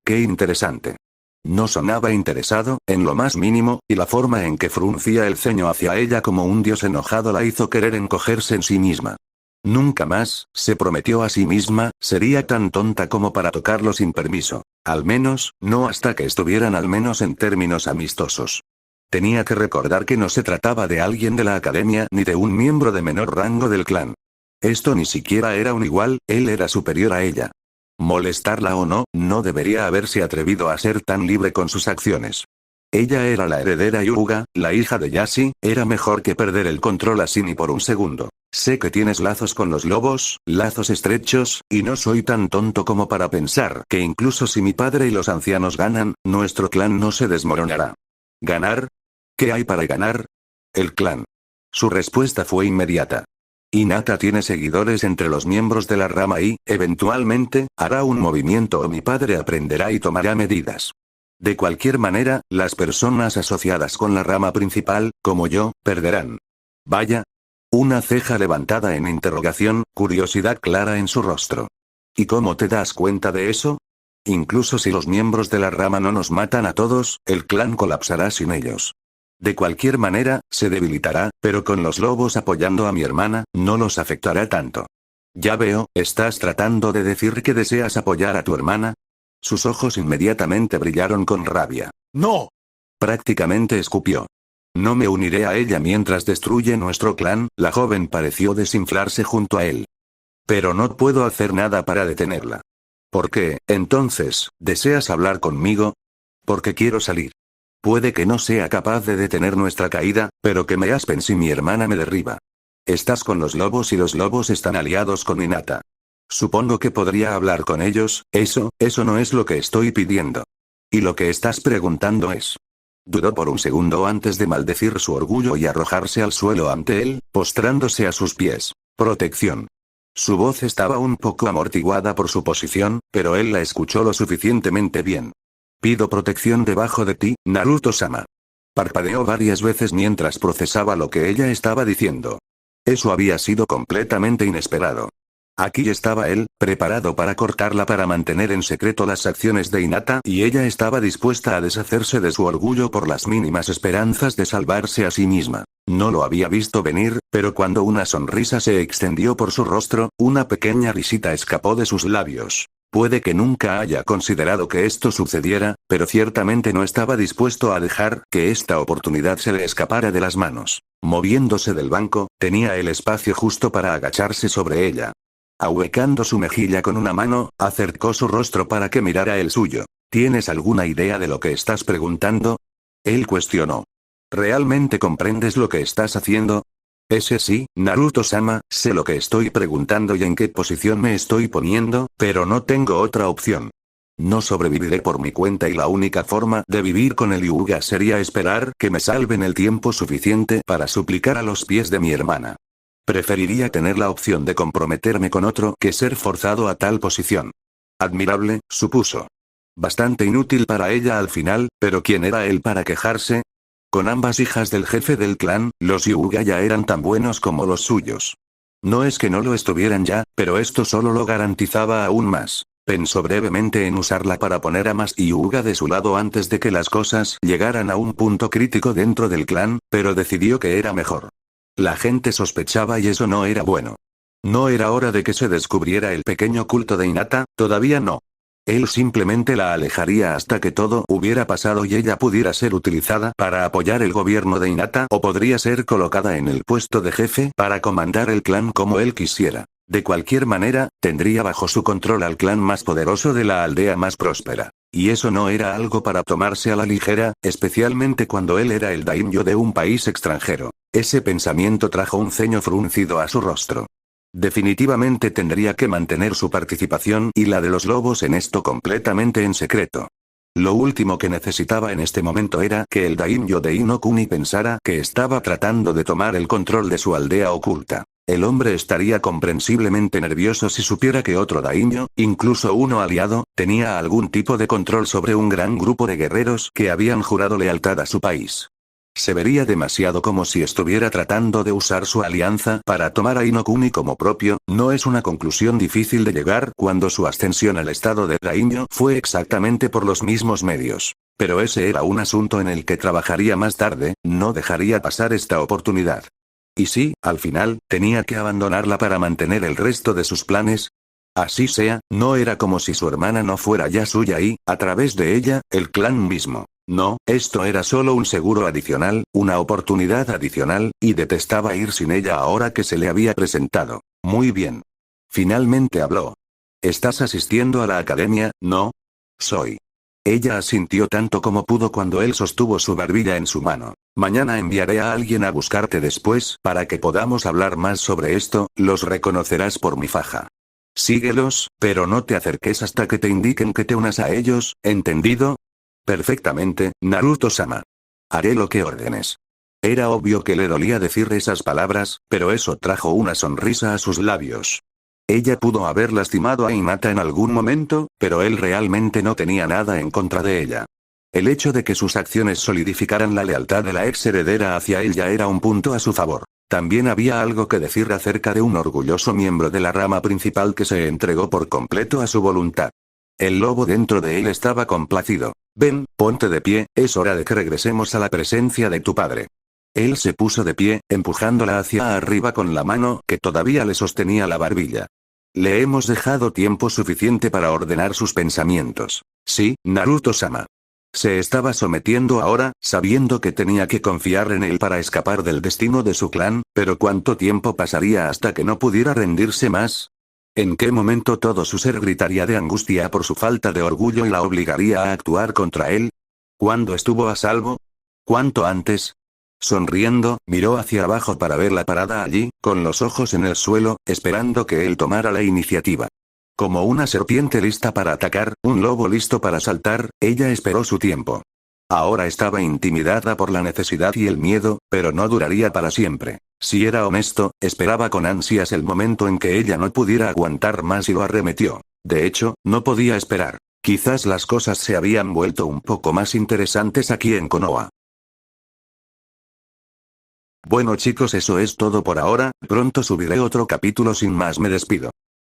Qué interesante. No sonaba interesado, en lo más mínimo, y la forma en que fruncía el ceño hacia ella como un dios enojado la hizo querer encogerse en sí misma. Nunca más, se prometió a sí misma, sería tan tonta como para tocarlo sin permiso. Al menos, no hasta que estuvieran al menos en términos amistosos. tenía que recordar que no se trataba de alguien de la academia ni de un miembro de menor rango del clan. Esto ni siquiera era un igual, él era superior a ella. Molestarla o no, no debería haberse atrevido a ser tan libre con sus acciones. Ella era la heredera Hyuga, la hija de Yashi, era mejor que perder el control así ni por un segundo. Sé que tienes lazos con los lobos, lazos estrechos, y no soy tan tonto como para pensar que incluso si mi padre y los ancianos ganan, nuestro clan no se desmoronará. ¿Ganar? ¿Qué hay para ganar? El clan. Su respuesta fue inmediata. Hinata tiene seguidores entre los miembros de la rama y, eventualmente, hará un movimiento o mi padre aprenderá y tomará medidas. De cualquier manera, las personas asociadas con la rama principal, como yo, perderán. Vaya. Una ceja levantada en interrogación, curiosidad clara en su rostro. ¿Y cómo te das cuenta de eso? Incluso si los miembros de la rama no nos matan a todos, el clan colapsará sin ellos. De cualquier manera, se debilitará, pero con los lobos apoyando a mi hermana, no los afectará tanto. Ya veo, ¿estás tratando de decir que deseas apoyar a tu hermana? Sus ojos inmediatamente brillaron con rabia. ¡No! Prácticamente escupió. No me uniré a ella mientras destruye nuestro clan, la joven pareció desinflarse junto a él. Pero no puedo hacer nada para detenerla. ¿Por qué, entonces, deseas hablar conmigo? Porque quiero salir. Puede que no sea capaz de detener nuestra caída, pero que me aspen si mi hermana me derriba. Estás con los lobos y los lobos están aliados con Hinata. Supongo que podría hablar con ellos, eso no es lo que estoy pidiendo. Y lo que estás preguntando es. Dudó por un segundo antes de maldecir su orgullo y arrojarse al suelo ante él, postrándose a sus pies. Protección. Su voz estaba un poco amortiguada por su posición, pero él la escuchó lo suficientemente bien. Pido protección debajo de ti, Naruto-sama. Parpadeó varias veces mientras procesaba lo que ella estaba diciendo. Eso había sido completamente inesperado. Aquí estaba él, preparado para cortarla para mantener en secreto las acciones de Hinata y ella estaba dispuesta a deshacerse de su orgullo por las mínimas esperanzas de salvarse a sí misma. No lo había visto venir, pero cuando una sonrisa se extendió por su rostro, una pequeña risita escapó de sus labios. Puede que nunca haya considerado que esto sucediera, pero ciertamente no estaba dispuesto a dejar que esta oportunidad se le escapara de las manos. Moviéndose del banco, tenía el espacio justo para agacharse sobre ella. Ahuecando su mejilla con una mano, acercó su rostro para que mirara el suyo. ¿Tienes alguna idea de lo que estás preguntando? Él cuestionó. ¿Realmente comprendes lo que estás haciendo? Ese sí, Naruto-sama, sé lo que estoy preguntando y en qué posición me estoy poniendo, pero no tengo otra opción. No sobreviviré por mi cuenta y la única forma de vivir con el Hyuga sería esperar que me salven el tiempo suficiente para suplicar a los pies de mi hermana. Preferiría tener la opción de comprometerme con otro que ser forzado a tal posición. Admirable, supuso. Bastante inútil para ella al final, pero ¿quién era él para quejarse? Con ambas hijas del jefe del clan, los Hyuga ya eran tan buenos como los suyos. No es que no lo estuvieran ya, pero esto solo lo garantizaba aún más. Pensó brevemente en usarla para poner a más Hyuga de su lado antes de que las cosas llegaran a un punto crítico dentro del clan, pero decidió que era mejor. La gente sospechaba y eso no era bueno. No era hora de que se descubriera el pequeño culto de Hinata, todavía no. Él simplemente la alejaría hasta que todo hubiera pasado y ella pudiera ser utilizada para apoyar el gobierno de Hinata o podría ser colocada en el puesto de jefe para comandar el clan como él quisiera. De cualquier manera, tendría bajo su control al clan más poderoso de la aldea más próspera. Y eso no era algo para tomarse a la ligera, especialmente cuando él era el daimyo de un país extranjero. Ese pensamiento trajo un ceño fruncido a su rostro. Definitivamente tendría que mantener su participación y la de los lobos en esto completamente en secreto. Lo último que necesitaba en este momento era que el daimyo de Inokuni pensara que estaba tratando de tomar el control de su aldea oculta. El hombre estaría comprensiblemente nervioso si supiera que otro daimyo, incluso uno aliado, tenía algún tipo de control sobre un gran grupo de guerreros que habían jurado lealtad a su país. Se vería demasiado como si estuviera tratando de usar su alianza para tomar a Inokuni como propio. No es una conclusión difícil de llegar cuando su ascensión al estado de daimyo fue exactamente por los mismos medios. Pero ese era un asunto en el que trabajaría más tarde, no dejaría pasar esta oportunidad. Y sí, al final, tenía que abandonarla para mantener el resto de sus planes. Así sea, no era como si su hermana no fuera ya suya y, a través de ella, el clan mismo. No, esto era solo un seguro adicional, una oportunidad adicional, y detestaba ir sin ella ahora que se le había presentado. Muy bien. Finalmente habló. ¿Estás asistiendo a la academia, no? Soy. Ella asintió tanto como pudo cuando él sostuvo su barbilla en su mano. Mañana enviaré a alguien a buscarte después para que podamos hablar más sobre esto, los reconocerás por mi faja. Síguelos, pero no te acerques hasta que te indiquen que te unas a ellos, ¿entendido? Perfectamente, Naruto-sama. Haré lo que ordenes. Era obvio que le dolía decir esas palabras, pero eso trajo una sonrisa a sus labios. Ella pudo haber lastimado a Hinata en algún momento, pero él realmente no tenía nada en contra de ella. El hecho de que sus acciones solidificaran la lealtad de la ex heredera hacia él ya era un punto a su favor. También había algo que decir acerca de un orgulloso miembro de la rama principal que se entregó por completo a su voluntad. El lobo dentro de él estaba complacido. Ven, ponte de pie, es hora de que regresemos a la presencia de tu padre. Él se puso de pie, empujándola hacia arriba con la mano que todavía le sostenía la barbilla. Le hemos dejado tiempo suficiente para ordenar sus pensamientos. Sí, Naruto-sama. Se estaba sometiendo ahora, sabiendo que tenía que confiar en él para escapar del destino de su clan, pero ¿cuánto tiempo pasaría hasta que no pudiera rendirse más? ¿En qué momento todo su ser gritaría de angustia por su falta de orgullo y la obligaría a actuar contra él? ¿Cuándo estuvo a salvo? ¿Cuánto antes? Sonriendo, miró hacia abajo para verla parada allí, con los ojos en el suelo, esperando que él tomara la iniciativa. Como una serpiente lista para atacar, un lobo listo para saltar, ella esperó su tiempo. Ahora estaba intimidada por la necesidad y el miedo, pero no duraría para siempre. Si era honesto, esperaba con ansias el momento en que ella no pudiera aguantar más y lo arremetió. De hecho, no podía esperar. Quizás las cosas se habían vuelto un poco más interesantes aquí en Konoha. Bueno chicos, eso es todo por ahora, pronto subiré otro capítulo, sin más me despido.